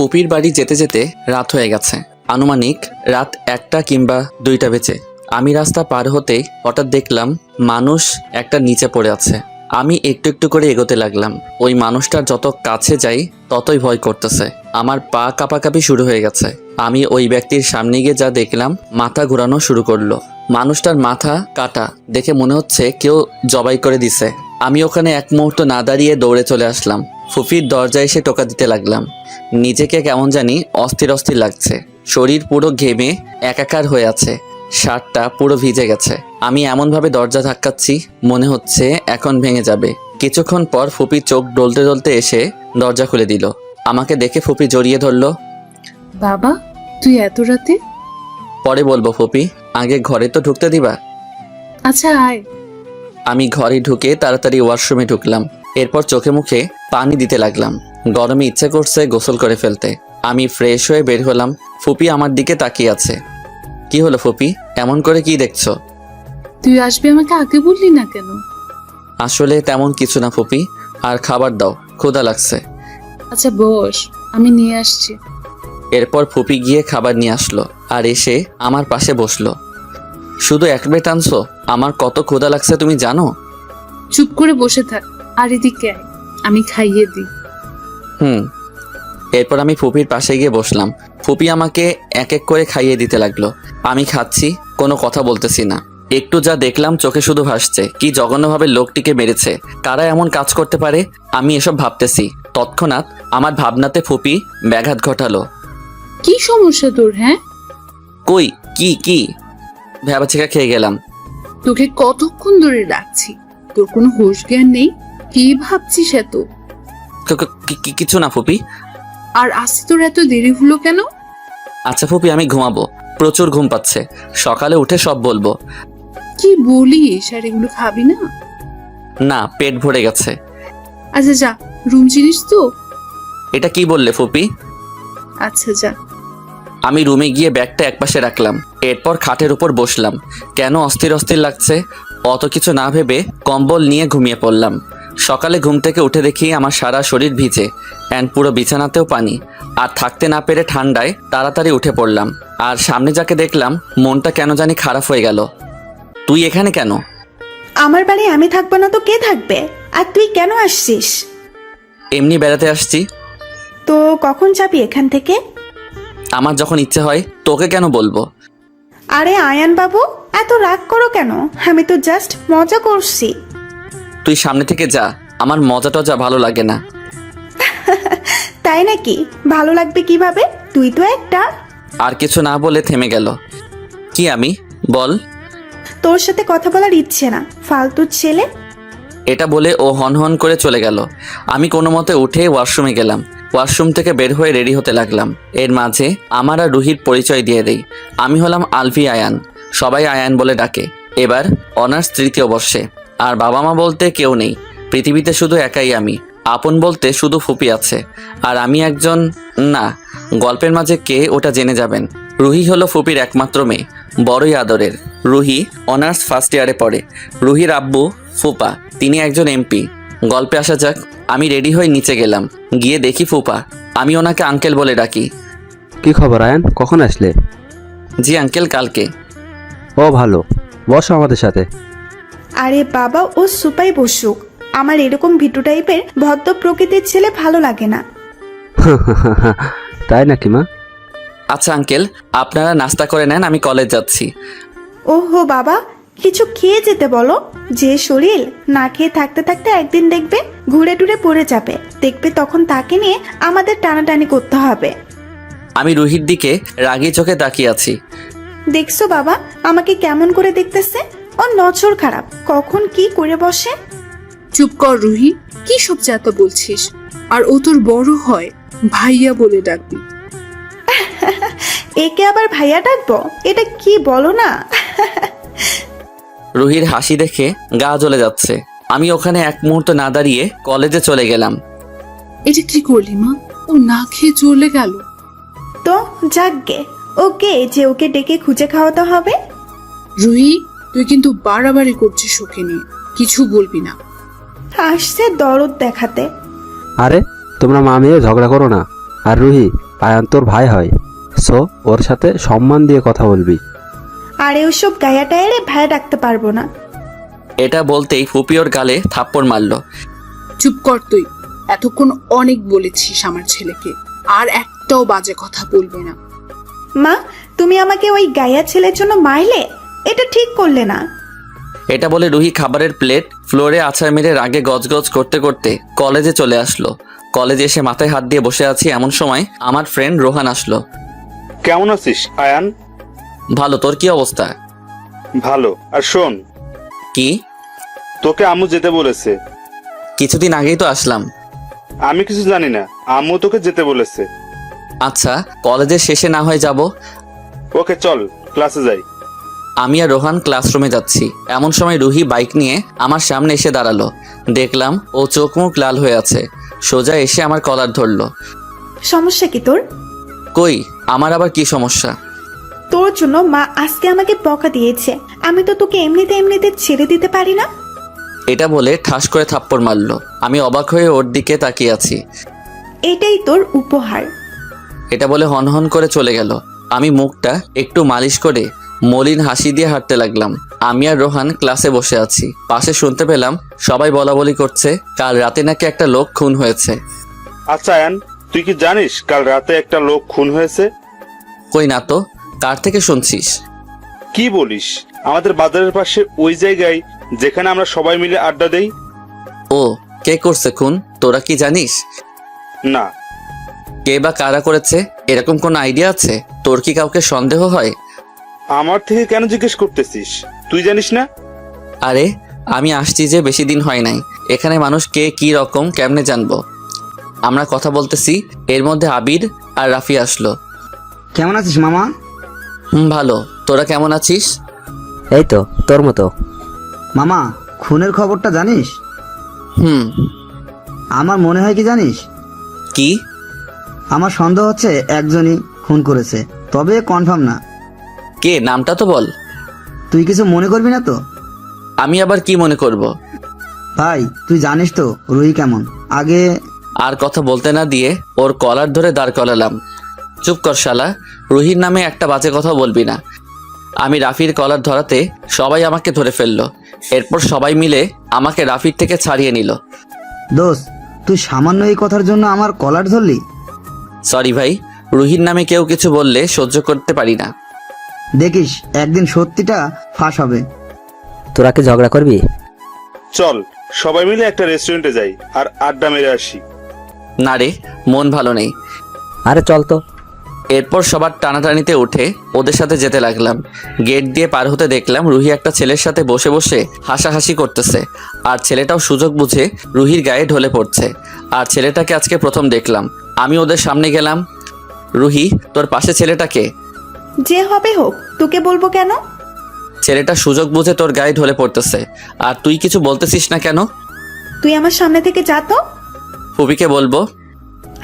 ফুপির বাড়ি যেতে যেতে রাত হয়ে গেছে। আনুমানিক রাত 1টা কিংবা 2টা বেজে। আমি রাস্তা পার হতেই হঠাৎ দেখলাম মানুষ একটা নিচে পড়ে আছে। আমি একটু একটু করে এগোতে লাগলাম। ওই মানুষটার যত কাছে যাই ততই ভয় করতেছে। আমার পা কাঁপাকাঁপি শুরু হয়ে গেছে। আমি ওই ব্যক্তির সামনে গিয়ে যা দেখলাম, মাথা ঘোরানো শুরু করলো। মানুষটার মাথা কাটা দেখে মনে হচ্ছে কেউ জবাই করে দিছে। আমি ওখানে এক মুহূর্ত না দাঁড়িয়ে দৌড়ে চলে আসলাম। ফুফির দরজায় এসে টোকা দিতে লাগলাম। নিজেকে কেমন জানি অস্থির অস্থির লাগছে। শরীর পুরো ঘেমে একাকার হয়ে আছে। শার্টটা পুরো ভিজে গেছে। আমি এমনভাবে দরজা ধাক্কাচ্ছি, মনে হচ্ছে এখন ভেঙে যাবে। কিছুক্ষণ পর ফুপি চোখ ডলতে ডলতে এসে দরজা খুলে দিল। আমাকে দেখে ফুপি জড়িয়ে ধরল। বাবা, তুই এত রাতে? পরে বলবো ফুপি, আগে ঘরে তো ঢুকতে দিবা। আচ্ছা আয়। আমি ঘরে ঢুকে তাড়াতাড়ি ওয়াশরুমে ঢুকলাম। এরপর চোখে মুখে পানি দিতে লাগলাম। গরমে ইচ্ছে করছে গোসল করে ফেলতে। আমি ফ্রেশ হয়ে বের হলাম। ফুপি আমার দিকে তাকিয়ে আছে। কি হলো ফুপি, এমন করে কি দেখছো? তুই আসবি আমাকে আগে বললি না কেন? আসলে তেমন কিছু না ফুপি, আর খাবার দাও, ক্ষুধা লাগছে। আচ্ছা বস, আমি নিয়ে আসছি। এরপর ফুপি গিয়ে খাবার নিয়ে আসলো আর এসে আমার পাশে বসলো। শুধু এক প্লেট আনছো? আমার কত ক্ষুধা লাগছে তুমি জানো? চুপ করে বসে থাক আর এদিকে আয়, আমি খাইয়ে দিই। এরপর আমি ফুপির পাশে গিয়ে বসলাম। ফুপি আমাকে এক এক করে খাইয়ে দিতে লাগলো। আমি খাচ্ছি, কোনো কথা বলতেছি না। একটু যা দেখলাম চোখে শুধু ভাসছে। কি জঘন্যভাবে লোকটিকে মেরেছে, কারা এমন কাজ করতে পারে? আমি এসব ভাবতেছি, তৎক্ষণাৎ আমার ভাবনাতে ফুপি ব্যাঘাত ঘটালো। কি সমস্যা তোর? হ্যাঁ, কই কি ভ্যাবাচিকা খেয়ে গেলাম। তোকে কতক্ষণ ধরে রাখছি, তোর কোনো হুঁশ জ্ঞান নেই? কি ভাবছিস এত? কিছু না ফুপি। আর আসতে তোর এত দেরি হলো কেন? আচ্ছা ফুপি, আমি ঘুমাবো, প্রচুর ঘুম পাচ্ছে। সকালে উঠে সব বলবো। কি বলিস? আর এগুলো খাবি না? না, পেট ভরে গেছে। আচ্ছা যা, রুম চিনিস তো? এটা কি বললে ফুপি? আচ্ছা যা। আমি রুমে গিয়ে ব্যাগটা একপাশে রাখলাম। এরপর খাটের উপর বসলাম। কেন অস্থির অস্থির লাগছে অত কিছু না ভেবে কম্বল নিয়ে ঘুমিয়ে পড়লাম। সকালে ঘুম থেকে উঠে দেখি আমার সারা শরীর ভিজে, অ্যান্ড পুরো বিছানাতেও পানি। আর থাকতে না পেরে ঠান্ডায় তাড়াতাড়ি উঠে পড়লাম। আর সামনে যাকে দেখলাম, মনটা কেন জানি খারাপ হয়ে গেল। তুই এখানে কেন? আমার বাড়ি আমি থাকবো না তো কে থাকবে? আর তুই কেন আসছিস? এমনি বেড়াতে আসছি। তো কখন যাবি এখান থেকে? আমার যখন ইচ্ছে হয়। তোকে কেন বলবো? আরে আয়ান বাবু, এত রাগ করো কেন? আমি তো জাস্ট মজা করছি। তুই সামনে থেকে যা, আমার মজা টজা ভালো লাগে না। তাই নাকি? ভালো লাগবে কিভাবে? তুই তো একটা। আর কিছু না বলে থেমে গেল। কি আমি? বল। তোর সাথে কথা বলার ইচ্ছে না, ফালতু ছেলে। এটা বলে ও হন হন করে চলে গেল। আমি কোনো মতে উঠে ওয়াশরুমে গেলাম। ওয়াশরুম থেকে বের হয়ে রেডি হতে লাগলাম। এর মাঝে আমার আর রুহির পরিচয় দিয়ে দেই। আমি হলাম আলভি আয়ান, সবাই আয়ান বলে ডাকে। এবার অনার্স 3য় বর্ষে। আর বাবা মা বলতে কেউ নেই, পৃথিবীতে শুধু একাই আমি। আপন বলতে শুধু ফুপি আছে, আর আমি একজন না। গল্পের মাঝে কে ওটা জেনে যাবেন। রুহি হলো ফুপির একমাত্র মেয়ে, বড়ই আদরের। রুহি অনার্স ফার্স্ট ইয়ারে পড়ে। রুহির আব্বু ফুপা, তিনি একজন এমপি। গল্পে আসা যাক। আমি রেডি হয়ে নিচে গেলাম, গিয়ে দেখি ফুপা। আমি ওনাকে আঙ্কেল বলে ডাকি। কি খবর আয়ান, কখন আসলে? জি আঙ্কেল, কালকে। ও ভালো, বসো আমাদের সাথে। আরে বাবা, ও সুপাই বসুক। আমার এরকম ভিটু টাইপের ভদ্র প্রকৃতির ছেলে ভালো লাগে না। তাই নাকি মা? আচ্ছা আঙ্কেল, আপনারা নাস্তা করে নেন, আমি কলেজ যাচ্ছি। ওহো বাবা, কিছু খেয়ে যেতে বলো। যে শরীর, না খেয়ে থাকতে থাকতে একদিন দেখবে ঘুরে টুরে পড়ে যাবে। দেখবে তখন তাকে নিয়ে আমাদের টানাটানি করতে হবে। আমি রুহির দিকে রাগী চোখে তাকিয়ে আছি। দেখছো বাবা আমাকে কেমন করে দেখতেছে? ও নজর খারাপ, কখন কি করে বসে। চুপ কর রুহি, কি সব যাতা বলছিস? আর ও তোর বড় হয়, ভাইয়া বলে ডাকবি। একে আবার ভাইয়া ডাকবো? এটা কি বলো না। রুহির হাসি দেখে গা জ্বলে যাচ্ছে। আমি ওখানে এক মুহূর্ত না দাঁড়িয়ে কলেজে চলে গেলাম। এটা কি করলি মা? ও না খেয়ে চলে গেল। তো যাকগে, ওকে যে ওকে ডেকে খুঁজে খাওয়াতে হবে। রুহি, তুই কিন্তু বাড়াবাড়ি করছিস ওকে নিয়ে, কিছু বলবি না। আসছে দরদ দেখাতে। আরে তোমরা মা মেয়ে ঝগড়া করো না। আর রুহি, আয়ান তোর ভাই হয়, সো ওর সাথে সম্মান দিয়ে কথা বলবি। আর ওসব গায়া টায়ারে ভাই ডাকতে পারবো না। এটা বলতেই ফুপি ওর গালে থাপ্পড় মারলো। চুপ কর তুই, এতক্ষণ অনেক বলেছিস আমার ছেলেকে, আর একটাও বাজে কথা বলবে না। মা, তুমি আমাকে ওই গায়া ছেলের জন্য মারলে, এটা ঠিক করলে না। এটা বলে রুহি খাবারের প্লেট ফ্লোরে আছাড় মেরে রাগে গজগজ করতে করতে কলেজে চলে আসলো। কলেজে এসে মাথায় হাত দিয়ে বসে আছি এমন সময় আমার ফ্রেন্ড রোহান আসলো। কেমন আছিস আয়ান? ভালো, তোর কি অবস্থা? ভালো। আর শোন, কি? তোকে আম্মু যেতে বলেছে। কিছুদিন আগেই তো আসলাম। আমি কিছু জানি না, আম্মু তোকে যেতে বলেছে। আচ্ছা, কলেজের শেষে না হয় যাব। ওকে চল, ক্লাসে যাই। আমি আর রোহান ক্লাসরুমে যাচ্ছি এমন সময় রুহি বাইক নিয়ে আমার সামনে এসে দাঁড়ালো। দেখলাম ও চোখ মুখ লাল হয়ে আছে। সোজা এসে আমার কলার ধরলো। সমস্যা কি তোর? কই, আমার আবার কি সমস্যা? তোর জন্য মা আজকে আমাকে বকা দিয়েছে। আমি তো তোকে এমনিতে ছেড়ে দিতে পারি না। এটা বলে ঠাস করে থাপ্পড় মারলো। আমি অবাক হয়ে ওর দিকে তাকিয়ে আছি। এটাই তোর উপহার। এটা বলে হনহন করে চলে গেল। আমি মুখটা একটু মালিশ করে মলিন হাসি দিয়ে হাঁটতে লাগলাম। আমি আর রোহান ক্লাসে বসে আছি। পাশে শুনতে পেলাম সবাই বলাবলি করছে কাল রাতে নাকি একটা লোক খুন হয়েছে। আচ্ছা আয়ান, তুই কি জানিস কাল রাতে একটা লোক খুন হয়েছে? কই না তো, কার থেকে শুনছিস? কি বলিস, আমাদের বাজারের পাশে ওই জায়গায় যেখানে আমরা সবাই মিলে আড্ডা দেই। ও, কে করছে খুন তোরা কি জানিস? না। কে বা কারা করেছে এরকম কোন আইডিয়া আছে তোর? কি কাউকে সন্দেহ হয়? আমার থেকে কেন জিজ্ঞেস করতেছিস? তুই জানিস না? আরে আমি আসছি যে বেশি দিন হয় নাই, এখানে মানুষ কে কি রকম কেমনে জানবো? আমরা কথা বলতেছি, এর মধ্যে আবির আর রাফি আসলো। কেমন আছিস মামা? ভালো, তোরা কেমন আছিস? এই তো তোর মতো। মামা, খুনের খবরটা জানিস? হুম। আমার মনে হয় কি জানিস? কি? আমার সন্দেহ হচ্ছে একজনই খুন করেছে, তবে কনফার্ম না। কে, নামটা তো বল। তুই কিছু মনে করবি না তো? আমি আবার কি মনে করব? ভাই, তুই জানিস তো রুহি কেমন। আগে আর কথা বলতে না দিয়ে ওর কলার ধরে দাঁড় করালাম। চুপ কর শালা, রুহির নামে একটা বাজে কথা বলবি না। আমি রাফির কলার ধরাতে সবাই আমাকে ধরে ফেললো। এরপর সবাই মিলে আমাকে রাফির থেকে ছাড়িয়ে নিল। দোস্ত, তুই সামান্য এই কথার জন্য আমার কলার ধরলি? সরি ভাই, রুহির নামে কেউ কিছু বললে সহ্য করতে পারি না। দেখিস একদিন সত্যিটা ফাঁস হবে। তোরা কি ঝগড়া করবি? চল সবাই মিলে একটা রেস্টুরেন্টে যাই আর আড্ডা মেরে আসি। না রে, মন ভালো নেই। আরে চল তো। এরপর সবার টানাটানিতে উঠে ওদের সাথে যেতে লাগলাম। গেট দিয়ে পার হতে দেখলাম রুহি একটা ছেলের সাথে বসে বসে হাসাহাসি করতেছে, আর ছেলেটাও সুযোগ বুঝে রুহির গায়ে ঢলে পড়ছে। আর ছেলেটাকে আজকে প্রথম দেখলাম। আমি ওদের সামনে গেলাম। রুহি, তোর পাশে ছেলেটাকে? যে হবে হোক, তোকে বলবো কেন? ছেলেটা সুযোগ বুঝে তোর গায়ে ঢলে পড়তেছে, আর তুই কিছু বলতেছিস না কেন? তুই আমার সামনে থেকে যা তো। ফুপিকে বলবো?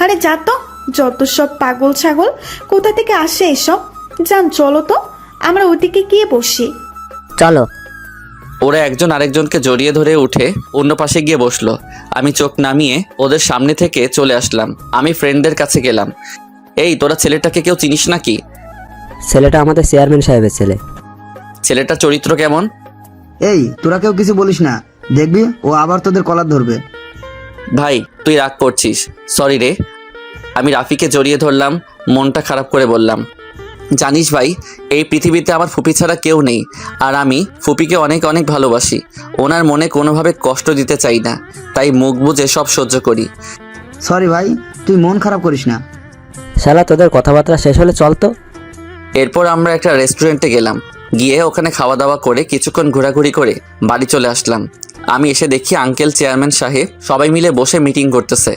আরে যা তো, যত সব পাগল ছাগল, কোথা থেকে আসে এসব? যান চলো তো, আমরা ওদিকে গিয়ে বসি। চলো। ওরা একজন আরেকজনকে জড়িয়ে ধরে উঠে অন্য পাশে গিয়ে বসলো। আমি চোখ নামিয়ে ওদের সামনে থেকে চলে আসলাম। আমি ফ্রেন্ডদের কাছে গেলাম। এই, তোরা ছেলেটাকে কেউ চিনিস নাকি? ছেলেটা আমাদের চেয়ারম্যান সাহেবের ছেলে। ছেলেটার চরিত্র কেমন? এই, তোরা কেউ কিছু বলিস না, দেখবি ও আবার তোদের কলার ধরবে। ভাই, তুই রাগ করছিস? সরি রে। আমি রাফিকে জড়িয়ে ধরলাম, মনটা খারাপ করে বললাম, জানিস ভাই, এই পৃথিবীতে আমার ফুপি ছাড়া কেউ নেই, আর আমি ফুপিকে অনেক অনেক ভালোবাসি। ওনার মনে কোনোভাবে কষ্ট দিতে চাই না, তাই মুখ বুজে সব সহ্য করি। সরি ভাই, তুই মন খারাপ করিস না। শালা তোদের কথাবার্তা শেষ হলে চল তো। এরপর আমরা একটা রেস্টুরেন্টে গেলাম। গিয়ে ওখানে খাওয়া দাওয়া করে কিছুক্ষণ ঘোরাঘুরি করে বাড়ি চলে আসলাম। আমি এসে দেখি আঙ্কেল চেয়ারম্যান সাহেব সবাই মিলে বসে মিটিং করতেছে।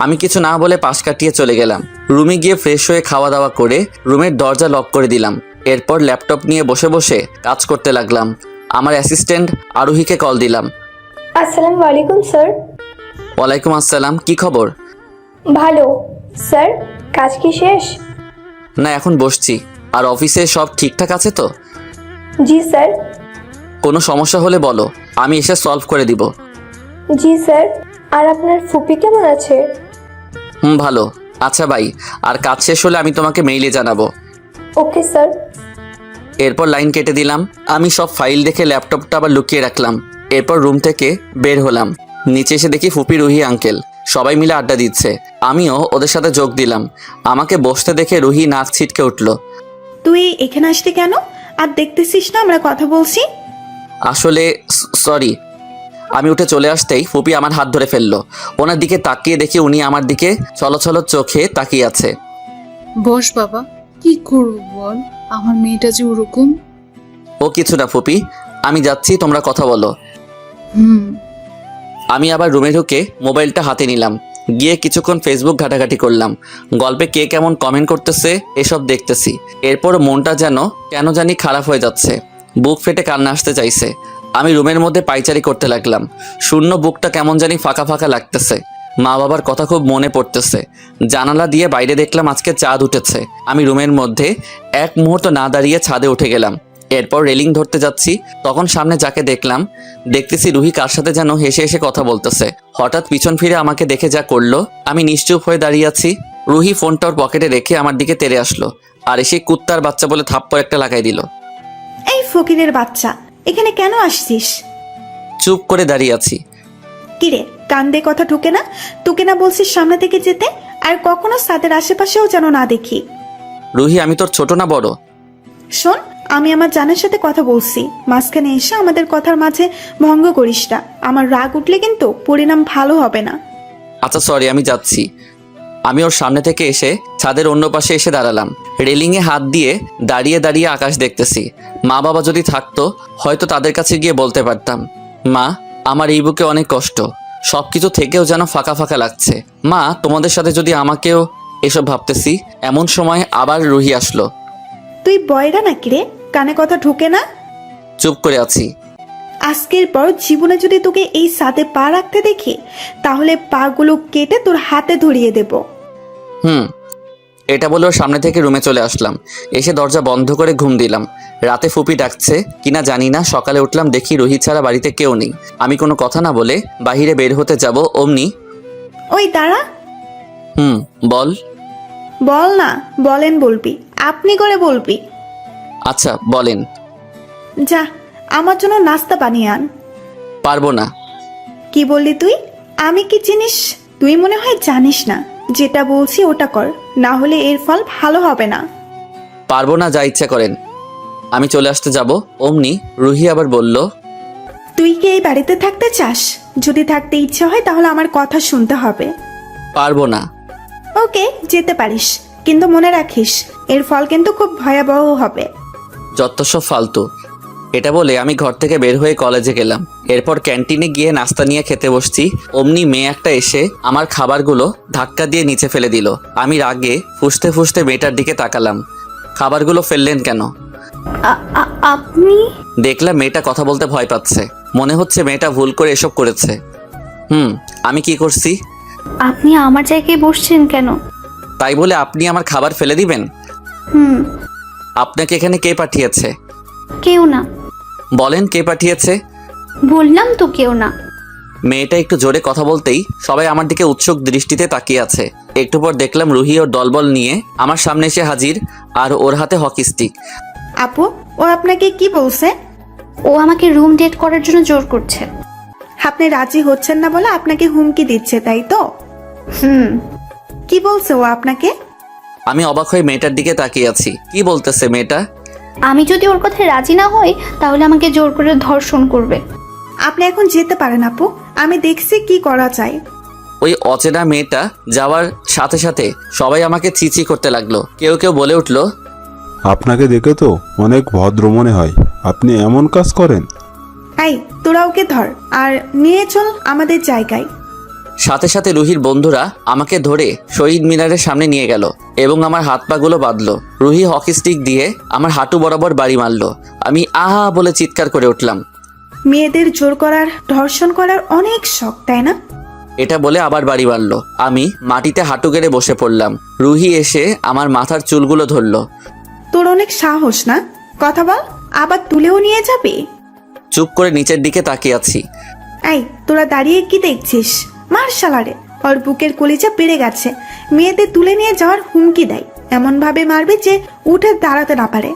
আমি কিছু না বলে পাশ কাটিয়ে চলে গেলাম। রুমে গিয়ে ফ্রেশ হয়ে খাওয়া দাওয়া করে রুমের দরজা লক করে দিলাম। এরপর ল্যাপটপ নিয়ে বসে বসে কাজ করতে লাগলাম। আমার অ্যাসিস্ট্যান্ট আরোহীকে কল দিলাম। আসসালামু আলাইকুম স্যার। ওয়ালাইকুম আসসালাম, কি খবর? ভালো স্যার, কাজ কি শেষ? না, এখন বসছি। আর অফিসে সব ঠিকঠাক আছে তো? জি স্যার। কোনো সমস্যা হলে বলো, আমি এসে সলভ করে দিব। জি স্যার। আর আপনার ফুপি কেমন আছে? ভালো। আচ্ছা ভাই, আর কাজ শেষ হলে আমি তোমাকে মেইলে জানাবো। Okay sir. এরপর লাইন কেটে দিলাম। আমি সব ফাইল দেখে ল্যাপটপটা আবার লুকিয়ে রাখলাম। এরপর রুম থেকে বের হলাম। নিচে এসে দেখি ফুপি, রুহি, আঙ্কেল সবাই মিলে আড্ডা দিচ্ছে। আমিও ওদের সাথে যোগ দিলাম। আমাকে বসতে দেখে রুহি নাক ছিটকে উঠল। তুই এখানে আসলি কেন? আর দেখতেছিস না আমরা কথা বলছি? আসলে সরি। আমি উঠে চলে আসতেই ফুপি আমার হাত ধরে ফেললো। ওনার দিকে তাকিয়ে দেখি উনি আমার দিকে ছলছল চোখে তাকিয়ে আছে। বস বাবা, কি করবো বল, আমার মেয়েটা যে ওরকম। ও কিছু না ফুপি, আমি যাচ্ছি, তোমরা কথা বলো। হুম। আমি আবার রুমে ঢুকে মোবাইলটা হাতে নিলাম। গিয়ে কিছুক্ষণ ফেসবুক ঘাটাঘাটি করলাম। গল্পে কে কেমন কমেন্ট করতেছে এসব দেখতেছি। এরপর মনটা যেন কেন জানি খারাপ হয়ে যাচ্ছে। বুক ফেটে কান্না আসতে চাইছে। আমি রুমের মধ্যে পাইচারি করতে লাগলাম। শূন্য বুকটা কেমন জানি ফাঁকা ফাঁকা লাগতেছে। মা বাবার কথা খুব মনে পড়তেছে। জানালা দিয়ে বাইরে দেখলাম আজকে চাঁদ উঠেছে। আমি রুমের মধ্যে এক মুহূর্ত না দাঁড়িয়ে ছাদে উঠে গেলাম। এরপর রেলিং ধরতে যাচ্ছি, তখন সামনে যাকে দেখলাম, দেখতেছি রুহি কার সাথে যেন হেসে হেসে কথা বলতেছে। হঠাৎ পিছন ফিরে আমাকে দেখে যা করলো, আমি নিশ্চুপ হয়ে দাঁড়িয়ে আছি। রুহি ফোনটা ওর পকেটে রেখে আমার দিকে তেড়ে আসলো, আর এসে কুত্তার বাচ্চা বলে থাপ্পড় একটা লাগাই দিল। এই ফকিরের বাচ্চা, এখানে কেন আসছিস? চুপ করে দাঁড়িয়ে আছি। কিরে, কান দিয়ে কথা ঢুকে না? তোকে না বলছিস সামনে থেকে যেতে? আর কখনো ছাদের আশেপাশেও যেন না দেখি। রুহি, আমি তোর ছোট না বড়? শোন, আমি আমার জানের সাথে কথা বলছি, মাঝখানে এসে আমাদের কথার মাঝে ভঙ্গ করিস না। আমার রাগ উঠলে কিন্তু পরিণাম ভালো হবে না। আচ্ছা সরি, আমি যাচ্ছি। আমি ওর সামনে থেকে এসে ছাদের অন্য পাশে এসে দাঁড়ালাম। রেলিংয়ে হাত দিয়ে দাঁড়িয়ে দাঁড়িয়ে আকাশ দেখতেছি। মা বাবা যদি থাকতো হয়তো তাদের কাছে গিয়ে বলতে পারতাম, মা, আমার এই বুকে অনেক কষ্ট, সব কিছু থেকেও যেন ফাঁকা ফাঁকা লাগছে। মা, তোমাদের সাথে যদি আমাকেও এসব ভাবতেছি। এমন সময় আবার রুহি আসলো। তুই বয়রা নাকি রে? কানে কথা ঢুকে না? চুপ করে আছি। আজকের পর জীবনে যদি তোকে এই ছাদে পা রাখতে দেখি, তাহলে পাগুলো কেটে তোর হাতে ধরিয়ে দেব। এটা বলে ওর সামনে থেকে রুমে চলে আসলাম। এসে দরজা বন্ধ করে ঘুম দিলাম। রাতে ফুপি ডাকছে কিনা জানি না, সকালে উঠলাম দেখি রুহি ছাড়া বাড়িতে কেউ নেই। আমি কোনো কথা না বলে বাহিরে বের হতে যাব, অমনি ওই দাঁড়া। বল। বল না, বলেন বলবি, আপনি করে বলবি। আচ্ছা বলেন। যা, আমার জন্য নাস্তা বানিয়ে আন। পারবো না। কি বললি তুই? আমি কি জিনিস তুই মনে হয় জানিস না। যেটা বলছি ওটা কর, না হলে এর ফল ভালো হবে না। পারবো না, যা ইচ্ছা করেন। আমি চলে আসতে যাব, অমনি রুহি আবার বলল, তুই কি এই বাড়িতে থাকতে চাস? যদি থাকতে ইচ্ছে হয় তাহলে আমার কথা শুনতে হবে। পারবো না। ওকে, যেতে পারিস, কিন্তু মনে রাখিস এর ফল কিন্তু খুব ভয়াবহ হবে। যত সব ফালতু। এটা বলে আমি ঘর থেকে বের হয়ে কলেজে গেলাম। এরপর ক্যান্টিনে গিয়ে নাস্তা নিয়ে খেতে বসছি, অমনি মেয়ে একটা এসে আমার খাবারগুলো ধাক্কা দিয়ে নিচে ফেলে দিল। আমি রাগে ফুসতে ফুসতে মেয়েটার দিকে তাকালাম। খাবারগুলো ফেললেন কেন? আপনি? দেখলাম মেয়েটা কথা বলতে ভয় পাচ্ছে। মনে হচ্ছে মেয়েটা ভুল করে এসব করেছে। আমি কি করছি? আপনি আমার জায়গায় বসছেন কেন? তাই বলে আপনি আমার খাবার ফেলে দিবেন? আপনাকে এখানে কে পাঠিয়েছে? কেউ না। বলেন কে পাঠিয়েছে? বললাম তো কেউ না। মেয়েটা একটু জোরে কথা বলতেই সবাই আমার দিকে উৎসুক দৃষ্টিতে তাকিয়ে আছে। একটু পর দেখলাম রুহি ওর দলবল নিয়ে আমার সামনে এসে হাজির, আর ওর হাতে হকি স্টিক। আপু, ও আপনাকে কি বলছে? ও আমাকে রুম ডেট করার জন্য জোর করছে। আপনি রাজি হচ্ছেন না বলে আপনাকে হুমকি দিচ্ছে, তাই তো? কি বলছে ও আপনাকে? আমি অবাক হয়ে মেয়েটার দিকে তাকিয়ে আছি। কি বলতেছে মেয়েটা? আমি যদি ওর কথায় রাজি না হই তাহলে আমাকে জোর করে ধর্ষণ করবে। আপনি এখন যেতে পারেন আপু, আমি দেখছি কি করা যায়। ওই অচেনা মেয়েটা যাওয়ার সাথে সাথে সবাই আমাকে চিচি করতে লাগলো। কেউ কেউ বলে উঠলো, আপনাকে দেখে তো অনেক ভদ্র মনে হয়, আপনি এমন কাজ করেন? এই, তোরা ওকে ধর আর নিয়ে চল আমাদের জায়গায়। সাথে সাথে রুহির বন্ধুরা আমাকে ধরে শহীদ মিনারের সামনে নিয়ে গেল এবং আমার হাত পাগুলো বাঁধলো। রুহি হকি স্টিক দিয়ে আমার হাঁটু বরাবর বাড়ি মারলো। আমি আহা বলে চিৎকার করে উঠলাম। মেয়েদের জোর করার, ধর্ষণ করার অনেক শখ, তাই না? এটা বলে আবার বাড়ি মারলো। আমি মাটিতে হাঁটু গেড়ে বসে পড়লাম। রুহি এসে আমার মাথার চুলগুলো ধরলো। তোর অনেক সাহস না? কথা বল, আবার তুলেও নিয়ে যাবি? চুপ করে নিচের দিকে তাকিয়ে আছি। এই, তোরা দাঁড়িয়ে কি দেখছিস? মার শালারে, ওর বুকের কলিজা বেড়ে গেছে। মেয়েদের তুলে নিয়ে যাওয়ার হুমকি দেয়, এমন ভাবে মারবে যে উঠে দাঁড়াতে না পারে।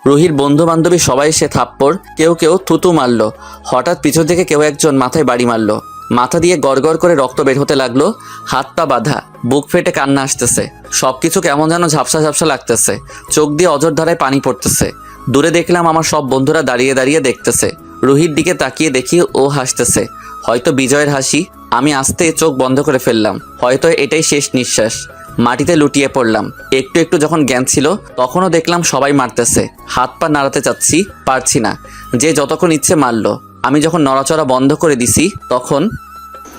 রুহির বন্ধু বান্ধবী সবাই সে থাপ্পড়, কেউ কেউ থুতু মারলো। হঠাৎ পিছন থেকে কেউ একজন মাথায় বাড়ি মারলো। মাথা দিয়ে গড়গড় করে রক্ত বের হতে লাগলো। হাত পা বাঁধা, বুক ফেটে কান্না আসতেছে। সবকিছু কেমন যেন ঝাপসা ঝাপসা লাগতেছে। চোখ দিয়ে অঝোর ধারায় পানি পড়তেছে। দূরে দেখলাম আমার সব বন্ধুরা দাঁড়িয়ে দাঁড়িয়ে দেখতেছে। রুহির দিকে তাকিয়ে দেখি ও হাসতেছে, হয়তো বিজয়ের হাসি। আমি আস্তে চোখ বন্ধ করে ফেললাম, হয়তো এটাই শেষ নিঃশ্বাস। মাটিতে লুটিয়ে পড়লাম। একটু একটু যখন জ্ঞান ছিল তখনও দেখলাম সবাই মারতেছে। হাত পা নাড়াতে চাচ্ছি, পারছি না। যে যতক্ষণ ইচ্ছে মারলো। আমি যখন নড়াচড়া বন্ধ করে দিছি তখন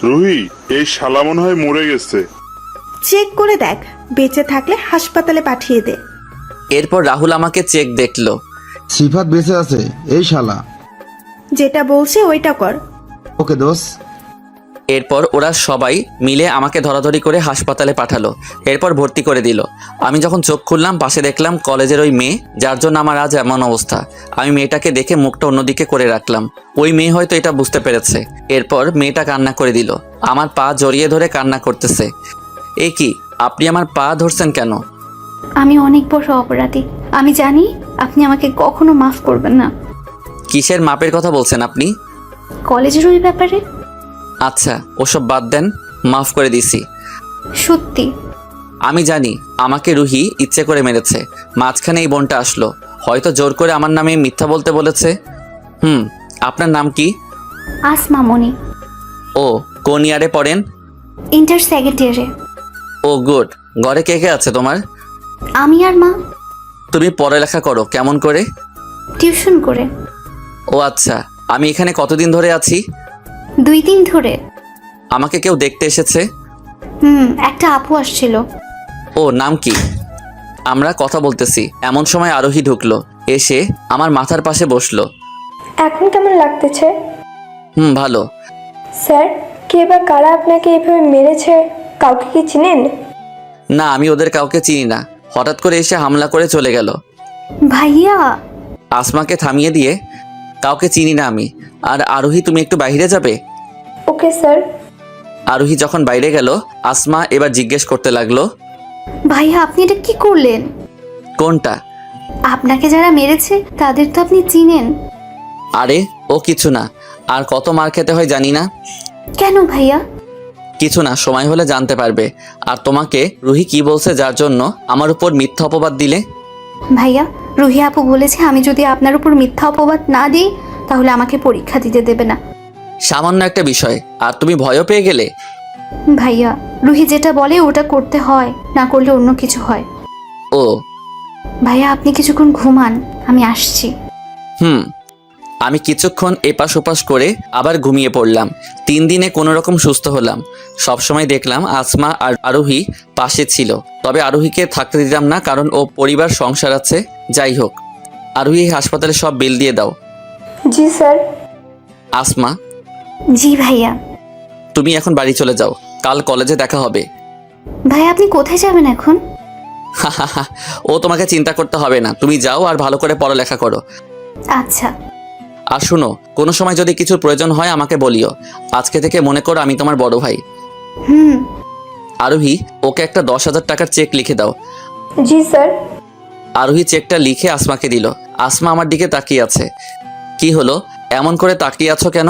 রুহি, এই শালা মনে হয় মরে গেছে। চেক করে দেখ, বেঁচে থাকলে হাসপাতালে পাঠিয়ে দে। এরপর রাহুল আমাকে চেক দেখলো। সিফাত বেঁচে আছে, এই শালা। যেটা বলছে ওইটা কর। ওকে দোষ। এরপর ওরা সবাই মিলে আমাকে ধরাধরি করে হাসপাতালে পাঠালো। এরপর ভর্তি করে দিল। আমি যখন চোখ খুললাম পাশে দেখলাম কলেজের ওই মেয়ে যার জন্য আমার আজ এমন অবস্থা। আমি মেয়েটাকে দেখে মুখটা অন্যদিকে করে রাখলাম। ওই মেয়ে হয়তো এটা বুঝতে পেরেছে। এরপর মেয়েটা কান্না করে দিল। আমার পা জড়িয়ে ধরে কান্না করতেছে। এ কি, আপনি আমার পা ধরছেন কেন? আমি অনেক বড় অপরাধী। আমি জানি আপনি আমাকে কখনো মাফ করবেন না। কিসের মাপের কথা বলছেন আপনি? কলেজের ওই ব্যাপারে। আচ্ছা, ওসব বাদ দেন, মাফ করে দিছি। সত্যি? আমি জানি আমাকে রুহি ইচ্ছে করে মেরেছে। মাঝখানে এই বোনটা আসলো, হয়তো জোর করে আমার নামে মিথ্যা বলতে বলেছে। আপনার নাম কি? আসমা মনি। ও, কোন ইয়ারে পড়েন? ইন্টার সেকেন্ড ইয়ারে। ও গুড। ঘরে কে কে আছে তোমার? আমি আর মা। তুমি পড়ালেখা করো কেমন করে? টিউশন করে। ও আচ্ছা, আমি এখানে কতদিন ধরে আছি? 2 দিন ধরে। আমাকে কেউ দেখতে এসেছে? একটা আপু আসছিল। ও, নাম কি? আমরা কথা বলতেছি এমন সময় আরোহী ঢুকলো। এসে আমার মাথার পাশে বসলো। এখন কেমন লাগতেছে? ভালো। স্যার, কে বা কারা আপনাকে এভাবে মেরেছে কাউকে কি চিনেন? না, আমি ওদের কাউকে চিনি না। হঠাৎ করে এসে হামলা করে চলে গেল। ভাইয়া। আসমাকে থামিয়ে দিয়ে, কাউকে চিনি না আমি। আর আরোহী, তুমি একটু বাইরে যাবে? Okay sir. আরোহী যখন বাইরে গেল আসমা এবার জিজ্ঞেস করতে লাগলো, ভাইয়া আপনি এটা কি করলেন? কোনটা? আপনাকে যারা মেরেছে তাদের তো আপনি চিনেন। আরে ও কিছু না, আর কত মার খেতে হয় জানি না। কেন ভাইয়া? কিছু না, সময় হলে জানতে পারবে। আর তোমাকে রুহি কি বলছে যার জন্য আমার উপর মিথ্যা অপবাদ দিলে? ভাইয়া, রুহি আপু বলেছে আমি যদি আপনার উপর মিথ্যা অপবাদ না দিই তাহলে আমাকে পরীক্ষা দিতে দেবে না। সামান্য একটা বিষয় আর তুমি ভয়ও পেয়ে গেলে? ভাইয়া, রুহি যেটা বলে ওটা করতে হয়, না করলে অন্য কিছু হয়। ও ভাইয়া, আপনি কিছুক্ষণ ঘুমান, আমি আসছি। আমি কিছুক্ষণ এপাশ ওপাশ করে আবার ঘুমিয়ে পড়লাম। 3 দিনে কোনো রকম সুস্থ হলাম। সবসময় দেখলাম আসমা আর আরোহী পাশে ছিল, তবে আরোহীকে থাকতে দিতাম না, কারণ ও পরিবার সংসার আছে। যাই হোক, আরোহী হাসপাতালে সব বিল দিয়ে দাও। জি স্যার। আসমা, জি ভাইয়া। তুমি এখন বাড়ি চলে যাও, কাল কলেজে দেখা হবে। ভাইয়া, আপনি কোথায় যাবেন এখন? ও তোমাকে চিন্তা করতে হবে না, তুমি যাও আর ভালো করে পড়ালেখা করো। আচ্ছা। আর শুনো, কোনো সময় যদি কিছু প্রয়োজন হয় আমাকে বলিও। আজকে থেকে মনে করো আমি তোমার বড় ভাই। আরোহী, ওকে একটা 10,000 টাকার চেক লিখে দাও। জি স্যার। আরোহী চেকটা লিখে আসমাকে দিল। আসমা আমার দিকে তাকিয়ে আছে। কি হলো, এমন করে তাকিয়ে আছো কেন?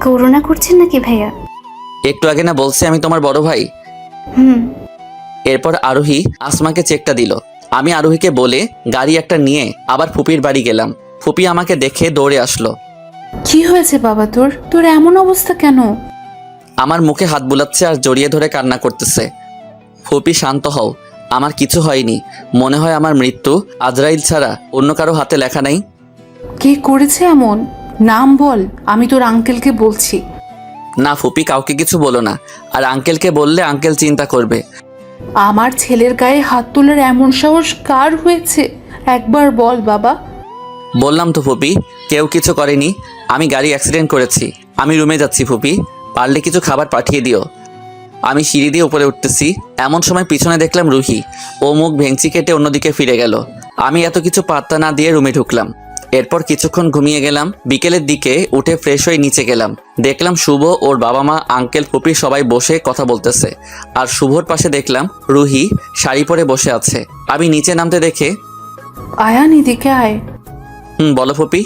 করোনা করছেন নাকি ভাইয়া? একটু আগে না বলছি আমি তোমার বড় ভাই? এরপর আরোহী আসমাকে চেকটা দিল। আমি আরোহীকে বলে গাড়ি একটা নিয়ে আবার ফুপির বাড়ি গেলাম। ফুপি আমাকে দেখে দৌড়ে আসলো। কি হয়েছে বাবা তোর? তোর এমন অবস্থা কেন? আমার মুখে হাত বুলাচ্ছে আর জড়িয়ে ধরে কান্না করতেছে। ফুপি, শান্ত হও, আমার কিছু হয়নি। মনে হয় আমার মৃত্যু আজরাইল ছাড়া অন্য কারো হাতে লেখা নাই। কে করেছে এমন? নাম বল, আমি তোর আঙ্কেলকে বলছি। না ফুপি, কাউকে কিছু বলো না। আর আঙ্কেলকে বললে আঙ্কেল চিন্তা করবে। আমার ছেলের গায়ে হাত তোলার এমন সাহস কার হয়েছে? একবার বল বাবা। বললাম তো ফুপি, কেউ কিছু করেনি। আমি গাড়ি অ্যাক্সিডেন্ট করেছি। আমি রুমে যাচ্ছি ফুপি, পারলে কিছু খাবার পাঠিয়ে দিও। আমি সিঁড়ি দিয়ে উপরে উঠতেছি, এমন সময় পিছনে দেখলাম রুহি। ও মুখ ভেঙচি কেটে অন্যদিকে ফিরে গেল। আমি এত কিছু পাত্তা না দিয়ে রুমে ঢুকলাম। এরপর কিছুক্ষণ ঘুমিয়ে গেলাম। বিকেলের দিকে উঠে ফ্রেশ হয়ে নিচে গেলাম। দেখলাম শুভ, ওর বাবা মা, আঙ্কেল, ফুপি সবাই বসে কথা বলতেছে। আর শুভর পাশে দেখলাম রুহি শাড়ি পরে বসে আছে। আমি নিচে নামতে দেখে, আয়ান এদিকে আয়। বলো ফুপি।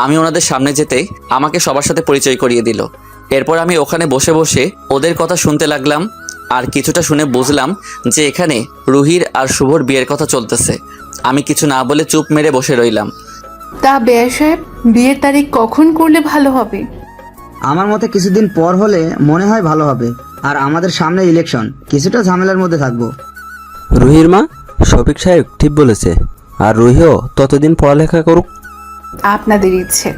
আমি ওনাদের সামনে যেতেই আমাকে সবার সাথে পরিচয় করিয়ে দিল। এরপর আমি ওখানে বসে বসে ওদের কথা শুনতে লাগলাম। আর কিছুটা শুনে বুঝলাম যে এখানে রুহির আর শুভর বিয়ের কথা চলতেছে। আমি কিছু না বলে চুপ মেরে বসে রইলাম। তা বেয়া সাহেব, বিয়ের তারিখ কখন করলে ভালো হবে? আমার মতে কিছুদিন পর হলে মনে হয় ভালো হবে। আর আমাদের সামনে ইলেকশন, কিছুটা ঝামেলার মধ্যে থাকবো। রুহির মা, শফিক সাহেব ঠিক বলেছে। আর রুহিও ততদিন পড়ালেখা করুক। আপনাদের ইচ্ছে।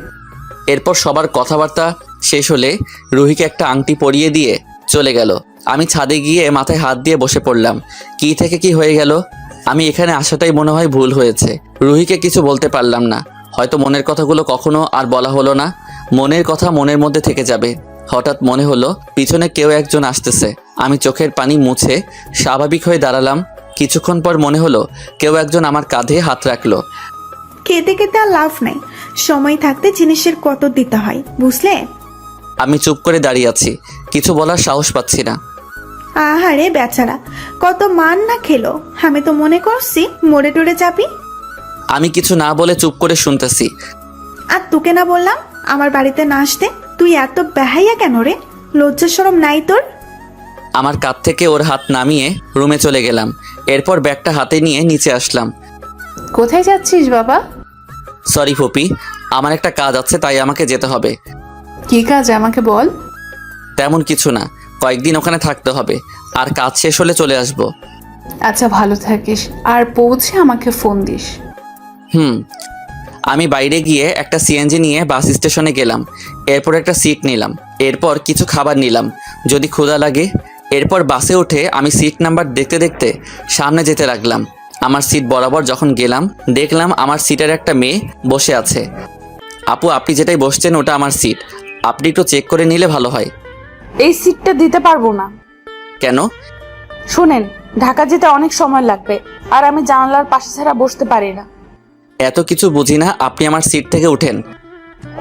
এরপর সবার কথাবার্তা শেষ হলে রুহিকে একটা আংটি পরিয়ে দিয়ে চলে গেল। আমি ছাদে গিয়ে মাথায় হাত দিয়ে বসে পড়লাম। কি থেকে কি হয়ে গেল। আমি এখানে আসাটাই মনে হয় ভুল হয়েছে। রুহিকে কিছু বলতে পারলাম না। হয়তো মনের কথাগুলো কখনো আর বলা হলো না। মনের কথা মনের মধ্যে থেকে যাবে। হঠাৎ মনে হলো পিছনে কেউ একজন আসতেছে। আমি চোখের পানি মুছে স্বাভাবিক হয়ে দাঁড়ালাম। কিছুক্ষণ পর মনে হলো কেউ একজন আমার কাঁধে হাত রাখলো। কেঁদে কেটে আর লাভ নাই, সময় থাকতে জিনিসের কদর দিতে হয়, বুঝলে? আমি চুপ করে দাঁড়িয়ে আছি, কিছু বলার সাহস পাচ্ছি না। আহারে বেচারা, কত মান না খেলো। আমি তো মনে করছি মরে টরে যাবি। আমি কিছু না বলে চুপ করে শুনতেছি। আর তোকে না বললাম আমার বাড়িতে না আসতে? তুই এত বেহাইয়া কেন রে? লজ্জা শরম নাই তোর? আমার কাঁধ থেকে ওর হাত নামিয়ে রুমে চলে গেলাম। এরপর ব্যাগটা হাতে নিয়ে নিচে আসলাম। কোথায় যাচ্ছিস বাবা? সরি ফুপি, আমার একটা কাজ আছে, তাই আমাকে যেতে হবে। কি কাজ আমাকে বল। তেমন কিছু না, কয়েকদিন ওখানে থাকতে হবে। আর কাজ শেষ হলে চলে আসব। আচ্ছা, ভালো থাকিস, আর পৌঁছে আমাকে ফোন দিস। আমি বাইরে গিয়ে একটা সিএনজি নিয়ে বাস স্টেশনে গেলাম। এরপর একটা সিট নিলাম। এরপর কিছু খাবার নিলাম যদি ক্ষুধা লাগে। এরপর বাসে উঠে আমি সিট নাম্বার দেখতে দেখতে সামনে যেতে লাগলাম। আমার সিট বরাবর যখন গেলাম দেখলাম আমার সিটের একটা মেয়ে বসে আছে। আপু, আপনি যেটাই বসছেন ওটা আমার সিট, আপনি একটু চেক করে নিলে ভালো হয়। এই সিটটা দিতে পারবো না। কেন? শুনেন, ঢাকা যেতে অনেক সময় লাগবে, আর আমি জানালার পাশে ছাড়া বসতে পারি না। এত কিছু বুঝি না, আপনি আমার সিট থেকে উঠেন।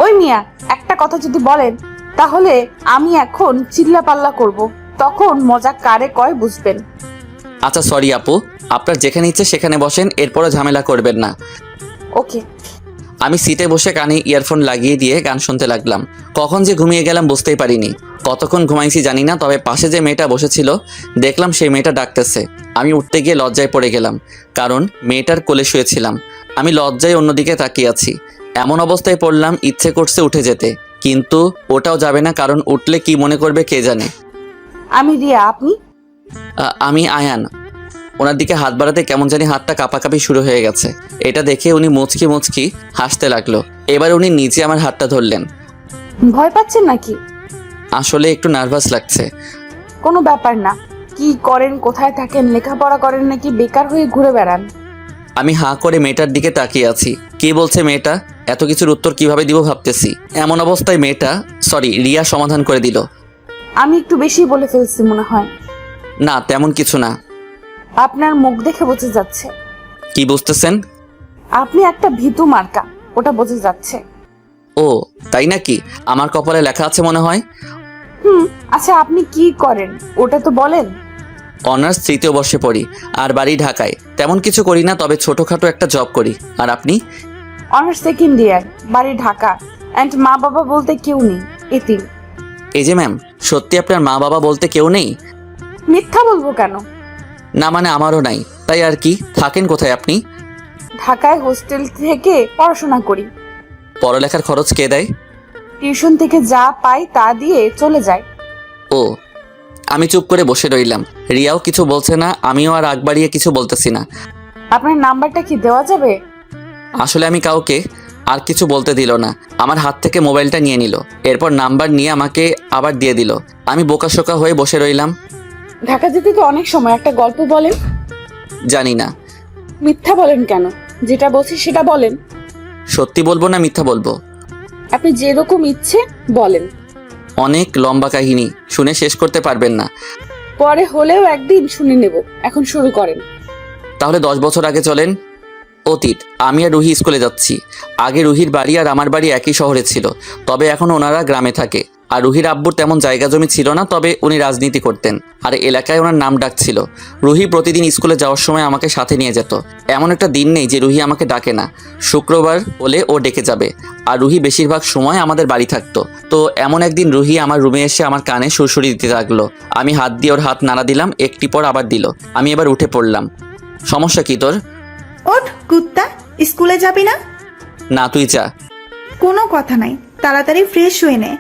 ওই মিয়া, একটা কথা যদি বলেন তাহলে আমি এখন চিল্লা পাল্লা করব, তখন মজা কারে কয় বুঝবেন। আচ্ছা সরি আপু, আপনার যেখানে ইচ্ছে সেখানে বসেন, এরপরও ঝামেলা করবেন না। ওকে। আমি সিটে বসে কানে ইয়ারফোন লাগিয়ে দিয়ে গান শুনতে লাগলাম। কখন যে ঘুমিয়ে গেলাম বুঝতেই পারিনি। কতক্ষণ ঘুমাইছি জানি না, তবে পাশে যে মেয়েটা বসেছিল দেখলাম সেই মেয়েটা ডাকতেছে। আমি উঠতে গিয়ে লজ্জায় পড়ে গেলাম, কারণ মেয়েটার কোলে শুয়েছিলাম। আমি লজ্জায় অন্যদিকে তাকিয়ে আছি। এমন অবস্থায় পড়লাম ইচ্ছে করছে উঠে যেতে, কিন্তু ওটাও যাবে না, কারণ উঠলে কি মনে করবে কে জানে। আমি রিয়া, আপনি? আমি আয়ান। ওনার দিকে হাত বাড়াতে কেমন জানি হাতটা কাঁপাকাঁপি শুরু হয়ে গেছে। এটা দেখে উনি মুচকি মুচকি হাসতে লাগলো। এবার উনি নিচে আমার হাতটা ধরলেন। ভয় পাচ্ছেন নাকি? আসলে একটু নার্ভাস লাগছে। কোনো ব্যাপার না। কি করেন, কোথায় থাকেন, লেখাপড়া করেন নাকি বেকার হয়ে ঘুরে বেড়ান? আমি হাঁ করে মেয়েটার দিকে তাকিয়ে আছি। কি বলছে মেয়েটা, এত কিছুর উত্তর কিভাবে দিব ভাবতেছি। এমন অবস্থায় মেয়েটা, রিয়া সমাধান করে দিল। আমি একটু বেশি বলে ফেলছি মনে হয়। না, তেমন কিছু না। আপনার মুখ দেখে বোঝা যাচ্ছে। কি বুঝতেছেন? আপনি একটা ভীতু মার্কা, ওটা বোঝা যাচ্ছে। ও তাই নাকি? আমার কপালে লেখা আছে মনে হয়। আচ্ছা, আপনি কি করেন ওটা তো বলেন। অনার্স 3য় বর্ষে পড়ি, আর বাড়ি ঢাকায়। তেমন কিছু করি না, তবে ছোটখাটো একটা জব করি। আর আপনি? অনার্স 2nd ইয়ার, বাড়ি ঢাকা, এন্ড মা বাবা বলতে কেউ নেই, এতিম। এই যে ম্যাম, সত্যি আপনার মা বাবা বলতে কেউ নেই? মিথ্যা বলবো কেন? না মানে আমারও নাই, তাই আর কি। থাকেন কোথায় আপনি? ঢাকায় হোস্টেল থেকে পড়াশোনা করি। পড়ালেখার খরচ কে দেয়? টিউশন থেকে যা পাই তা দিয়ে চলে যায়। ও। আমি চুপ করে বসে রইলাম। রিয়াও কিছু বলছে না, আমিও আর আগ বাড়িয়ে কিছু বলতেছি না। আপনার নাম্বারটা কি দেওয়া যাবে? আসলে আমি কাউকে আর কিছু বলতে দিল না। আমার হাত থেকে মোবাইলটা নিয়ে নিল। এরপর নাম্বার নিয়ে আমাকে আবার দিয়ে দিল। আমি বোকাশোকা হয়ে বসে রইলাম। ঢাকা যেতে তো অনেক সময়, একটা গল্প বলেন। জানি না। মিথ্যা বলেন কেন? যেটা বলছি সেটা বলেন। সত্যি বলবো না মিথ্যা বলবো? আপনি যেরকম ইচ্ছে বলেন। অনেক লম্বা কাহিনী, শুনে শেষ করতে পারবেন না। পরে হলেও একদিন শুনে নেব, এখন শুরু করেন। তাহলে 10 বছর আগে চলেন। ও অতীত। আমি আর রুহি স্কুলে যাচ্ছি। আগে রুহির বাড়ি আর আমার বাড়ি একই শহরে ছিল, তবে এখন ওনারা গ্রামে থাকে। আর রুহির আব্বুর তেমন জায়গা জমি ছিল না, তবে উনি রাজনীতি করতেন আর এলাকায় ওনার নাম ডাক ছিল। রুহি প্রতিদিন স্কুলে যাওয়ার সময় আমাকে সাথে নিয়ে যেত। এমন একটা দিন নেই যে রুহি আমাকে ডাকে না। শুক্রবার হলে ও ডেকে যাবে। আর রুহি বেশিরভাগ সময় আমাদের বাড়ি থাকতো। তো এমন একদিন রুহি আমার রুমে এসে আমার কানে সুরসুরি দিতে লাগলো। আমি হাত দিয়ে ওর হাত নাড়া দিলাম, একটি পর আবার দিল। আমি এবার উঠে পড়লাম। সমস্যা কি তোর? ওঠ কুত্তা, স্কুলে যাবি না? না, তুই যা। কোনো কথা নাই, তাড়াতাড়ি ফ্রেশ হয়ে নে।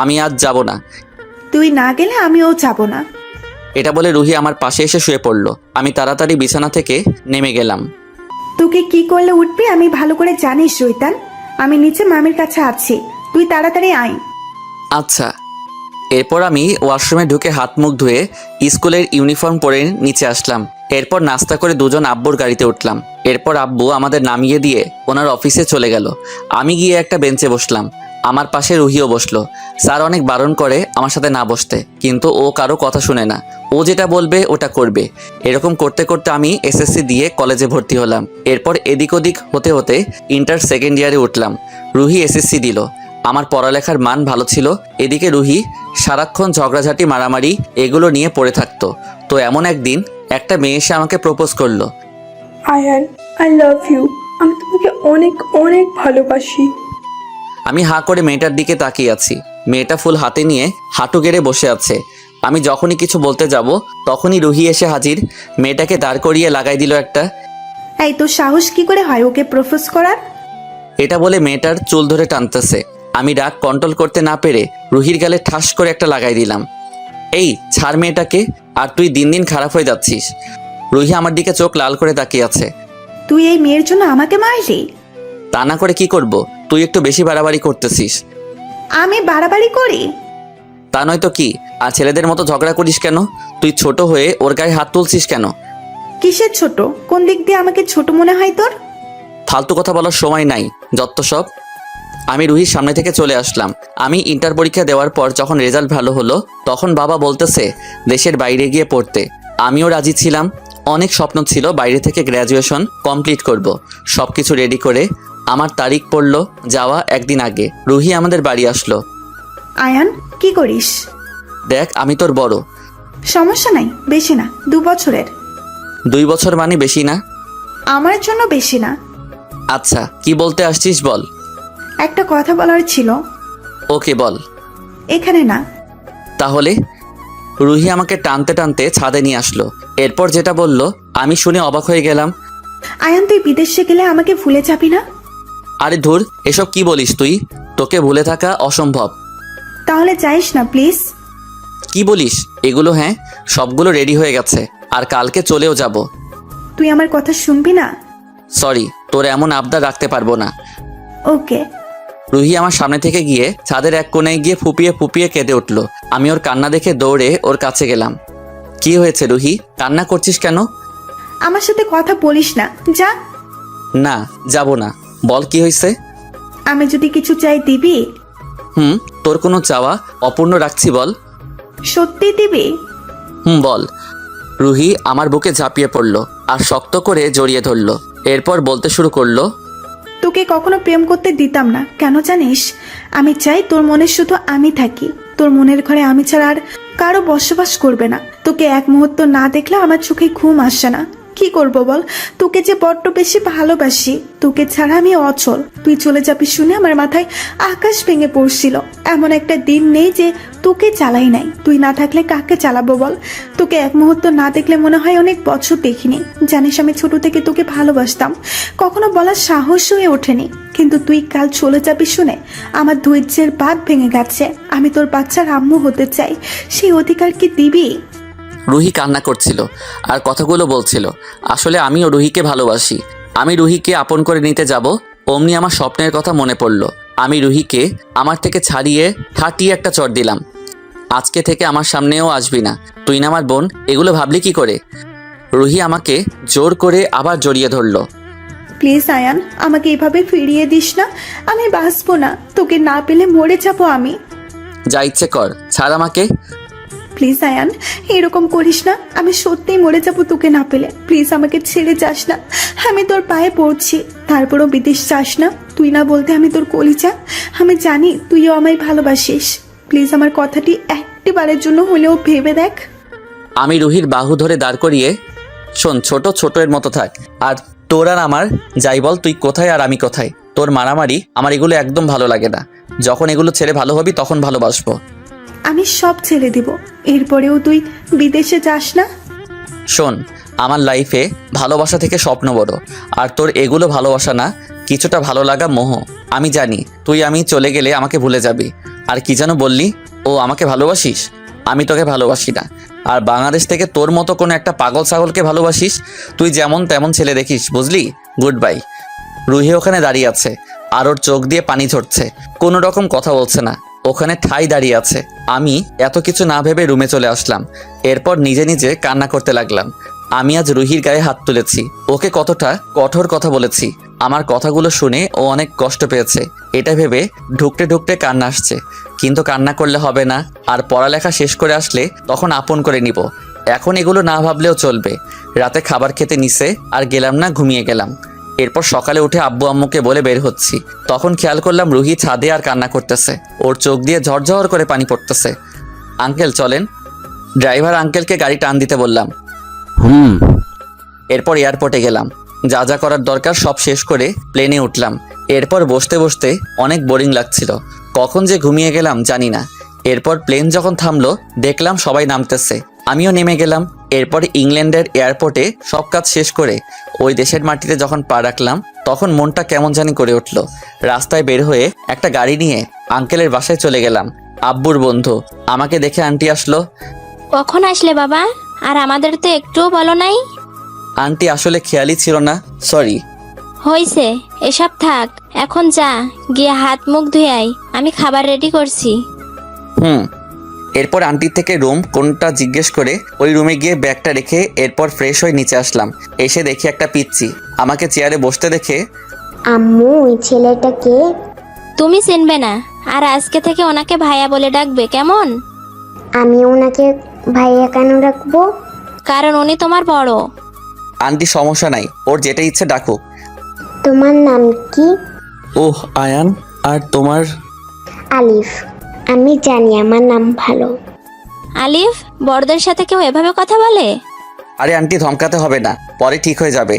আমি আজ যাব না। তুই না গেলে আমিও যাব না। এটা বলে রুহি আমার পাশে এসে শুয়ে পড়লো। আমি তাড়াতাড়ি বিছানা থেকে নেমে গেলাম। তোকে কি করলে উঠবি আমি ভালো করে জানিস শৈতান। আমি নিচে মামির কাছে আছি, তুই তাড়াতাড়ি আয়। আচ্ছা। এরপর আমি ওয়াশরুমে ঢুকে হাত মুখ ধুয়ে স্কুলের ইউনিফর্ম পরে নিচে আসলাম। এরপর নাস্তা করে দুজন আব্বুর গাড়িতে উঠলাম। এরপর আব্বু আমাদের নামিয়ে দিয়ে ওনার অফিসে চলে গেল। আমি গিয়ে একটা বেঞ্চে বসলাম। আমার পাশে রুহিও বসলো। স্যার অনেক বারণ করে আমার সাথে না বসতে, কিন্তু ও কারো কথা শুনে না। ও যেটা বলবে ওটা করবে। এরকম করতে করতে আমি এসএসসি দিয়ে কলেজে ভর্তি হলাম। এরপর এদিক ওদিক হতে হতে ইন্টার সেকেন্ড ইয়ারে উঠলাম। রুহি এসএসসি দিল। আমার পড়ালেখার মান ভালো ছিল। এদিকে রুহি সারাক্ষণ ঝগড়াঝাটি মারামারি এগুলো নিয়ে পড়ে থাকতো। তো এমন একদিন একটা মেয়ে এসে আমাকে প্রপোজ করলো। Ayan, I love you. আমি তোমাকে অনেক অনেক ভালোবাসি। আমি হাঁ করে মেয়েটার দিকে তাকিয়ে আছি। মেয়েটা ফুল হাতে নিয়ে হাঁটু গেড়ে বসে আছে। আমি যখনই কিছু বলতে যাব তখনই রুহি এসে হাজির। মেয়েটাকে দাঁড় করিয়ে লাগাই দিল একটা। এই তোর সাহস কি করে হয় ওকে প্রপোজ করার? এটা বলে মেয়েটার চুল ধরে টানতেছে। আমি রাগ কন্ট্রোল করতে না পেরে রুহির গালে ঠাস করে একটা লাগাই দিলাম। এই ছাড় মেয়েটাকে, আর তুই দিন দিন খারাপ হয়ে যাচ্ছিস। রুহি আমার দিকে চোখ লাল করে তাকিয়ে আছে। তুই এই মেয়ের জন্য আমাকে মারলি? তা না করে কি করব? তুই একটু বেশি বাড়াবাড়ি করতেছিস। আমি বাড়াবাড়ি করি? তা নয় তো কি? আর ছেলেদের মতো ঝগড়া করিস কেন? তুই ছোট হয়ে ওর গায়ে হাত তুলছিস কেন? কিসের ছোট? কোন দিক দিয়ে আমাকে ছোট মনে হয় তোর? ফালতু কথা বলার সময় নাই, যত সব। আমি রুহির সামনে থেকে চলে আসলাম। আমি ইন্টার পরীক্ষা দেওয়ার পর যখন রেজাল্ট ভালো হলো তখন বাবা বলতেছে দেশের বাইরে গিয়ে পড়তে। আমিও রাজি ছিলাম। অনেক স্বপ্ন ছিল বাইরে থেকে গ্র্যাজুয়েশন কমপ্লিট করব। সব কিছু রেডি করে আমার তারিখ পড়লো যাওয়া একদিন আগে। রুহি আমাদের বাড়ি আসলো। আয়ান, কি করিস? দেখ, আমি তোর বড়। সমস্যা নাই, বেশি না, 2 বছরের। 2 বছর মানে বেশি না? আমার জন্য বেশি না। আচ্ছা, কি বলতে আসছিস বল। একটা কথা বলার ছিল। ওকে বল। এখানে না। তাহলে? রুহি আমাকে টানতে টানতে ছাদে নিয়ে আসলো। এরপর যেটা বলল আমি শুনে অবাক হয়ে গেলাম। আয়ান, তুই বিদেশে গেলে আমাকে ভুলে যাবি না? আরে ধুর, এসব কি বলিস তুই? তোকে ভুলে থাকা অসম্ভব। তাহলে যাইস না প্লিজ। কি বলিস এগুলো? হ্যাঁ, সবগুলো রেডি হয়ে গেছে, আর কালকে চলেও যাব। তুই আমার কথা শুনবি না? সরি, তোর এমন আবদার রাখতে পারবো না। ওকে। রুহি আমার সামনে থেকে গিয়ে ছাদের এক কোণায় গিয়ে ফুপিয়ে ফুপিয়ে কেঁদে উঠলো। আমি ওর কান্না দেখে দৌড়ে ওর কাছে গেলাম। কি হয়েছে রুহি, কান্না করছিস কেন? আমার সাথে কথা বলিস না, যা। না, যাব না। বল কি হয়েছে? আমি যদি কিছু চাই দিবি? তোর কোনো চাওয়া অপূর্ণ রাখছি, বল। সত্যি দিবি? বল। রুহি আমার বুকে ঝাঁপিয়ে পড়লো আর শক্ত করে জড়িয়ে ধরলো। এরপর বলতে শুরু করলো। তোকে কখনো প্রেম করতে দিতাম না, কেন জানিস? আমি চাই তোর মনে শুধু আমি থাকি। তোর মনের ঘরে আমি ছাড়া আর কারো বসবাস করবে না। তোকে এক মুহূর্ত না দেখলে আমার চোখে ঘুম আসে না। কি করব বল? তোকে যে বড্ড বেশি ভালোবাসি। তোকে ছাড়া আমি অচল। তুই চলে যাবি শুনে আমার মাথায় আকাশ ভেঙে পড়ছিল। এমন একটা দিন নেই যে তোকে চালাই নাই। তুই না থাকলে কাকে চালাবো বল? তোকে এক মুহূর্ত না দেখলে মনে হয় অনেক বছর দেখিনি। জানিস আমি ছোট থেকে তোকে ভালোবাসতাম, কখনো বলার সাহস হয়ে ওঠেনি। কিন্তু তুই কাল চলে যাবি শুনে আমার ধৈর্যের বাঁধ ভেঙে গেছে। আমি তোর বাচ্চার আম্মু হতে চাই, সেই অধিকার কি দিবি? রুহি কান্না করছিল আর কথাগুলো বলছিল। আসলে আমিও রুহিকে ভালোবাসি। আমি রুহিকে আপন করে নিতে যাব, অমনি আমার স্বপ্নের কথা মনে পড়ল। আমি রুহিকে আমার থেকে ছাড়িয়ে ঠাটিয়ে একটা চড় দিলাম। আজকে থেকে আমার সামনেও আসবি না, তুই না আমার বোন, এগুলো ভাবলি কি করে? রুহি আমাকে জোর করে আবার জড়িয়ে ধরলো। প্লিজ আয়ান, আমাকে এভাবে ফিরিয়ে দিস না। আমি বাঁচবো না, তোকে না পেলে মরে যাবো আমি। যা ইচ্ছে কর, ছাড় আমাকে। প্লিজ আয়ান, এরকম করিস না। আমি সত্যিই মরে যাবো তোকে না পেলে। প্লিজ আমাকে ছেড়ে যাস না, আমি তোর পায়ে পড়ছি। তারপরও বিদেশ যাস না। তুই না বলতে আমি তোর কলিজা। আমি জানি তুইও আমায় ভালোবাসিস। প্লিজ আমার কথাটি একটিবারের জন্য হলেও ভেবে দেখ। আমি রুহির বাহু ধরে দাঁড় করিয়ে, শোন ছোট ছোট এর মতো থাক। আর তোর আর আমার যাই বল, তুই কোথায় আর আমি কোথায়। তোর মারামারি আমার এগুলো একদম ভালো লাগে না। যখন এগুলো ছেড়ে ভালো হবি তখন ভালোবাসবো। আমি সব ছেড়ে দিব, এরপরেও তুই বিদেশে যাস না। শোন, আমার লাইফে ভালোবাসা থেকে স্বপ্ন বড়, আর তোর এগুলো ভালোবাসা না, কিছুটা ভালো লাগা, মোহ। আমি জানি তুই আমি চলে গেলে আমাকে ভুলে যাবি। আর কি যেন বললি, ও আমাকে ভালোবাসিস? আমি তোকে ভালোবাসি না। আর বাংলাদেশ থেকে তোর মতো কোনো একটা পাগল ছাগলকে ভালোবাসিস। তুই যেমন তেমন ছেলে দেখিস, বুঝলি? Good bye. রুহি ওখানে দাঁড়িয়ে আছে, আর ওর চোখ দিয়ে পানি ঝরছে। কোনো রকম কথা বলছে না, ওখানে ঠাই দাঁড়িয়ে আছে। আমি এত কিছু না ভেবে রুমে চলে আসলাম। এরপর নিজে নিজে কান্না করতে লাগলাম। আমি আজ রুহির গায়ে হাত তুলেছি, ওকে কতটা কঠোর কথা বলেছি। আমার কথাগুলো শুনে ও অনেক কষ্ট পেয়েছে, এটা ভেবে ঢুকতে ঢুকতে কান্না আসছে। কিন্তু কান্না করলে হবে না, আর পড়ালেখা শেষ করে আসলে তখন আপন করে নিব। এখন এগুলো না ভাবলেও চলবে। রাতে খাবার খেতে নিছে, আর গেলাম না, ঘুমিয়ে গেলাম। এরপর সকালে উঠে আব্বু আম্মুকে বলে বের হচ্ছি, তখন খেয়াল করলাম রুহি ছাদে আর কান্না করতেছে। ওর চোখ দিয়ে ঝরঝর করে পানি পড়তেছে। আঙ্কেল চলেন। ড্রাইভার আঙ্কেলকে গাড়ি টান দিতে বললাম। এরপর এয়ারপোর্টে গেলাম, যা যা করার দরকার সব শেষ করে প্লেনে উঠলাম। এরপর বসতে বসতে অনেক বোরিং লাগছিল, কখন যে ঘুমিয়ে গেলাম জানি না। এরপর প্লেন যখন থামলো দেখলাম সবাই নামতেছে, আমিও নেমে গেলাম। এরপর ইংল্যান্ডের এয়ারপোর্টে সব কাজ শেষ করে ওই দেশের মাটিতে যখন পা রাখলাম তখন মনটা কেমন জানি করে উঠল। রাস্তায় বের হয়ে একটা গাড়ি নিয়ে আঙ্কেলের বাসায় চলে গেলাম। আব্বুর বন্ধু, আমাকে দেখে আন্টি আসলো। কখন আসলে বাবা? আর আমাদের তো একটুও বলো নাই। আন্টি আসলে খেয়ালই ছিল না, সরি। হইছে, এসব থাক, এখন যা গিয়ে হাত মুখ ধুয়ে আয়, আমি খাবার রেডি করছি। এরপর আন্টির থেকে রুম কোনটা জিজ্ঞেস করে ওই রুমে গিয়ে ব্যাগটা রেখে এরপর ফ্রেশ হয়ে নিচে আসলাম। এসে দেখি একটা পিচ্চি আমাকে চেয়ারে বসতে দেখে, আম্মু ওই ছেলেটাকে তুমি চিনবে না, আর আজকে থেকে ওনাকে ভাইয়া বলে ডাকবে, কেমন? আমি ওনাকে ভাইয়া কেন রাখবো? কারণ উনি তোমার বড়। আন্টি সমস্যা নাই, ওর যেটা ইচ্ছে ডাকুক। তোমার নাম কি? ওহ আয়ান, আর তোমার? আলিফ। আমি জানি আমার নাম ভালো। আলিফ, বড়দের সাথে কেউ এভাবে কথা বলে? আরে আন্টি ধমকাতে হবে না, পরে ঠিক হয়ে যাবে।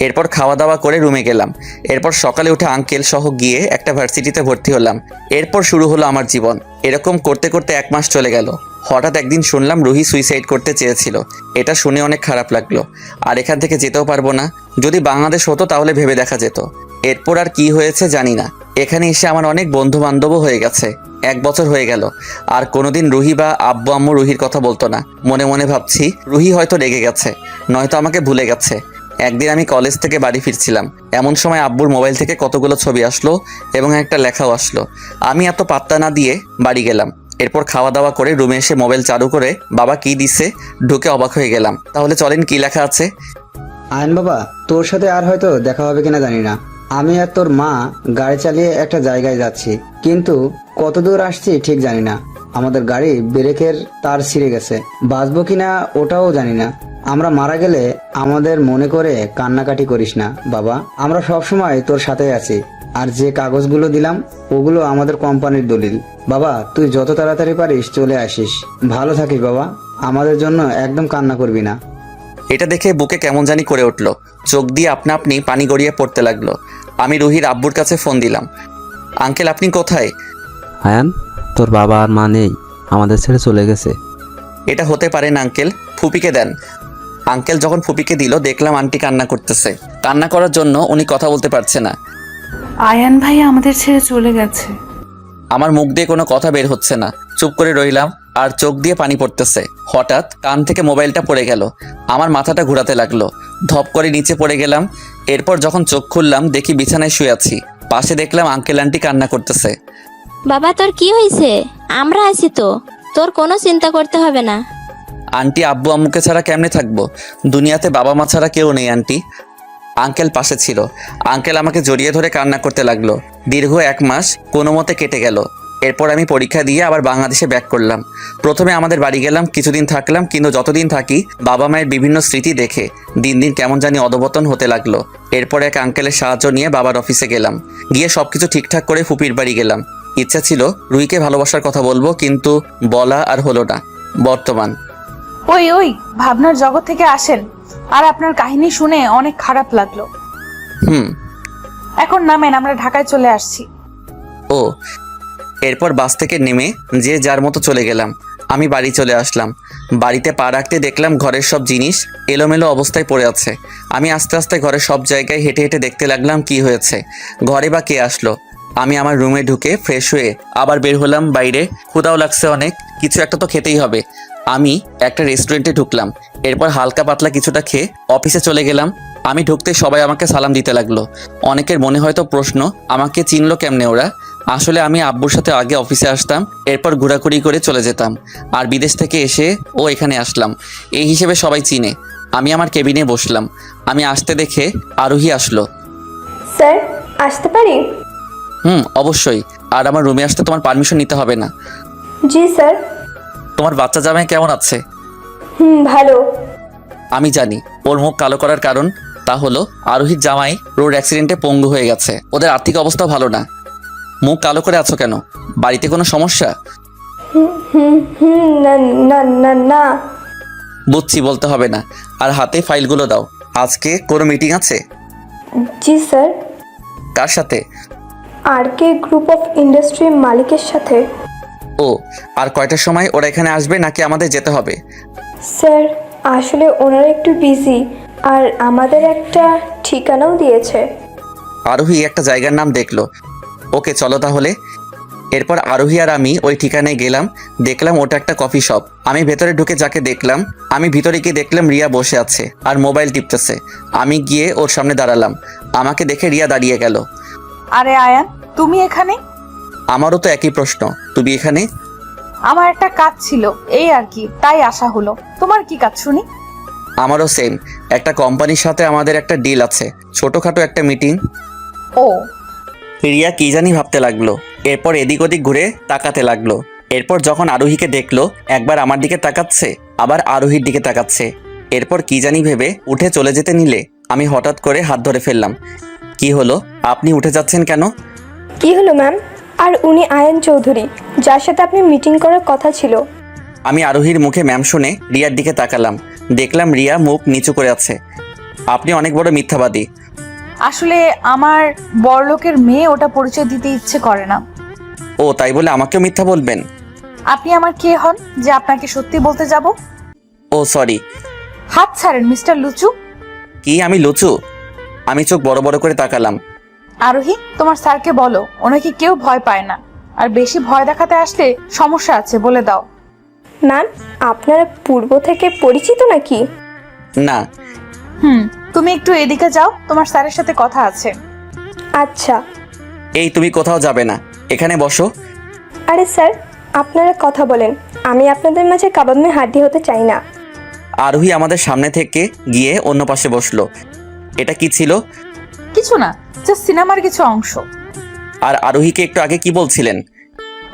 এরপর খাওয়া দাওয়া করে রুমে গেলাম। এরপর সকালে উঠে আঙ্কেল সহ গিয়ে একটা ভার্সিটিতে ভর্তি হলাম। এরপর শুরু হলো আমার জীবন। এরকম করতে করতে 1 মাস চলে গেল। হঠাৎ একদিন শুনলাম রুহি সুইসাইড করতে চেয়েছিল। এটা শুনে অনেক খারাপ লাগলো, আর এখান থেকে যেতেও পারবো না। যদি বাংলাদেশ হতো তাহলে ভেবে দেখা যেত। এরপর আর কি হয়েছে জানি না। এখানে এসে আমার অনেক বন্ধু বান্ধবও হয়ে গেছে। 1 বছর হয়ে গেল, আর কোনোদিন রুহি বা আব্বু আম্মু রুহির কথা বলতো না। মনে মনে ভাবছি রুহি হয়তো রেগে গেছে, নয়তো আমাকে ভুলে গেছে। একদিন আমি কলেজ থেকে বাড়ি ফিরছিলাম, এমন সময় আব্বুর মোবাইল থেকে কতগুলো ছবি আসলো এবং একটা লেখাও আসলো। আমি এত পাত্তা না দিয়ে বাড়ি গেলাম। এরপর খাওয়া দাওয়া করে রুমে এসে মোবাইল চালু করে বাবা কি দিছে ঢুকে অবাক হয়ে গেলাম। তাহলে চলেন কি লেখা আছে। আয়ন বাবা, তোর সাথে আর হয়তো দেখা হবে কিনা জানি না। আমি আর তোর মা গাড়ি চালিয়ে একটা জায়গায় যাচ্ছি, কিন্তু কত দূর আসছি ঠিক জানি না। আমাদের গাড়ি ব্রেকের তার ছিঁড়ে গেছে, বাঁচবো কিনা ওটাও জানি না। আমরা মারা গেলে আমাদের মনে করে কান্নাকাটি করিস না বাবা, আমরা সব সময় তোর সাথে আছি। আর যে কাগজগুলো দিলাম ওগুলো আমাদের কোম্পানির দলিল। বাবা তুই যত তাড়াতাড়ি পারিস চলে আসিস। ভালো থাকিস বাবা, আমাদের জন্য একদম কান্না করবি না। এটা দেখে বুকে কেমন জানি করে উঠলো, চোখ দিয়ে আপনা আপনি পানি গড়িয়ে পড়তে লাগলো। আমি রুহির আব্বুর কাছে ফোন দিলাম। আঙ্কেল আপনি কোথায়? আয়ান, তোর বাবা আর মা নেই, আমাদের ছেড়ে চলে গেছে। এটা হতে পারে না আঙ্কেল, ফুপিকে দেন। আঙ্কেল যখন ফুপিকে দিল দেখলাম আন্টি কান্না করতেছে। কান্না করার জন্য উনি কথা বলতে পারছে না। আয়ান ভাই আমাদের ছেড়ে চলে গেছে। আমার মুখ দিয়ে কোনো কথা বের হচ্ছে না, চুপ করে রইলাম আর চোখ দিয়ে পানি পড়তেছে। হঠাৎ কান থেকে মোবাইলটা পড়ে গেল, আমার মাথাটা ঘোরাতে লাগলো, ধপ করে নিচে পড়ে গেলাম। এরপর যখন চোখ খুললাম দেখি বিছানায় শুয়ে আছি, পাশে দেখলাম আঙ্কেল আন্টি কান্না করতেছে। বাবা তোর কি হয়েছে? আমরা আছি তো, তোর কোনো চিন্তা করতে হবে না। আন্টি আব্বু আম্মুকে ছাড়া কেমনে থাকবো? দুনিয়াতে বাবা মা ছাড়া কেউ নেই আন্টি। আঙ্কেল পাশে ছিল, আঙ্কেল আমাকে জড়িয়ে ধরে কান্না করতে লাগলো। দীর্ঘ 1 মাস কোনো মতে কেটে গেল। এরপর আমি পরীক্ষা দিয়ে আবার বাংলাদেশে ব্যাক করলাম। প্রথমে আমাদের বাড়ি গেলাম, কিছুদিন থাকলাম, কিন্তু যতদিন থাকি বাবা মায়ের বিভিন্ন স্মৃতি দেখে দিন দিন কেমন জানি অধপতন হতে লাগলো। এরপর এক আঙ্কেলের সাহায্য নিয়ে বাবার অফিসে গেলাম। গিয়ে সবকিছু ঠিকঠাক করে ফুপির বাড়ি গেলাম। ইচ্ছা ছিল রুহিকে ভালোবাসার কথা বলবো, কিন্তু বলা আর হলো না। বর্তমান ওই ভাবনার জগৎ থেকে আসেন। আর আপনার কাহিনী শুনে অনেক খারাপ লাগলো। এখন নামেন, আমরা ঢাকায় চলে আসছি। ও, এরপর বাস থেকে নেমে যে যার মতো চলে গেলাম। আমি বাড়ি চলে আসলাম। বাড়িতে পা রাখতে দেখলাম ঘরের সব জিনিস এলোমেলো অবস্থায় পড়ে আছে। আমি আস্তে আস্তে ঘরের সব জায়গায় হেঁটে হেঁটে দেখতে লাগলাম কি হয়েছে, ঘরে বা কে আসলো। আমি আমার রুমে ঢুকে ফ্রেশ হয়ে আবার বের হলাম বাইরে। ক্ষুধাও লাগছে অনেক, কিছু একটা তো খেতেই হবে। আমি একটা রেস্টুরেন্টে ঢুকলাম। এরপর হালকা পাতলা কিছুটা খেয়ে অফিসে চলে গেলাম। আমি ঢুকতে সবাই আমাকে সালাম দিতে লাগলো। অনেকের মনে হয়তো প্রশ্ন, আমাকে চিনলো কেমনে ওরা। আসলে আমি আব্বুর সাথে আগে অফিসে আসতাম, এরপর ঘোরাঘুরি করে চলে যেতাম, আর বিদেশ থেকে এসে ও এখানে আসলাম, এই হিসেবে সবাই চিনে। আমি আমার কেবিনে বসলাম। আমি আসতে দেখে আরোহী আসলো। স্যার, আসতে পারি? অবশ্যই। আর আমার রুমে আসতে তোমার পারমিশন নিতে হবে না। জি স্যার। তোমার বাচ্চা জামাই কেমন আছে? ভালো। আমি জানি ওর মুখ কালো করার কারণ, তা হলো আরোহীর জামাই রোড অ্যাক্সিডেন্টে পঙ্গু হয়ে গেছে। ওদের আর্থিক অবস্থা ভালো না। মুখ কালো করে আছো কেন? বাড়িতে কোনো সমস্যা? না না না না। বুঝছি, বলতে হবে না। আর হাতে ফাইলগুলো দাও। আজকে কোনো মিটিং আছে? জি স্যার। কার সাথে? RK গ্রুপ অফ ইন্ডাস্ট্রি মালিকের সাথে। ও, আর কয়টার সময় ওরা এখানে আসবে নাকি আমাদের যেতে হবে? স্যার, আসলে ওনারা একটু বিজি, আর আমাদের একটা ঠিকানাও দিয়েছে। আরোহী একটা জায়গার নাম দেখলো। ওকে, চলো তাহলে। এরপর আরোহী আর আমি ওই ঠিকানায় গেলাম। দেখলাম ওটা একটা কফি শপ। আমি ভেতরে ঢুকে যাকে দেখলাম, আমি ভিতরে গিয়ে দেখলাম রিয়া বসে আছে আর মোবাইল টিপতেছে। আমি গিয়ে ওর সামনে দাঁড়ালাম। আমাকে দেখে রিয়া দাঁড়িয়ে গেল। আরে আয়ান, তুমি এখানে? আমারও তো একই প্রশ্ন, তুমি এখানে? আমার একটা কাজ ছিল, এই আর কি, তাই আসা হলো। তোমার কি কাজ শুনি? আমারও সেম। একটা কোম্পানির সাথে আমাদের একটা ডিল আছে, ছোটখাটো একটা মিটিং। ও। রিয়া কি জানি ভাবতে লাগলো। এরপর এদিক ওদিক ঘুরে তাকাতে লাগলো। এরপর যখন আরোহীকে দেখলো, একবার আমার দিকে তাকাচ্ছে, আবার আরোহীর দিকে তাকাচ্ছে। এরপর কি জানি ভেবে উঠে চলে যেতে নিলে আমি হঠাৎ করে হাত ধরে ফেললাম। কি হলো, আপনি উঠে যাচ্ছেন কেন? কি হলো ম্যাম? আর উনি আয়ান চৌধুরী, যার সাথে আপনি মিটিং করার কথা ছিল। আমি আরোহীর মুখে ম্যাম শুনে রিয়ার দিকে তাকালাম। দেখলাম রিয়া মুখ নিচু করে আছে। আপনি অনেক বড় মিথ্যাবাদী। আসলে আমার বড়লোকের মেয়ে, ওটা পরিচয় দিতে ইচ্ছে করে না। ও, তাই বলে আমাকেও মিথ্যা বলবেন? আপনি আমার কে হন যে আপনাকে সত্যি বলতে যাব? ও সরি। হাত ছাড়েন মিস্টার লুচু। কি আমি লুচু? আমি চোখ বড় বড় করে তাকালাম। আরোহী, তোমার স্যারকে বলো ওনাকে কেউ ভয় পায় না, আর বেশি ভয় দেখাতে আসলে সমস্যা আছে, বলে দাও। ম্যাম, আপনারা পূর্ব থেকে পরিচিত নাকি? না। তুমি একটু এদিকে যাও, তোমার স্যারের সাথে কথা আছে। আচ্ছা। এই, তুমি কোথাও যাবে না, এখানে বসো। আরে স্যার, আপনারা কথা বলেন, আমি আপনাদের মাঝে কাবাব মে হাড্ডি হতে চাই না। আরোহী আমাদের সামনে থেকে গিয়ে অন্য পাশে বসলো। এটা কি ছিল? কিছু না, জাস্ট সিনেমার কিছু অংশ। আর আরোহীকে একটু আগে কি বলছিলেন?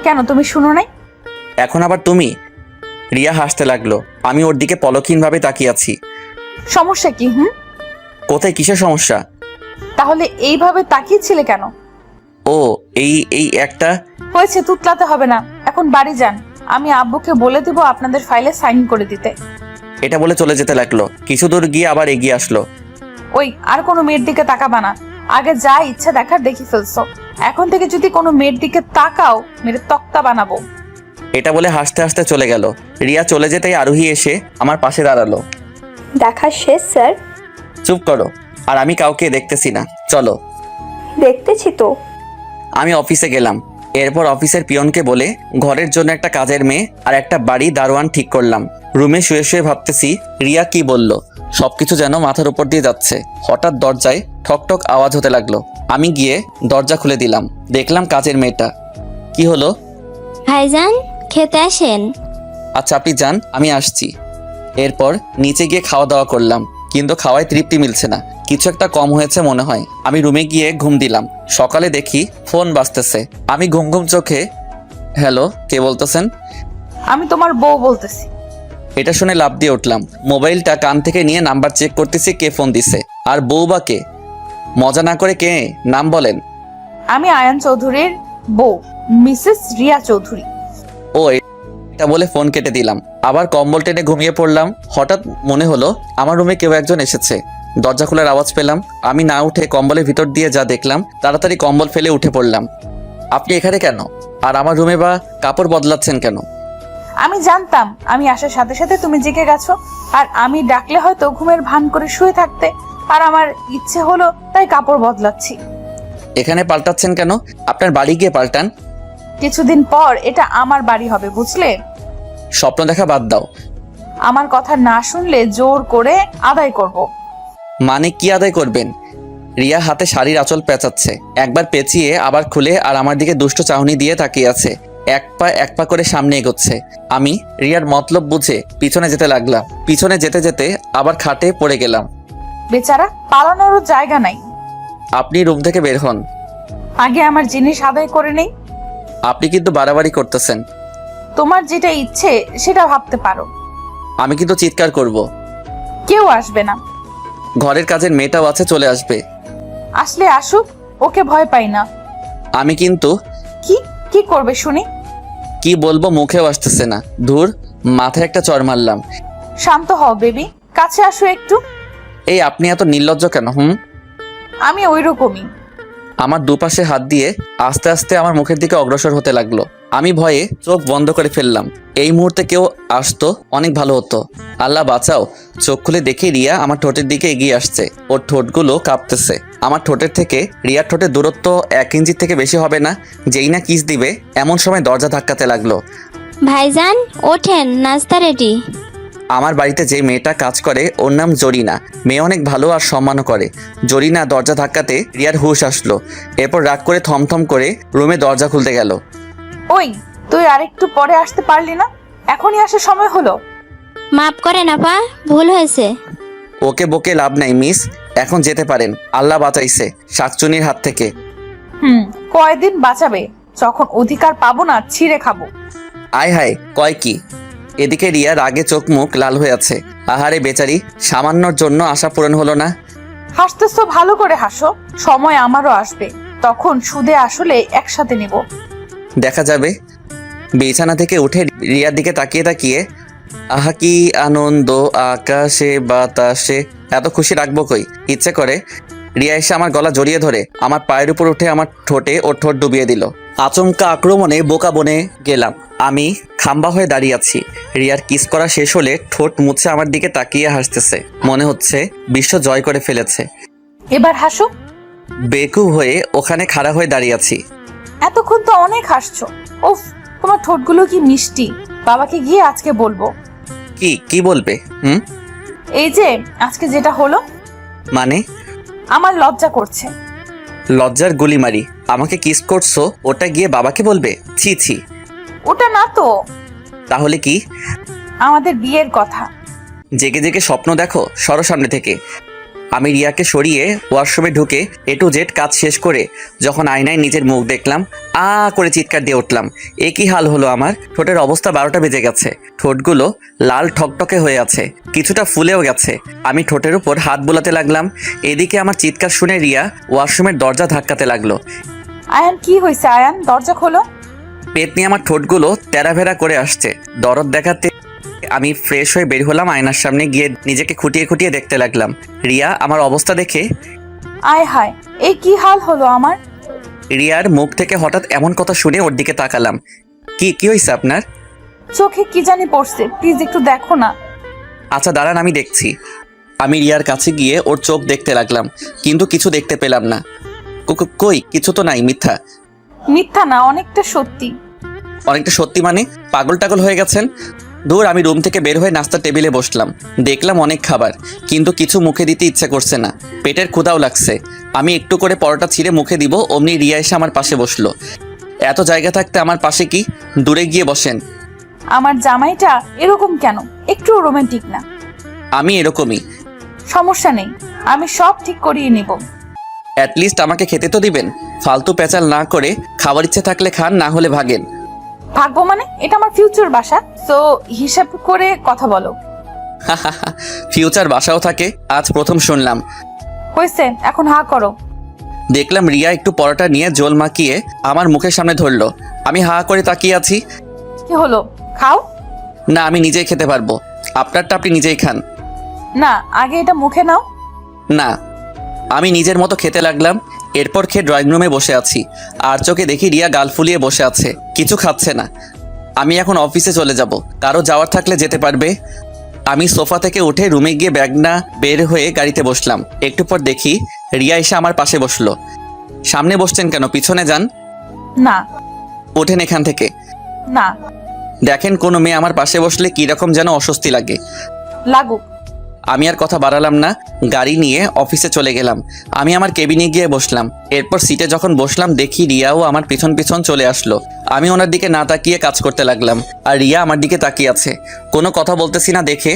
কেন, তুমি শুনো নাই? এখন আবার তুমি? রিয়া হাসতে লাগলো। আমি ওর দিকে পলকহীনভাবে তাকিয়ে আছি। সমস্যা কি? কোথায়, কিসের সমস্যা? তাহলে এইভাবে তাকিয়েছিলে কেন? ও, এই একটা। হয়েছে, তুতলাতে হবে না, এখন বাড়ি যান। আমি আব্বুকে বলে দিব আপনাদের ফাইলে সাইন করে দিতে। এটা বলে চলে যেতে লাগলো। কিছু দূর গিয়ে আবার এগিয়ে আসলো। ওই, আর কোনো মেয়ের দিকে তাকাবা না। আগে যা ইচ্ছা দেখার দেখি ফেলছো, এখন থেকে যদি কোনো মেয়ের দিকে তাকাও, মেরে তক্তা বানাবো। এটা বলে হাসতে হাসতে চলে গেল। রিয়া চলে যেতেই আরোহী এসে আমার পাশে দাঁড়ালো। দেখা শেষ স্যার। চুপ করো, আর আমি কাউকে দেখতেছি না, চলো। দেখতেছি তো। আমি অফিসে গেলাম। এরপর অফিসের পিয়নকে বলে ঘরের জন্য একটা কাজের মেয়ে আর একটা বাড়ি দারোয়ান ঠিক করলাম। রুমে শুয়ে শুয়ে ভাবতেছি রিয়া কি বলল, সবকিছু যেন মাথার উপর দিয়ে যাচ্ছে। হঠাৎ দরজায় ঠকঠক আওয়াজ হতে লাগলো। আমি গিয়ে দরজা খুলে দিলাম। দেখলাম কাজের মেয়েটা। কি হলো? ভাইজান, খেতে আসেন। আচ্ছা, আপনি যান, আমি আসছি। এরপর নিচে গিয়ে খাওয়া দাওয়া করলাম, কিন্তু খাওয়ায় তৃপ্তি মিলছে না, কিছু একটা কম হয়েছে মনে হয়। আমি রুমে গিয়ে ঘুম দিলাম। সকালে দেখি ফোন বাজতেছে। আমি ঘুম ঘুম চোখে হ্যালো, কে বলতেছেন? আমি তোমার বউ বলতেছি। এটা শুনে লাফ দিয়ে উঠলাম। মোবাইলটা কান থেকে নিয়ে নাম্বার চেক করতেছি কে ফোন দিছে আর বউ বা কে। মজা না করে কে, নাম বলেন। আমি আয়ান চৌধুরীর বউ, মিসেস রিয়া চৌধুরী। ও, এটা বলে ফোন কেটে দিলাম। আবার কম্বল টেনে ঘুমিয়ে পড়লাম। হঠাৎ মনে হলো আমার রুমে কেউ একজন এসেছে। দরজা খোলার আওয়াজ পেলাম। আমি না উঠে কম্বলের ভিতর দিয়ে যা দেখলাম, তাড়াতাড়ি কম্বল ফেলে উঠে পড়লাম। আপনি এখানে কেন? আর আমার রুমে বা কাপড় বদলাচ্ছেন কেন? আমি জানতাম আমি আসার সাথে সাথে তুমি জেগে গেছো, আর আমি ডাকলে হয়তো ঘুমের ভান করে শুয়ে থাকতে, আর আমার ইচ্ছে হলো তাই কাপড় বদলাচ্ছি। এখানে পাল্টাচ্ছেন কেন? আপনার বাড়ি গিয়ে পাল্টান। কিছুদিন পর এটা আমার বাড়ি হবে, বুঝলে? স্বপ্ন দেখা বাদ দাও। আমার কথা না শুনলে জোর করে আদায় করব। মানে কি আদায় করবেন? রিয়া হাতে শাড়ির আঁচল পেঁচাচ্ছে, একবার পেঁচিয়ে আবার খুলে আর আমার দিকে দুষ্ট চাহনি দিয়ে তাকিয়ে আছে। এক পা করে সামনে এগোচ্ছে। আমি রিয়ার মতলব বুঝে পিছনে যেতে লাগলাম। পিছনে যেতে যেতে আবার খাটে পড়ে গেলাম। বেচারা, পালানোরও জায়গা নাই। আপনি রুম থেকে বের হন। আগে আমার জিনিস আদায় করে নেই। আপনি কিন্তু বাড়াবাড়ি করতেছেন। তোমার যেটা ইচ্ছে সেটা ভাবতে পারো। আমি কিন্তু চিৎকার করব। কেউ আসবে না। ঘরের কাজের মেয়েটাও আছে, চলে আসবে। আসলে আসুক, ওকে ভয় পাই না। আমি কিন্তু কি কি করবে শুনি? কি বলবো মুখেও আসতেছে না। ধুর, মাথায় একটা চড় মারলাম। শান্ত হও বেবি, কাছে আসো একটু। এই আপনি এত নির্লজ্জ কেন? আমি ওই রকমই। আমার দুপাশে হাত দিয়ে আস্তে আস্তে আমার মুখের দিকে অগ্রসর হতে লাগলো। আমি ভয়ে চোখ বন্ধ করে ফেললাম। এই মুহূর্তে কেউ আসতো অনেক ভালো হতো। আল্লাহ বাঁচাও। চোখ খুলে দেখি রিয়া আমার ঠোঁটের দিকে এগিয়ে আসছে। ওর ঠোঁটগুলো কাঁপতেছে। আমার ঠোঁটের থেকে রিয়ার ঠোঁটের দূরত্ব 1 ইঞ্চির থেকে বেশি হবে না। যেই না কিস দিবে এমন সময় দরজা ধাক্কাতে লাগলো। ভাইজান ওঠেন, নাস্তা রেডি। আমার বাড়িতে যে মেয়েটা কাজ করে ওর নাম জরিনা। মেয়ে অনেক ভালো আর সম্মানও করে। জরিনা দরজা ধাক্কাতে রিয়ার হুঁশ আসলো। এরপর রাগ করে থমথম করে রুমে দরজা খুলতে গেল। ওই, তুই আরেকটু পরে আসতে পারলি না? এখনই আসার সময় হলো। মাফ করেন আপা, ভুল হয়েছে। ওকে বকে লাভ নাই মিস, এখন যেতে পারেন। আল্লাহ বাঁচাইছে শাকচুনির হাত থেকে। কয়দিন বাঁচাবে? যখন অধিকার পাবো না ছিঁড়ে খাবো। আয় হায়, কয় কি? এদিকে রিয়া রাগে চোখ মুখ লাল হয়ে আছে। আহারে বেচারি, সামান্যর জন্য আশা পূরণ হলো না। হাসতেছো, ভালো করে হাসো। সময় আমারও আসবে, তখন সুদে আসলে একসাথে নিব। দেখা যাবে। বিছানা থেকে উঠে রিয়ার দিকে তাকিয়ে তাকিয়ে আহা কি আনন্দ আকাশে বাতাসে, এত খুশি রাখবো কই। ইচ্ছে করে রিয়া এসে আমার গলা জড়িয়ে ধরে আমার পায়ের উপর উঠে আমার ঠোঁটে ওর ঠোঁট ডুবিয়ে দিল। আচমকা আক্রমণে বোকা বনে গেলাম। আমি খাম্বা হয়ে দাঁড়িয়ে আছি। রিয়ার কিস করা শেষ হলে ঠোঁট মুছে আমার দিকে তাকিয়ে হাসতেছে। মনে হচ্ছে বিশ্ব জয় করে ফেলেছে। এবার হাসো। বেকুব হয়ে ওখানে খাড়া হয়ে দাঁড়িয়ে আছি। এতক্ষণ তো অনেক হাসছো। উফ, তোমার ঠোঁটগুলো কি মিষ্টি। বাবাকে গিয়ে আজকে বলবো। কি বলবে? এই যে আজকে যেটা হলো। মানে? আমার লজ্জা করছে। লজ্জার গুলি মারি। আমাকে কিস করছো, ওটা গিয়ে বাবাকে বলবে? ছি ছি। ওটা না তো। তাহলে কি? আমাদের বিয়ের কথা। জেগে জেগে স্বপ্ন দেখো, সরো সামনে থেকে। আমি রিয়াকে সরিয়ে ওয়াশরুমে ঢুকে A to Z কাজ শেষ করে যখন আয়নায় নিজের মুখ দেখলাম, করে চিৎকার দিয়ে উঠলাম। এ কি হাল হলো আমার? ঠোঁটের অবস্থা 12টা বেজে গেছে। ঠোঁটগুলো লাল ঠকটকে হয়ে আছে, কিছুটা ফুলেও গেছে। আমি ঠোঁটের উপর হাত বোলাতে লাগলাম। এদিকে আমার চিৎকার শুনে রিয়া ওয়াশরুমের দরজা ধাক্কাতে লাগলো। আয়ান, কি হয়েছে আয়ান? দরজা খোলো। পেট নিয়ে আমার ঠোঁটগুলো তেরাভেরা করে আসছে। দরদ দেখাতে আমি ফ্রেশ হয়ে বের হলাম। আয়নার সামনে গিয়ে নিজেকে খুঁটিয়ে খুঁটিয়ে দেখতে লাগলাম। রিয়া আমার অবস্থা দেখে, আয় হায়, এই কি হাল হলো আমার? রিয়ার মুখ থেকে হঠাৎ এমন কথা শুনে ওর দিকে তাকালাম। কি হয়েছে আপনার? চোখে কি জানি পড়ছে, প্লিজ একটু দেখো না। আচ্ছা দাঁড়ান, আমি দেখছি। আমি রিয়ার কাছে গিয়ে ওর চোখ দেখতে লাগলাম, কিন্তু কিছু দেখতে পেলাম না। কই, কিছু তো নাই। মিথ্যা। মিথ্যা না, অনেকটা সত্যি। অনেকটা সত্যি মানে? পাগল টাগল হয়ে গেছেন? দূর। আমি রুম থেকে বের হয়ে নাস্তার টেবিলে বসলাম। দেখলাম অনেক খাবার, কিন্তু কিছু মুখে দিতে ইচ্ছে করছে না। পেটের ক্ষুধাও লাগছে। আমি একটু করে পরোটা ছিঁড়ে মুখে দিব, অমনি রিয়া এসে আমার পাশে বসলো। এত জায়গা থাকতে আমার পাশে কি? দূরে গিয়ে বসেন। আমার জামাইটা এরকম কেন? একটু রোমান্টিক না? আমি এরকমই। সমস্যা নেই, আমি সব ঠিক করিয়ে নিব। অ্যাটলিস্ট আমাকে খেতে তো দিবেন। ফালতু পেঁচাল না করে খাবার ইচ্ছে থাকলে খান, না হলে ভাগেন। থাকবো মানে? এটা আমার ফিউচার বাসা, তো হিসাব করে কথা বলো। ফিউচার বাসাও থাকে, আজ প্রথম শুনলাম। হয়েছে, এখন হা করো। দেখলাম রিয়া একটু পরোটা নিয়ে জল মাখিয়ে আমার মুখের সামনে ধরলো। আমি হা করে তাকিয়ে আছি। কি হলো, খাও। না, আমি নিজেই খেতে পারবো। আপনারটা আপনি নিজেই খান। না, আগে এটা মুখে নাও। না, আমি নিজের মতো খেতে লাগলাম। এরপর খেয়ে ড্রয়িং রুমে বসে আছি, আর চোখে দেখি রিয়া গাল ফুলিয়ে বসে আছে, কিছু খাচ্ছে না। আমি এখন অফিসে চলে যাব, কারো যাওয়ার থাকলে যেতে পারবে। আমি সোফা থেকে উঠে রুমে গিয়ে ব্যাগ না বের হয়ে গাড়িতে বসলাম। একটু পর দেখি রিয়া এসে আমার পাশে বসলো। সামনে বসছেন কেন, পিছনে যান। না। ওঠেন এখান থেকে। না। দেখেন, কোনো মেয়ে আমার পাশে বসলে কীরকম যেন অস্বস্তি লাগে। লাগুক। আমি আর কথা বাড়ালাম না, গাড়ি নিয়ে অফিসে চলে গেলাম। আমি আমার কেবিনে গিয়ে বসলাম। এরপর সিটে যখন বসলাম দেখি রিয়াও আমার পিছন পিছন চলে আসলো। আমি ওনার দিকে না তাকিয়ে কাজ করতে লাগলাম, আর রিয়া আমার দিকে তাকিয়ে আছে। কোনো কথা বলতেছি না দেখে।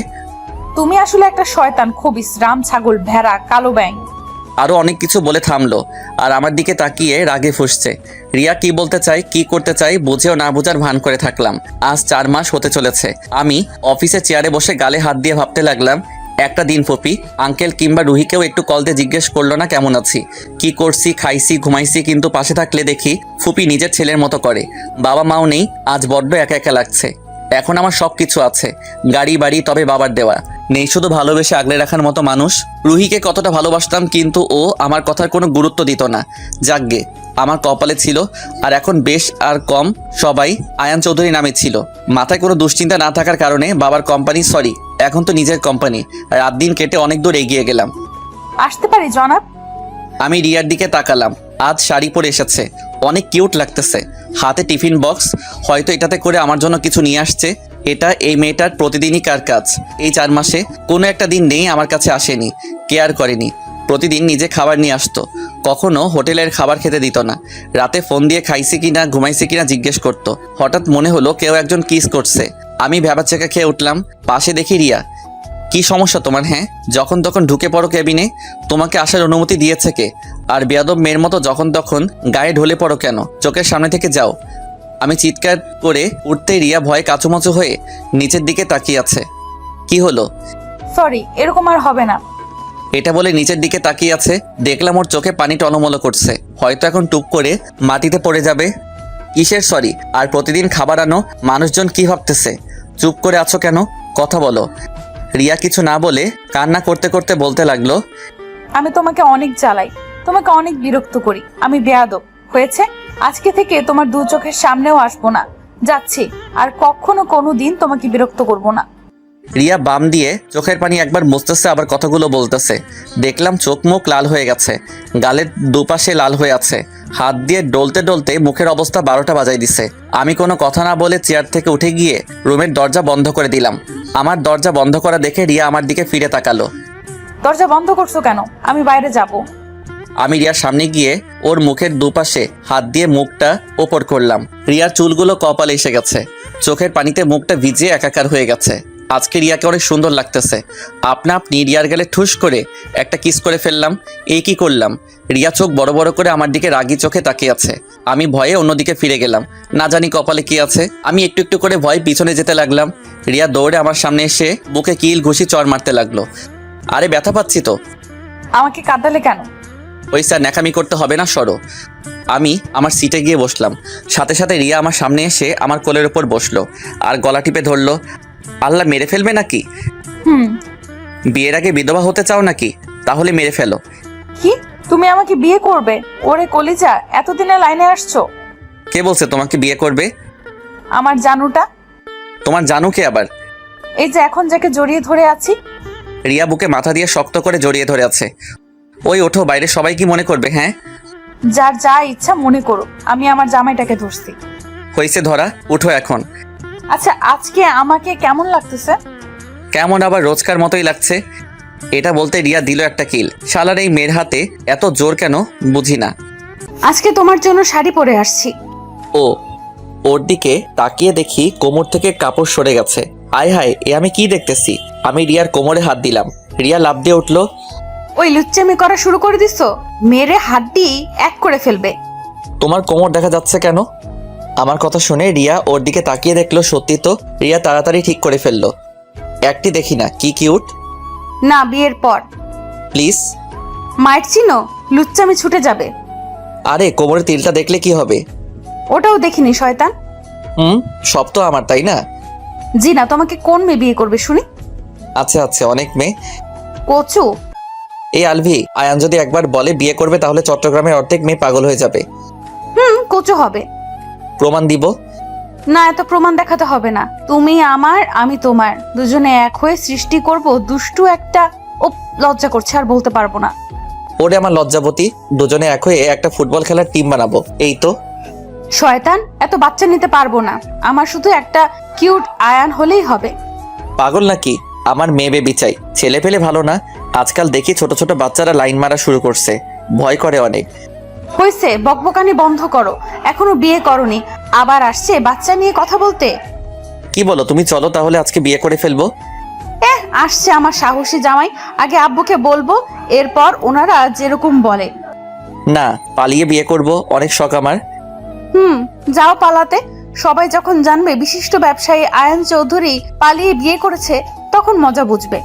তুমি আসলে একটা শয়তান, খবিস, রাম ছাগল, ভেড়া, কালো ব্যাং। আরও অনেক কিছু বলে থামলো, আর আমার দিকে তাকিয়ে রাগে ফুঁসছে। রিয়া কি বলতে চাই, কি করতে চাই বুঝেও না বোঝার ভান করে থাকলাম। আজ 4 মাস হতে চলেছে। আমি অফিসে চেয়ারে বসে গালে হাত দিয়ে ভাবতে লাগলাম, একটা দিন ফুপি, আঙ্কেল কিংবা রুহিকেও একটু কল দিয়ে জিজ্ঞেস করলো না কেমন আছি, কি করছি, খাইছি, ঘুমাইছি। কিন্তু পাশে থাকলে দেখি ফুপি নিজের ছেলের মতো করে। বাবা মাও নেই, আজ বড্ড একা একা লাগছে। এখন আমার সব কিছু আছে, গাড়ি বাড়ি, তবে বাবার দেওয়া নেই শুধু ভালোবেসে আগলে রাখার মতো মানুষ। রুহিকে কতটা ভালোবাসতাম, কিন্তু ও আমার কথার কোনো গুরুত্ব দিত না। যাকগে, আমার কপালে ছিল। আর এখন বেশ আর কম সবাই আয়ান চৌধুরী নামে ছিল। মাথায় কোনো দুশ্চিন্তা না থাকার কারণে বাবার কোম্পানি, সরি এখন তো নিজের কোম্পানি, রাত দিন কেটে অনেক দূর এগিয়ে গেলাম। আসতে পারি জনাব? আমি রিয়ার দিকে তাকালাম। আজ শাড়ি পরে এসেছে, অনেক কিউট লাগতেছে। হাতে টিফিন বক্স, হয়তো এটাতে করে আমার জন্য কিছু নিয়ে আসছে। এটা এই মেয়েটার প্রতিদিনই কার কাজ। এই 4 মাসে কোনো একটা দিন নেই আমার কাছে আসেনি, কেয়ার করেনি। প্রতিদিন নিজে খাবার নিয়ে আসতো, কখনো হোটেলের খাবার খেতে দিত না। রাতে ফোন দিয়ে খাইছি কিনা, ঘুমাইছি কিনা জিজ্ঞেস করতো। হঠাৎ মনে হলো কেউ একজন কিস করছে। আমি ভ্যাবাচ্চাকা খেয়ে উঠলাম। পাশে দেখি রিয়া। কি সমস্যা তোমার? হ্যাঁ, যখন তখন ঢুকে পড়ো কেবিনে, তোমাকে আসার অনুমতি দিয়েছে কে? আর বেয়াদব মেয়ের মতো যখন তখন গায়ে ঢলে পড়ো কেন? চোখের সামনে থেকে যাও। আমি চিৎকার করে উঠতেই রিয়া ভয়ে কাঁচুমাচু হয়ে নিচের দিকে তাকিয়ে আছে। কি হলো? সরি, এরকম আর হবে না। এটা বলে নিচের দিকে তাকিয়ে আছে। দেখলাম ওর চোখে পানি টলমলো করছে, হয়তো এখন টুপ করে মাটিতে পড়ে যাবে। কিসের সরি? আর প্রতিদিন খাবার আনো, মানুষজন কি ভাবতেছে? চুপ করে আছো কেন, কথা বলো। রিয়া কিছু না বলে কান্না করতে করতে বলতে লাগলো, আমি তোমাকে অনেক জ্বালাই, তোমাকে অনেক বিরক্ত করি, আমি বেয়াদব। হয়েছে, আজকে থেকে তোমার 2 চোখের সামনেও আসবো না। যাচ্ছি, আর কখনো কোনো দিন তোমাকে বিরক্ত করব না। রিয়া বাম দিয়ে চোখের পানি একবার মুছতেছে, আবার কথাগুলো বলতেছে। দেখলাম চোখ মুখ লাল হয়ে গেছে, গালের দুপাশে লাল হয়ে আছে। হাত দিয়ে ডলতে ডলতে মুখের অবস্থা 12টা বাজাই দিছে। আমি কোনো কথা না বলে চেয়ার থেকে উঠে গিয়ে রুমের দরজা বন্ধ করে দিলাম। আমার দরজা বন্ধ করা দেখে রিয়া আমার দিকে ফিরে তাকালো। দরজা বন্ধ করছো কেন? আমি বাইরে যাব। আমি রিয়ার সামনে গিয়ে ওর মুখের দুপাশে হাত দিয়ে মুখটা ওপর করলাম। রিয়ার চুলগুলো কপালে এসে গেছে, চোখের পানিতে মুখটা ভিজে একাকার হয়ে গেছে। আজকে রিয়াকে অনেক সুন্দর লাগতেছে। আপনি রিয়ার গেলে ঠুস করে একটা কিস করে ফেললাম। এই কি করলাম? রিয়া চোখ বড় বড় করে আমার দিকে রাগি চোখে তাকিয়ে আছে। আমি ভয়ে অন্যদিকে ফিরে গেলাম, না জানি কপালে কি আছে। আমি একটু একটু করে ভয় পিছনে যেতে লাগলাম। রিয়া দৌড়ে আমার সামনে এসে বুকে কিল ঘুষি চড় মারতে লাগলো। আরে ব্যথা পাচ্ছি তো। আমাকে কাঁদালে কেন? ওই স্যার, ন্যাকামি করতে হবে না, সরো। আমি আমার সিটে গিয়ে বসলাম। সাথে সাথে রিয়া আমার সামনে এসে আমার কোলের ওপর বসলো আর গলা টিপে ধরলো। আল্লাহ, মেরে ফেলবে নাকি? বিয়ের আগে বিধবা হতে চাও নাকি? তাহলে মেরে ফেলো। কি, তুমি আমাকে বিয়ে করবে? ওরে কলিজা, এতদিনে লাইনে আসছো? কে বলছে তোমাকে বিয়ে করবে? আমার জানুটা। তোমার জানু কে আবার? এই যে এখন যাকে জড়িয়ে ধরে আছি। রিয়া বুকে মাথা দিয়ে শক্ত করে জড়িয়ে ধরে আছে। ওই ওঠো, বাইরে সবাই কি মনে করবে? হ্যাঁ, যার যা ইচ্ছা মনে করো, আমি আমার জামাইটাকে ধরছি। হয়েছে ধরা, উঠো এখন। আচ্ছা, আজকে আমাকে কেমন লাগতেছে? কেমন আবার? রোজকার মতোই লাগছে। এটা বলতে রিয়া দিল একটা কিল। শালার এই মেয়ের হাতে এত জোর কেন বুঝি না। আজকে তোমার জন্য শাড়ি পরে আসছি। ওর দিকে তাকিয়ে দেখি কোমর থেকে কাপড় সরে গেছে। আয় হায়, এ আমি কি দেখতেছি? আমি রিয়ার কোমরে হাত দিলাম। রিয়া লাফ দিয়ে উঠলো। ওই লুচ্চামি করা শুরু করে দিছো? মেরে হাড্ডি এক করে ফেলবে। তোমার কোমর দেখা যাচ্ছে কেন? আমার কথা শুনে রিয়া ওর দিকে তাকিয়ে দেখলো সত্যি তো। রিয়া তাড়াতাড়ি ঠিক করে ফেললো, একটি দেখি না কি কিউট। না, বিয়ের পর। প্লিজ। মায়ের চিনো, লুচ্চামি ছুটে যাবে। আরে কোমরের তিলটা দেখলে কি হবে? ওটাও দেখিনি শয়তান। সব তো আমার, তাই না? জি না, তোমাকে কোন মেয়ে বিয়ে করবে শুনি? আচ্ছা আচ্ছা, অনেক মেয়ে। কচু। এই আলভি, আয়ান যদি একবার বলে বিয়ে করবে তাহলে চট্টগ্রামের অর্ধেক মেয়ে পাগল হয়ে যাবে। কচু হবে। প্রমাণ দিব। না, এত প্রমাণ দেখাতে হবে না। তুমি আমার, আমি তোমার, দুজনে এক হয়ে সৃষ্টি করব দুষ্টু একটা। ও লজ্জা করছে, আর বলতে পারবো না। ওরে আমার লজ্জাবতী, দুজনে এক হয়ে একটা ফুটবল খেলার টিম বানাবো। এই তো। শয়তান, এত বাচ্চা নিতে পারবো না। আমার শুধু একটা কিউট আয়ান হলেই হবে। পাগল নাকি? আমার মেয়ে বেবি চাই, ছেলে পেলে ভালো না। আজকাল দেখি ছোট ছোট বাচ্চারা লাইন মারা শুরু করছে, ভয় করে অনেক। হয়েছে, বকবকানি বন্ধ করো। এখনো বিয়ে করনি, আবার আসছে বাচ্চা নিয়ে কথা বলতে। কি বলো তুমি? চলো তাহলে আজকে বিয়ে করে ফেলবো। আসছে আমার সাহসী জামাই, আগে আব্বুকে বলবো, এরপর ওনারা যেরকম বলে। না, পালিয়ে বিয়ে করব, অনেক শখ আমার। যাও পালাতে। সবাই যখন জানবে বিশিষ্ট ব্যবসায়ী আয়ান চৌধুরী পালিয়ে বিয়ে করেছে, তখন মজা বুঝবে।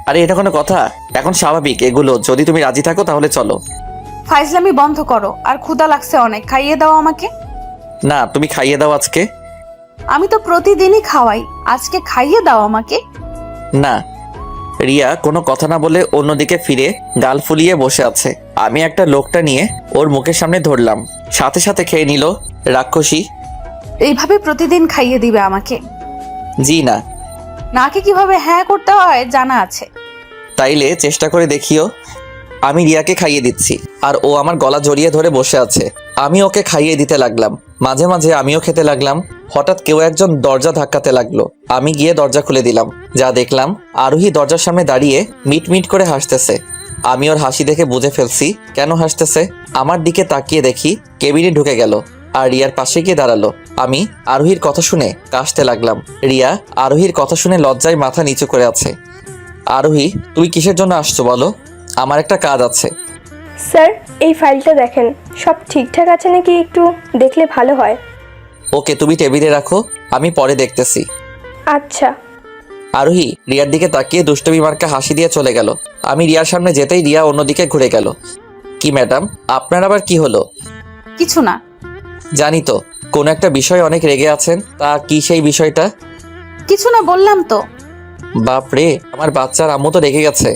আরে এটা কোনো কথা? এখন স্বাভাবিক এগুলো। যদি তুমি রাজি থাকো তাহলে চলো। ফাইজলামি বন্ধ করো, আর ক্ষুধা লাগছে অনেক, খাইয়ে দাও আমাকে। না, তুমি খাইয়ে দাও আজকে। আমি তো প্রতিদিনই খাওয়াই, আজকে খাইয়ে দাও আমাকে। না। রিয়া কোনো কথা না বলে অন্যদিকে ফিরে গাল ফুলিয়ে বসে আছে। আমি একটা লোকটা নিয়ে ওর মুখের সামনে ধরলাম, সাথে সাথে খেয়ে নিল। রাক্ষসী। এইভাবে প্রতিদিন খাইয়ে দিবে আমাকে? জি না। নাকে কিভাবে হ্যাঁ করতে হয় জানা আছে। তাইলে চেষ্টা করে দেখিও। আমি রিয়াকে খাইয়ে দিচ্ছি, আর ও আমার গলা জড়িয়ে ধরে বসে আছে। আমি ওকে খাইয়ে দিতে লাগলাম, মাঝে মাঝে আমিও খেতে লাগলাম। হঠাৎ কেউ একজন দরজা ধাক্কাতে লাগলো। আমি গিয়ে দরজা খুলে দিলাম। যা দেখলাম, আরোহী দরজার সামনে দাঁড়িয়ে মিট মিট করে হাসতেছে। আমি ওর হাসি দেখে বুঝে ফেলছি কেন হাসতেছে। আমার দিকে তাকিয়ে দেখি কেবিনে ঢুকে গেল আর রিয়ার পাশে গিয়ে দাঁড়ালো। আমি আরোহীর কথা শুনে কাশতে লাগলাম। রিয়া আরোহীর কথা শুনে লজ্জায় মাথা নিচু করে আছে। আরোহী, তুমি কিসের জন্য আসছো বলো? আমার একটা কাজ আছে। স্যার, এই ফাইলটা দেখেন, সব ঠিকঠাক আছে নাকি একটু দেখলে ভালো হয়। ওকে, তুমি টেবিলে রাখো, আমি পরে দেখতেছি। আচ্ছা। আরোহী রিয়ার দিকে তাকিয়ে দুষ্টমি মার্কা হাসি দিয়ে চলে গেল। আমি রিয়ার সামনে যেতেই রিয়া অন্যদিকে ঘুরে গেল। কি ম্যাডাম, আপনার আবার কি হলো? কিছু না। জানি তো কোন একটা বিষয়ে অনেক রেগে আছেন, তা কি সেই বিষয়টা? কিছু না বললাম তো। বাপরে, আমার বাচ্চার আম্মু তো রেগে গেছে।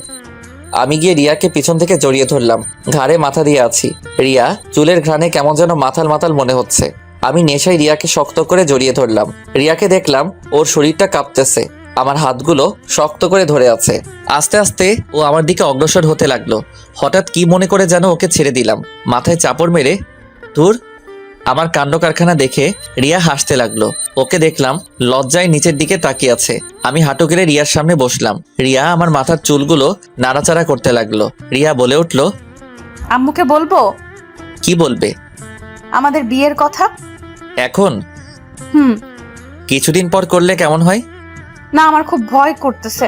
আমি গিয়ে রিয়াকে পিছন থেকে জড়িয়ে ধরলাম, ঘাড়ে মাথা দিয়ে আছি। রিয়া চুলের ঘ্রাণে কেমন যেন মাথাল মাথাল মনে হচ্ছে। আমি নেশায় রিয়াকে শক্ত করে জড়িয়ে ধরলাম। রিয়াকে দেখলাম ওর শরীরটা কাঁপতেছে, আমার হাতগুলো শক্ত করে ধরে আছে। আস্তে আস্তে ও আমার দিকে অগ্রসর হতে লাগলো। হঠাৎ কি মনে করে যেন ওকে ছেড়ে দিলাম, মাথায় চাপড় মেরে। ধুর, আমার কাণ্ড কারখানা দেখে রিয়া হাসতে লাগলো। ওকে দেখলাম লজ্জায় নিচের দিকে তাকিয়ে আছে। আমি হাঁটু গেড়ে রিয়ার সামনে বসলাম। রিয়া আমার মাথার চুলগুলো নাড়াচাড়া করতে লাগলো। রিয়া বলে উঠলো, আম্মুকে বলবো? কি বলবে? আমাদের বিয়ের কথা। এখন? কিছুদিন পর করলে কেমন হয়? না, আমার খুব ভয় করতেছে।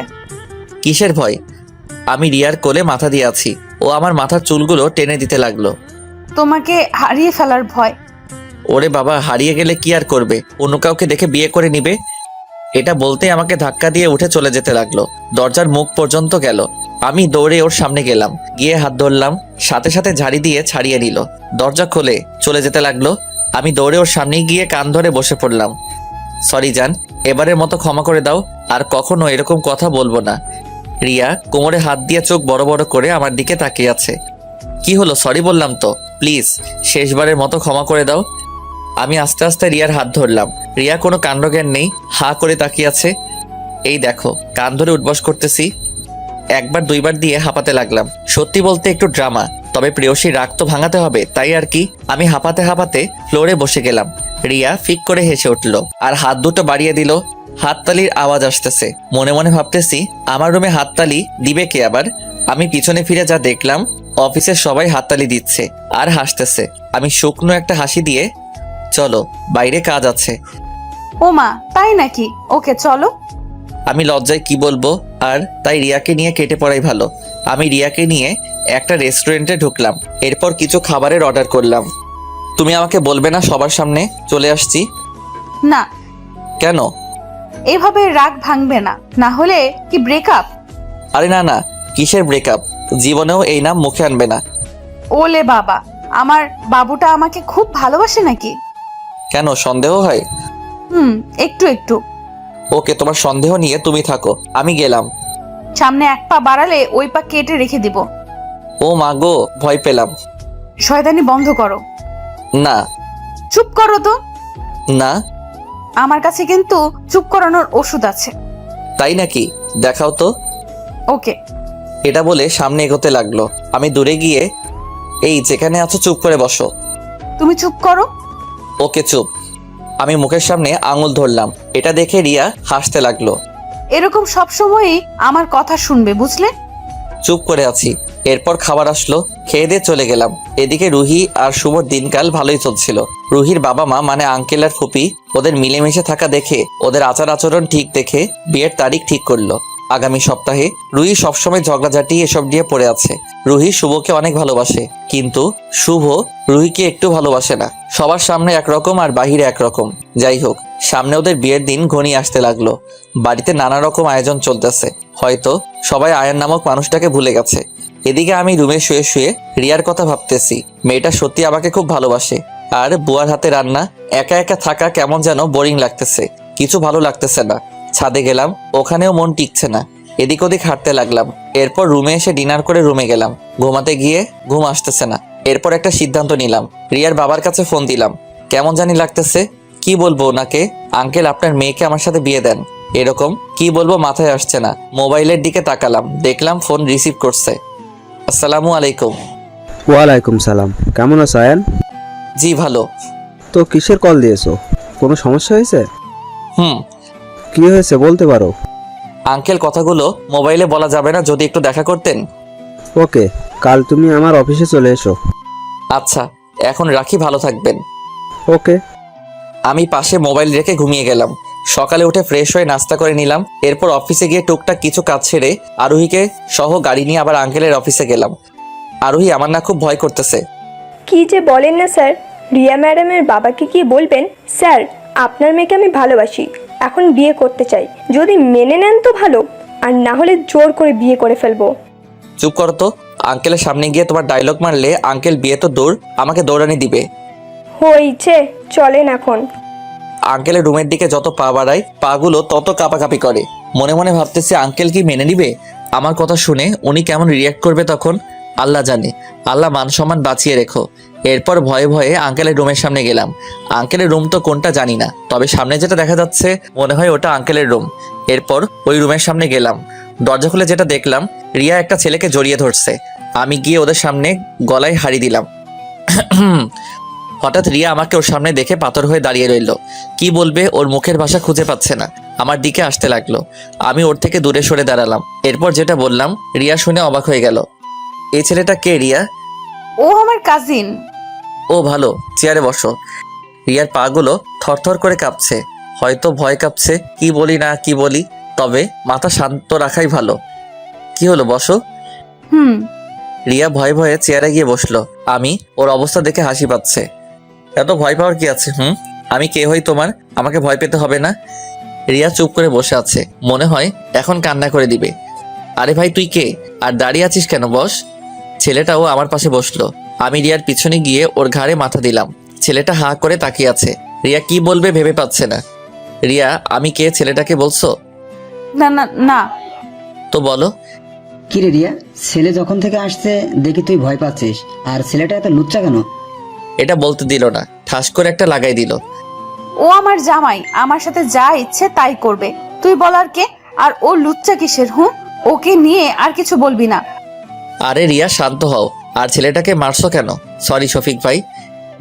কিসের ভয়? আমি রিয়ার কোলে মাথা দিয়ে আছি, ও আমার মাথার চুলগুলো টেনে দিতে লাগলো। তোমাকে হারিয়ে ফেলার ভয়। ওরে বাবা, হারিয়ে গেলে কি আর করবে? অন্য কাউকে দেখে বিয়ে করে নিবে। এটা বলতেই আমাকে ধাক্কা দিয়ে উঠে চলে যেতে লাগলো। দরজার মুখ পর্যন্ত গেল। আমি দৌড়ে ওর সামনে গেলাম, গিয়ে হাত ধরলাম, সাথে সাথে ঝাড়ি দিয়ে ছাড়িয়ে নিল। দরজা খুলে চলে যেতে লাগলো। আমি দৌড়ে ওর সামনে গিয়ে কান ধরে বসে পড়লাম। সরি জান, এবারের মতো ক্ষমা করে দাও, আর কখনো এরকম কথা বলবো না। রিয়া কোমরে হাত দিয়ে চোখ বড় বড় করে আমার দিকে তাকিয়ে আছে। কি হলো? সরি বললাম তো, প্লিজ শেষবারের মতো ক্ষমা করে দাও। আমি আস্তে আস্তে রিয়ার হাত ধরলাম। রিয়া কোনো কাণ্ডজ্ঞান নেই, হা করে তাকিয়ে আছে। এই দেখো, কান ধরে উঠবস করতেছি। একবার দুইবার দিয়ে হাঁপাতে লাগলাম। সত্যি বলতে একটু ড্রামা, তবে প্রেয়সী রাগ তো ভাঙাতে হবে, তাই আর কি। আমি হাঁপাতে হাঁপাতে ফ্লোরে বসে গেলাম। রিয়া ফিক করে হেসে উঠল আর হাত দুটো বাড়িয়ে দিল। হাততালির আওয়াজ আসতেছে। মনে মনে ভাবতেছি, আমার রুমে হাততালি দিবে কে আবার? আমি পিছনে ফিরে যা দেখলাম, অফিসের সবাই হাততালি দিচ্ছে আর হাসতেছে। আমি শুকনো একটা হাসি দিয়ে, চলো বাইরে কাজ আছে। ওমা, তাই নাকি? ওকে চলো। আমি লজ্জায় কি বলবো, আর তাই রিয়াকে নিয়ে কেটে পড়াই ভালো। আমি রিয়াকে নিয়ে একটা রেস্টুরেন্টে ঢুকলাম। এরপর কিছু খাবারের অর্ডার করলাম। তুমি আমাকে বলবে না সবার সামনে চলে আসছি? না, কেন? এভাবে রাগ ভাঙবে না, না হলে কি ব্রেকআপ? আরে না না, কিসের ব্রেকআপ? জীবনেও এই নাম মুখে আনবে না। ওলে বাবা, আমার বাবুটা আমাকে খুব ভালোবাসে নাকি? কেন, সন্দেহ হয়? একটু একটু। ওকে, তোমার সন্দেহ নিয়ে তুমি থাকো, আমি গেলাম। সামনে এক পা বাড়ালে ওই পা কেটে রেখে দিব। ও মা গো, ভয় পেলাম। শয়তানি বন্ধ করো। না। চুপ করো তো। না। আমার কাছে কিন্তু চুপ করানোর ওষুধ আছে। তাই নাকি? দেখাও তো। ওকে। এটা বলে সামনে এগোতে লাগলো। আমি দূরে গিয়ে, এই যেখানে আছো চুপ করে বসো। তুমি চুপ করো। ওকে চুপ। আমি মুখের সামনে আঙুল ধরলাম। এটা দেখে রিয়া হাসতে লাগলো। এরকম সব সময়ই আমার কথা শুনবে, বুঝলে? চুপ করে আছি। এরপর খাবার আসলো, খেয়ে দিয়ে চলে গেলাম। এদিকে রুহি আর শুভর দিনকাল ভালোই চলছিল। রুহির বাবা মা মানে আঙ্কেল আর ফুপি ওদের মিলেমিশে থাকা দেখে, ওদের আচার আচরণ ঠিক দেখে বিয়ের তারিখ ঠিক করলো আগামী সপ্তাহে। রুহি সবসময় ঝগড়াঝাটি এসব নিয়ে পড়ে আছে। রুহি শুভকে অনেক ভালোবাসে, কিন্তু শুভ রুহিকে একটু ভালোবাসে না। সবার সামনে একরকম আর বাহিরে একরকম। যাই হোক, সামনে ওদের বিয়ের দিন ঘনিয়ে আসতে লাগলো। বাড়িতে নানা রকম আয়োজন চলতেছে। হয়তো সবাই আয়ান নামক মানুষটাকে ভুলে গেছে। এদিকে আমি রুমে শুয়ে শুয়ে রিয়ার কথা ভাবতেছি। মেয়েটা সত্যি আমাকে খুব ভালোবাসে। আর বুয়ার হাতে রান্না একা একা থাকা কেমন যেন বোরিং লাগতেছে, কিছু ভালো লাগতেছে না। ছাদে গেলাম, ওখানেও মন টিকছে না। এদিক ওদিক হাঁটতে লাগলাম। এরপর রুমে এসে ডিনার করে রুমে গেলাম। ঘুমাতে গিয়ে ঘুম আসতেছে না। এরপর একটা সিদ্ধান্ত নিলাম, রিয়ার বাবার কাছে ফোন দিলাম। কেমন জানি লাগতেছে, কি বলবো ওনাকে? আঙ্কেল, আপনার মেয়েকে আমার সাথে বিয়ে দেন, এরকম কি বলবো মাথায় আসছে না। মোবাইলের দিকে তাকালাম, দেখলাম ফোন রিসিভ করছে। আসসালামু আলাইকুম। ওয়ালাইকুম সালাম। কেমন আছো আয়ান? জি ভালো। তো কিসের কল দিয়েছো? কোনো সমস্যা হয়েছে? কি হয়েছে বলতে পারো। আঙ্কেল, কথাগুলো মোবাইলে বলা যাবে না, যদি একটু দেখা করতেন। ওকে, কাল তুমি আমার অফিসে চলে এসো। আচ্ছা, এখন রাখি, ভালো থাকবেন। ওকে। আমি পাশে মোবাইল রেখে ঘুমিয়ে গেলাম। সকালে উঠে ফ্রেশ হয়ে নাস্তা করে নিলাম। এরপর অফিসে গিয়ে টুকটাক কিছু কাজ ছেড়ে আরোহীকে সহ গাড়ি নিয়ে আবার আঙ্কেলের অফিসে গেলাম। আরোহী, আমার না খুব ভয় করতেছে। কি যে বলেন না স্যার, রিয়া ম্যাডামের বাবাকে কি বলবেন? স্যার, আপনার মেয়েকে আমি ভালোবাসি, এখন বিয়ে করতে চাই। যদি মেনে নেন তো ভালো, আর না হলে জোর করে বিয়ে করে ফেলবো। চুপ করো তো। আঙ্কেলের সামনে গিয়ে তোমার ডায়লগ মারলে আঙ্কেল বিয়ে তো দৌড়, আমাকে দৌড়ানি দিবে। হয়েছে, চলেন এখন। আঙ্কেলের রুমের দিকে যত পা বাড়ায়, পাগুলো তত কাঁপাকাঁপি করে। মনে মনে ভাবতেছি, আঙ্কেল কি মেনে নিবে আমার কথা শুনে? উনি কেমন রিয়াক্ট করবে তখন? আল্লাহ জানে। আল্লাহ মান সম্মান বাঁচিয়ে রেখো। এরপর ভয়ে ভয়ে আঙ্কেলের রুমের সামনে গেলাম। আঙ্কেলের রুম তো কোনটা জানি না, তবে সামনে যেটা দেখা যাচ্ছে মনে হয় ওটা আঙ্কেলের রুম। এরপর ওই রুমের সামনে গেলাম। দরজা খুলে যেটা দেখলাম, রিয়া একটা ছেলেকে জড়িয়ে ধরছে। আমি গিয়ে ওদের সামনে গলায় হাড়ি দিলাম। হঠাৎ রিয়া আমাকে ওর সামনে দেখে পাথর হয়ে দাঁড়িয়ে রইল। কি বলবে ওর মুখের ভাষা খুঁজে পাচ্ছে না। আমার দিকে আসতে লাগলো। আমি ওর থেকে দূরে সরে দাঁড়ালাম। এরপর যেটা বললাম, রিয়া শুনে অবাক হয়ে গেল। এই ছেলেটা কে রিয়া? ও আমার কাজিন। ও ভালো, চেয়ারে বসো। রিয়ার পাগুলো থরথর করে কাঁপছে, হয়তো ভয় কাঁপছে। কি বলি না কি বলি, তবে মাথা শান্ত রাখাই ভালো। কি হলো, বসো। রিয়া ভয়ে ভয়ে চেয়ারে গিয়ে বসলো। আমি ওর অবস্থা দেখে হাসি পাচ্ছে। এত ভয় পাওয়ার কি আছে? আমি কে হই তোমার? আমাকে ভয় পেতে হবে না। রিয়া চুপ করে বসে আছে, মনে হয় এখন কান্না করে দিবে। আরে ভাই, তুই কে? আর দাঁড়িয়ে আছিস কেন? বস। ছেলেটাও আমার পাশে বসলো। আমি রিয়ার পিছনে গিয়ে ওর ঘাড়ে মাথা দিলাম। ছেলেটা হা করে তাকিয়ে আছে। রিয়া কি বলবে ভেবে পাচ্ছে না। রিয়া, আমি কে ছেলেটাকে বলছো? না না না। তো বলো। কি রে রিয়া, ছেলে যখন থেকে আসছে দেখি তুই ভয় পাচ্ছিস, আর ছেলেটা এত লুচ্চা কেন? এটা বলতে দিল না, ঠাস করে একটা লাগাই দিল। ও আমার জামাই, আমার সাথে যা ইচ্ছে তাই করবে। তুই বলার কে? আর ও লুচ্চা কিসের? ওকে নিয়ে আর কিছু বলবি না। আরে রিয়া, শান্ত হও। আর ছেলেটাকে মারছো কেন? সরি শফিক ভাই।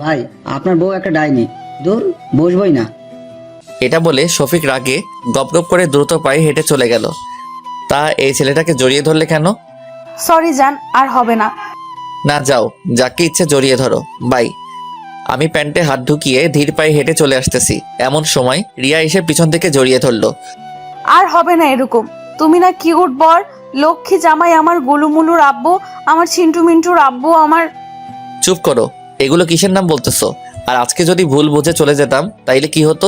ভাই, আপনার বউ একটা ডাইনি, দূর বসবই না। এটা বলে শফিক রাগে গপ গপ করে দ্রুত পায়ে হেঁটে চলে গেল। তা এই ছেলেটাকে জড়িয়ে ধরলে কেন? সরি জান, আর হবে না। না, যাও, যাকে ইচ্ছে জড়িয়ে ধরো, বাই। আমি প্যান্টে হাত ঢুকিয়ে ধীর পায়ে হেঁটে চলে আসতেছি। এমন সময় রিয়া এসে পিছন থেকে জড়িয়ে ধরলো। আর হবে না এরকম। তুমি না কিউট বর, লক্ষ্মী জামাই, আমার গুলুমুলুর আব্বু, আমার চিন্টু মিন্টুর আব্বু, আমার। চুপ করো, এগুলো কিসের নাম বলতেছো? আর আজকে যদি ভুল বুঝে চলে যেতাম তাইলে কি হতো?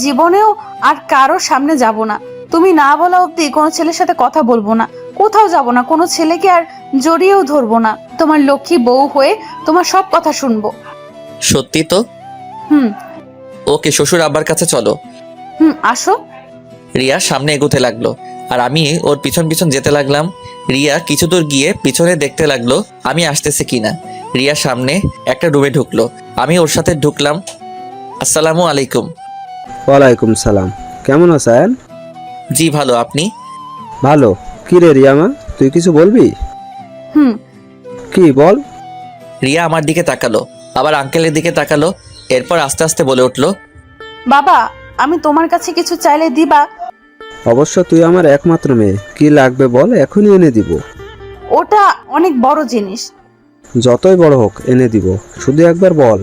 জীবনেও আর কারোর সামনে যাব না। তুমি না বলা অবধি কোনো ছেলের সাথে কথা বলবো না, কোথাও যাব না, কোনো ছেলেকে আর জড়িয়েও ধরবো না। তোমার লক্ষ্মী বউ হয়ে তোমার সব কথা শুনবো। সত্যি তো? হুম ওকে, শ্বশুর আব্বার কাছে চলো। আসো। রিয়া সামনে এগোতে লাগলো আর আমি ওর পিছন পিছন যেতে লাগলাম। রিয়া কিছু দূর গিয়ে পিছনে দেখতে লাগলো আমি আসতেছি কিনা। রিয়া সামনে একটা রুমে ঢুকলো, আমি ওর সাথে ঢুকলাম। আসসালামু আলাইকুম। ওয়ালাইকুম সালাম। কেমন আছো আয়ান? জি ভালো, আপনি? ভালো। কি রে রিয়ামা, তুই কিছু বলবি? কি বল। রিয়া আমার দিকে তাকালো, আবার আঙ্কেলের দিকে তাকালো, এরপর আস্তে আস্তে বলে উঠলো, বাবা আমি তোমার কাছে কিছু চাইলে দিবা? অবশ্য তুই আমার একমাত্র মেয়ে, কি লাগবে বল, এখনই এনে দিব। ওটা অনেক বড় জিনিস। যতই বড় হোক এনে দিব, শুধু একবার বল।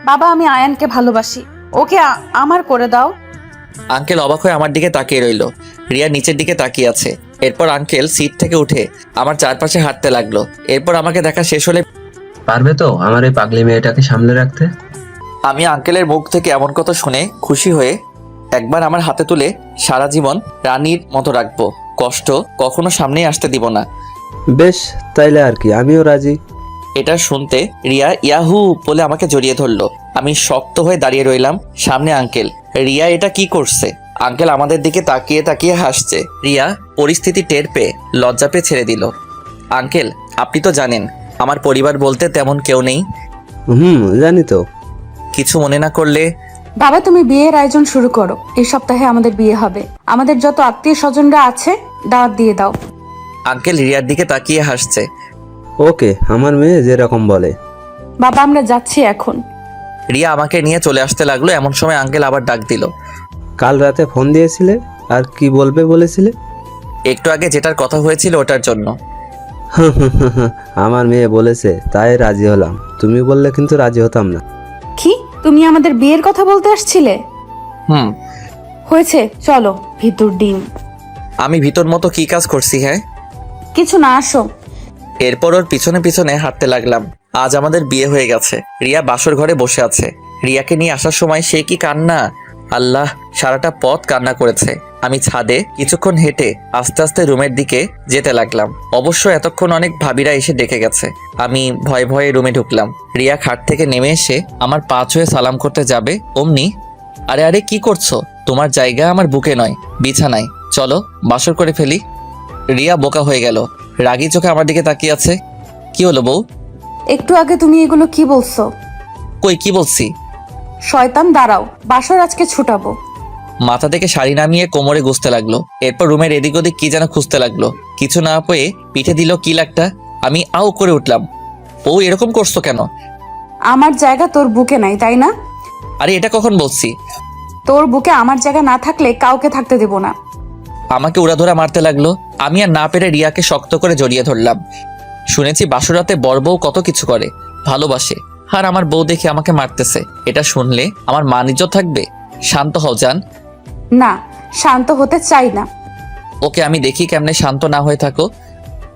বাবা আমি আয়ানকে ভালোবাসি, ওকে আমার করে দাও। আঙ্কেল অবাক হয়ে আমার দিকে তাকিয়ে রইলো। রিয়া নিচের দিকে তাকিয়ে আছে। এরপর আঙ্কেল সিট থেকে উঠে আমার চারপাশে হাঁটতে লাগলো। এরপর আমাকে দেখা শেষ হলে পারবে তো আমার এই পাগলি মেয়েটাকে সামলে রাখতে? আমি আঙ্কেলের মুখ থেকে এমন কথা শুনে খুশি হয়ে একবার আমার হাতে তুলে সারা জীবন রানীর মতো রাখবো, কষ্ট কখনো সামনেই আসতে দিব না। বেশ, তাইলে আর কি, আমিও রাজি। এটা শুনতে রিয়া ইয়াহু বলে আমাকে জড়িয়ে ধরলো। আমি শক্ত হয়ে দাঁড়িয়ে রইলাম। সামনে আঙ্কেল। রিয়া এটা কি করছে? আঙ্কেল আমাদের দিকে তাকিয়ে তাকিয়ে হাসছে। রিয়া পরিস্থিতি টের পেয়ে লজ্জা পেয়ে ছেড়ে দিল। আঙ্কেল আপনি তো জানেন আমার পরিবার বলতে তেমন কেউ নেই। জানি তো। কিছু মনে না করলে বাবা তুমি বিয়ের আয়োজন শুরু করো। এই সপ্তাহে আমাদের বিয়ে হবে, আমাদের যত আত্মীয় স্বজনরা আছে দাওয়াত দিয়ে দাও। আঙ্কেল রিয়ার দিকে তাকিয়ে হাসছে। ওকে, আমার মেয়ে যেরকম বলে। বাবা আমরা যাচ্ছি এখন। রিয়া আমাকে নিয়ে চলে আসতে লাগলো। এমন সময় আঙ্কেল আবার ডাক দিল। কাল রাতে ফোন দিয়েছিলে, আর কি বলবে বলেছিলে? একটু আগে যেটার কথা হয়েছিল ওটার জন্য। আমার মেয়ে বলেছে তাই রাজি হলাম, তুমি বললে কিন্তু রাজি হতাম না। কি তুমি আমাদের বিয়ের কথা বলতে আসছিলে? হয়েছে, চলো ভিতর ডিম। আমি ভিতর মতো কি কাজ করছি? হ্যাঁ কিছু না, আসো। এরপর ওর পিছনে পিছনে হাঁটতে লাগলাম। আজ আমাদের বিয়ে হয়ে গেছে। রিয়া বাসর ঘরে বসে আছে। রিয়াকে নিয়ে আসার সময় সে কি কান্না! আল্লাহ, সারাটা পথ কান্না করেছে। আমি ছাদে কিছুক্ষণ হেঁটে আস্তে আস্তে রুমের দিকে যেতে লাগলাম। অবশ্য এতক্ষণ অনেক ভাবিরা এসে ডেকে গেছে। আমি ভয়ে ভয়ে রুমে ঢুকলাম। রিয়া খাট থেকে নেমে এসে আমার পা ছুঁয়ে সালাম করতে যাবে অমনি, আরে আরে কি করছো? তোমার জায়গা আমার বুকে নয়, বিছানায়। চলো বাসর করে ফেলি। রিয়া বোকা হয়ে গেল, রাগী চোখে আমার দিকে তাকিয়ে আছে। কি হলো বউ? একটু আগে তুমি এগুলো কি বলছো? কই কি বলছি? শয়তান দাঁড়াও, বাসর আজকে ছুটাবো। মাথা থেকে শাড়ি নামিয়ে কোমরে গুছতে লাগলো। এরপর রুমের এদিক ওদিক কি যেন খুঁজতে লাগলো। কিছু না পেয়ে পিঠে দিল কি লাগটা। আমি আউ করে উঠলাম। ও এরকম করছো কেন? আমার জায়গা তোর বুকে নাই, তাই না? আরে এটা কখন বলছি? তোর বুকে আমার জায়গা না থাকলে কাউকে থাকতে দেব না। আমাকে উড়াধরা মারতে লাগলো। আমি আর না পেরে রিয়াকে শক্ত করে জড়িয়ে ধরলাম। শুনেছি বাসরাতে বড় বউ কত কিছু করে, ভালোবাসে, আর আমার বউ দেখে আমাকে মারতেছে। এটা শুনলে আমার মান ইজ্জত থাকবে? শান্ত হও জান। না, শান্ত হতে চাই না। ওকে আমি দেখি কেমনে শান্ত না হয়ে থাকো।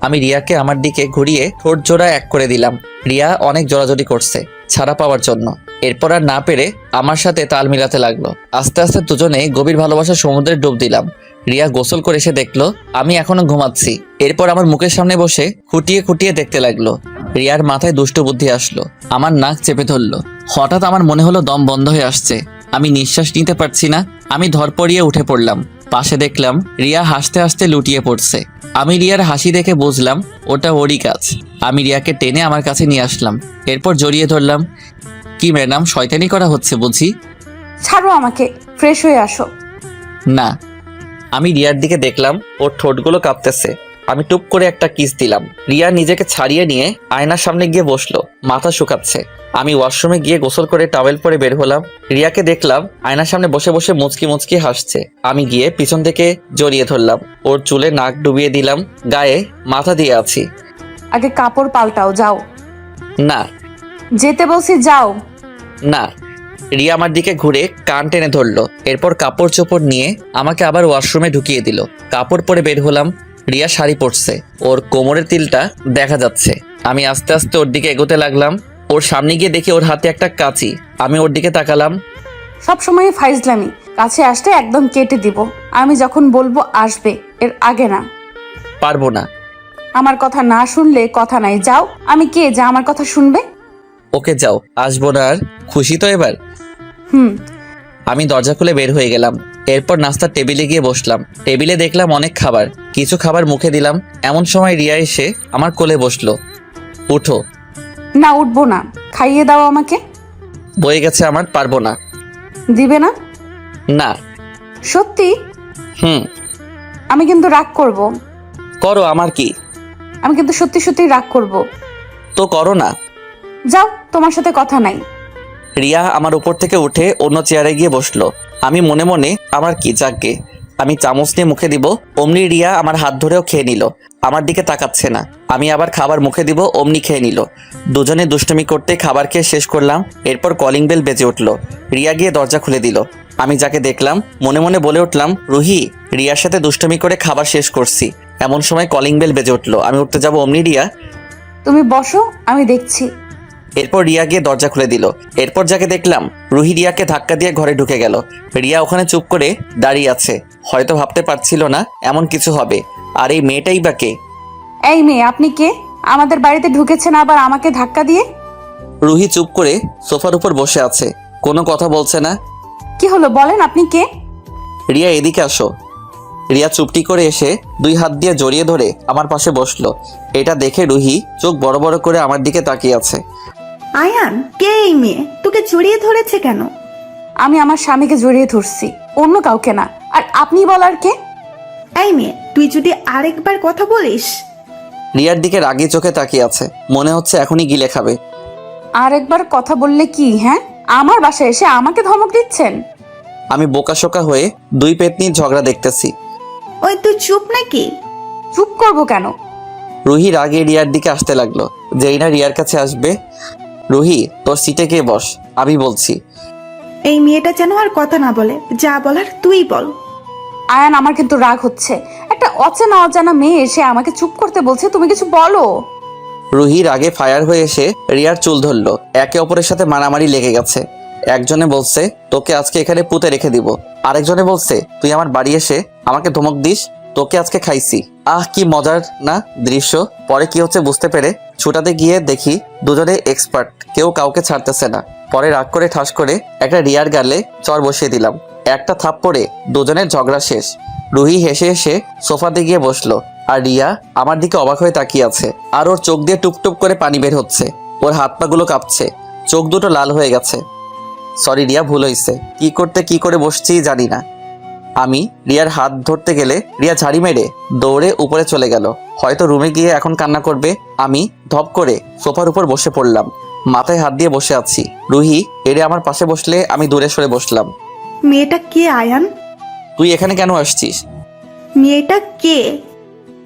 আমি রিয়াকে আমার দিকে ঘুরিয়ে ঠোঁট জোড়া এক করে দিলাম। রিয়া অনেক জোরাজোরি করছে ছাড়া পাওয়ার জন্য। এরপর আর না পেরে আমার সাথে তাল মিলাতে লাগলো। আস্তে আস্তে দুজনে গভীর ভালোবাসার সমুদ্রে ডুব দিলাম। রিয়া গোসল করে এসে দেখলো আমি এখনো ঘুমাচ্ছি। এরপর আমার মুখের সামনে বসে খুঁটিয়ে খুঁটিয়ে দেখতে লাগলো। রিয়ার মাথায় দুষ্ট বুদ্ধি আসলো, আমার নাক চেপে ধরলো। হঠাৎ আমার মনে হলো দম বন্ধ হয়ে আসছে, আমি নিঃশ্বাস নিতে পারছি না। আমি ধরপড়িয়ে উঠে পড়লাম। পাশে দেখলাম রিয়া হাসতে হাসতে লুটিয়ে পড়ছে। আমি রিয়ার হাসি দেখে বুঝলাম ওটা ওরই কাজ। আমি রিয়াকে টেনে আমার কাছে নিয়ে আসলাম। এরপর জড়িয়ে ধরলাম। কি ম্যাডাম, শয়তানি করা হচ্ছে বুঝি? ছাড়ো আমাকে, ফ্রেশ হয়ে আসো। না। আমি রিয়ার দিকে দেখলাম, ওর ঠোঁটগুলো কাঁপতেছে। আমি টুপ করে একটা কিস দিলাম। রিয়া নিজেকে ছাড়িয়ে নিয়ে আয়নার সামনে গিয়ে বসলো, মাথা শুকাচ্ছে। আমি ওয়াশরুমে গিয়ে গোসল করে টাওয়েল পরে বের হলাম। রিয়াকে দেখলাম আয়নার সামনে বসে বসে মুচকি মুচকি হাসছে। আমি গিয়ে পিছন থেকে জড়িয়ে ধরলাম, ওর চুলে নাক ডুবিয়ে দিলাম, গায়ে মাথা দিয়ে আছি। আগে কাপড় পাল্টাও, যাও। না। যেতে বলছি, যাও। না। রিয়া আমার দিকে ঘুরে কান টেনে ধরলো। এরপর কাপড় চোপড় নিয়ে আমাকে আবার ওয়াশরুমে ঢুকিয়ে দিল। কাপড় পরে বের হলাম। রিয়া শাড়ি পরছে, ওর কোমরের তিলটা দেখা যাচ্ছে। আমি আস্তে আস্তে ওর দিকে এগোতে লাগলাম। ও ওর সামনে গিয়ে দেখি ওর হাতে একটা কাঁচি। আমি ওর দিকে তাকালাম। সব সময় ফাইজলামি, কাছে আসলে একদম কেটে দিব। আমি যখন বলবো আসবে, এর আগে না। পারবো না। আমার কথা না শুনলে কথা নাই, যাও। আমি কে যা আমার কথা শুনবে? ওকে যাও, আসবো না আর। খুশি তো এবার? হুম। আমি দরজা খুলে বের হয়ে গেলাম। এরপর নাস্তার টেবিলে গিয়ে বসলাম। টেবিলে দেখলাম অনেক খাবার। কিছু খাবার মুখে দিলাম, এমন সময় রিয়া এসে আমার কোলে বসলো। উঠো। না, উঠবো না, খাইয়ে দাও আমাকে। বয়ে গেছে আমার, পারবো না। দিবে না? না। সত্যি? হুম। আমি কিন্তু রাগ করব। করো, আমার কি। আমি কিন্তু সত্যি সত্যি রাগ করব। তো করো না। যাও, তোমার সাথে কথা নাই। রিয়া আমার উপর থেকে উঠে অন্য চেয়ারে গিয়ে বসলো। আমি মনে মনে আমার কি যাকগে, আমি চামচ নিয়ে মুখে দিব, অমনি রিয়া আমার হাত ধরেও খেয়ে নিল। আমার দিকে তাকাচ্ছে না। আমি আবার খাবার মুখে দিব, অমনি খেয়ে নিল। দুজনে দুষ্টুমি করতে খাবার খেয়ে শেষ করলাম। এরপর কলিং বেল বেজে উঠলো। রিয়া গিয়ে দরজা খুলে দিল। আমি যাকে দেখলাম মনে মনে বলে উঠলাম, রুহি, রিয়ার সাথে দুষ্টুমি করে খাবার শেষ করছি। এমন সময় কলিং বেল বেজে উঠলো। আমি উঠতে যাব, অমনি রিয়া। তুমি বসো, আমি দেখছি। এরপর রিয়া গিয়ে দরজা খুলে দিল। এরপর যাকে দেখলাম, রুহি রিয়াকে ধাক্কা দিয়ে ঘরে ঢুকে গেল। রিয়া ওখানে চুপ করে দাঁড়িয়ে আছে। হয়তো ভাবতে পারছিল না এমন কিছু হবে। আর এই মেয়েটাই বা কে? এই মেয়ে, আপনি কে? আমাদের বাড়িতে ঢুকেছেন আবার আমাকে ধাক্কা দিয়ে? রুহি চুপ করে সোফার উপর বসে আছে, কোনো কথা বলছে না। কি হলো বলেন, আপনি কে? রিয়া, এদিকে আসো। রিয়া চুপটি করে এসে দুই হাত দিয়ে জড়িয়ে ধরে আমার পাশে বসলো। এটা দেখে রুহি চোখ বড় বড় করে আমার দিকে তাকিয়ে আছে। আয়ান, কে এই মেয়ে? তোকে জড়িয়ে ধরেছে কেন? আমি আমার স্বামীকে জড়িয়ে ধরছি, অন্য কাউকে না। আর আপনি বলার কে? এই মেয়ে, তুই যদি আরেকবার কথা বলিস। রিয়ার দিকে রাগি চোখে তাকিয়ে আছে, মনে হচ্ছে এখনই গিলে খাবে। আর একবার কথা বললে কি, হ্যাঁ? আমার বাসায় এসে আমাকে ধমক দিচ্ছেন? আমি বোকাশোকা হয়ে দুই পেতনির ঝগড়া দেখতেছি। ওই তুই চুপ নাকি? চুপ করব কেন? রুহি রাগে রিয়ার দিকে আসতে লাগলো। যেই না রিয়ার কাছে আসবে, রুহি তোর সিটে গিয়ে বস, আমি বলছি। এই মেয়েটা যেন আর কথা না বলে, যা বলার তুই বল। আয়ান, আমার কিন্তু রাগ হচ্ছে। একটা অচেনা অজানা মেয়ে এসে আমাকে চুপ করতে বলছে, তুমি কিছু বলো। রুহি রাগে ফায়ার হয়ে এসে রিয়ার চুল ধরলো। একে অপরের সাথে মারামারি লেগে গেছে। একজনে বলছে তোকে আজকে এখানে পুঁতে রেখে দিব, আরেকজনে বলছে তুই আমার বাড়ি এসে আমাকে ধমক দিস, তোকে আজকে খাইছি। আহ, কি মজার না দৃশ্য। পরে কি হচ্ছে বুঝতে পেরে ছুটাতে গিয়ে দেখি দুজনে এক্সপার্ট, কেউ কাউকে ছাড়তেছে না। পরে রাগ করে ঠাস করে একটা রিয়ার গালে চর বসিয়ে দিলাম। একটা থাপ্পড়ে দুজনের ঝগড়া শেষ। রুহি হেসে হেসে সোফাতে গিয়ে বসলো, আর রিয়া আমার দিকে অবাক হয়ে তাকিয়ে আছে। আর ওর চোখ দিয়ে টুপটুপ করে পানি বের হচ্ছে। ওর হাত পাগুলো কাঁপছে, চোখ দুটো লাল হয়ে গেছে। সরি রিয়া, ভুল হয়েছে। কি করে বসছি জানি না। আমি রিয়ার হাত ধরতে গেলে রিয়া ঝাড়ি মেরে দৌড়ে উপরে চলে গেল। হয়তো রুমে গিয়ে এখন কান্না করবে। আমি ধপ করে সোফার উপর বসে পড়লাম, মাথায় হাত দিয়ে বসে আছি। রুহি এড়ে আমার পাশে বসলে আমি দূরে সরে বসলাম। মেয়েটা কে আয়ান? তুই এখানে কেন আসছিস? মেয়েটা কে?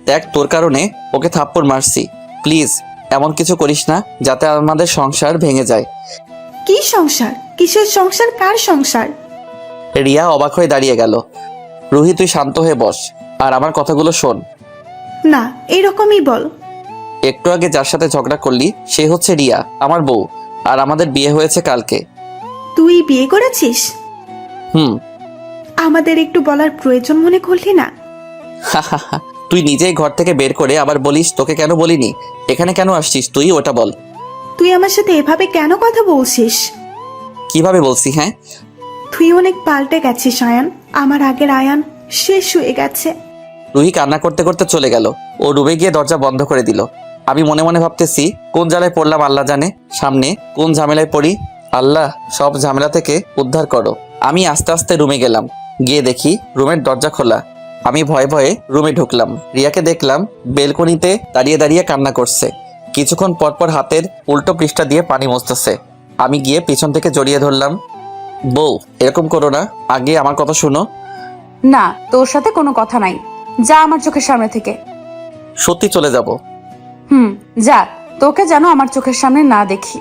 দেখ, তোর কারণে ওকে থাপ্পড় মারছি। প্লিজ এমন কিছু করিস না যাতে আমাদের সংসার ভেঙে যায়। কি সংসার? কিসের সংসার? কার সংসার? রিয়া অবাক হয়ে দাঁড়িয়ে গেল। রুহি, তুই শান্ত হয়ে বস আর আমার কথাগুলো শোন। না, এরকমই বল। একটু আগে যার সাথে ঝগড়া করলি সে হচ্ছে রিয়া, আমার বউ। আর আমাদের বিয়ে হয়েছে কালকে। তুই বিয়ে করেছিস? হুম। আমাদের একটু বলার প্রয়োজন মনে করলি না? তুই নিজেই ঘর থেকে বের করে আবার বলিস তোকে কেন বলিনি। এখানে কেন আসছিস তুই, ওটা বল। তুই আমার সাথে এভাবে কেন কথা বলছিস? কিভাবে বলছি? হ্যাঁ, তুই অনেক পাল্টে গেছিস আয়ান। আমার আগের আয়ান শেষ হয়ে গেছে। রুহি কান্না করতে করতে চলে গেল। ও রুমে গিয়ে দরজা বন্ধ করে দিল। আমি মনে মনে ভাবতেছি কোন জ্বালায় পড়লাম আল্লাহ জানে, সামনে কোন ঝামেলায় পড়ি। আল্লাহ সব ঝামেলা থেকে উদ্ধার করো। আমি আস্তে আস্তে রুমে গেলাম। গিয়ে দেখি রুমের দরজা খোলা। আমি ভয়ে ভয়ে রুমে ঢুকলাম। রিয়াকে দেখলাম বেলকনিতে দাঁড়িয়ে দাঁড়িয়ে কান্না করছে। কিছুক্ষণ পরপর হাতের উল্টো পৃষ্ঠা দিয়ে পানি মুছতেছে। আমি গিয়ে পিছন থেকে জড়িয়ে ধরলাম। বউ, এরকম করো না, আগে আমার কথা শুনো। না, তোর সাথে কোনো কথা নাই, যা আমার চোখের সামনে থেকে। সত্যি চলে যাব। যা, তোকে যেন আমার চোখের সামনে না দেখি।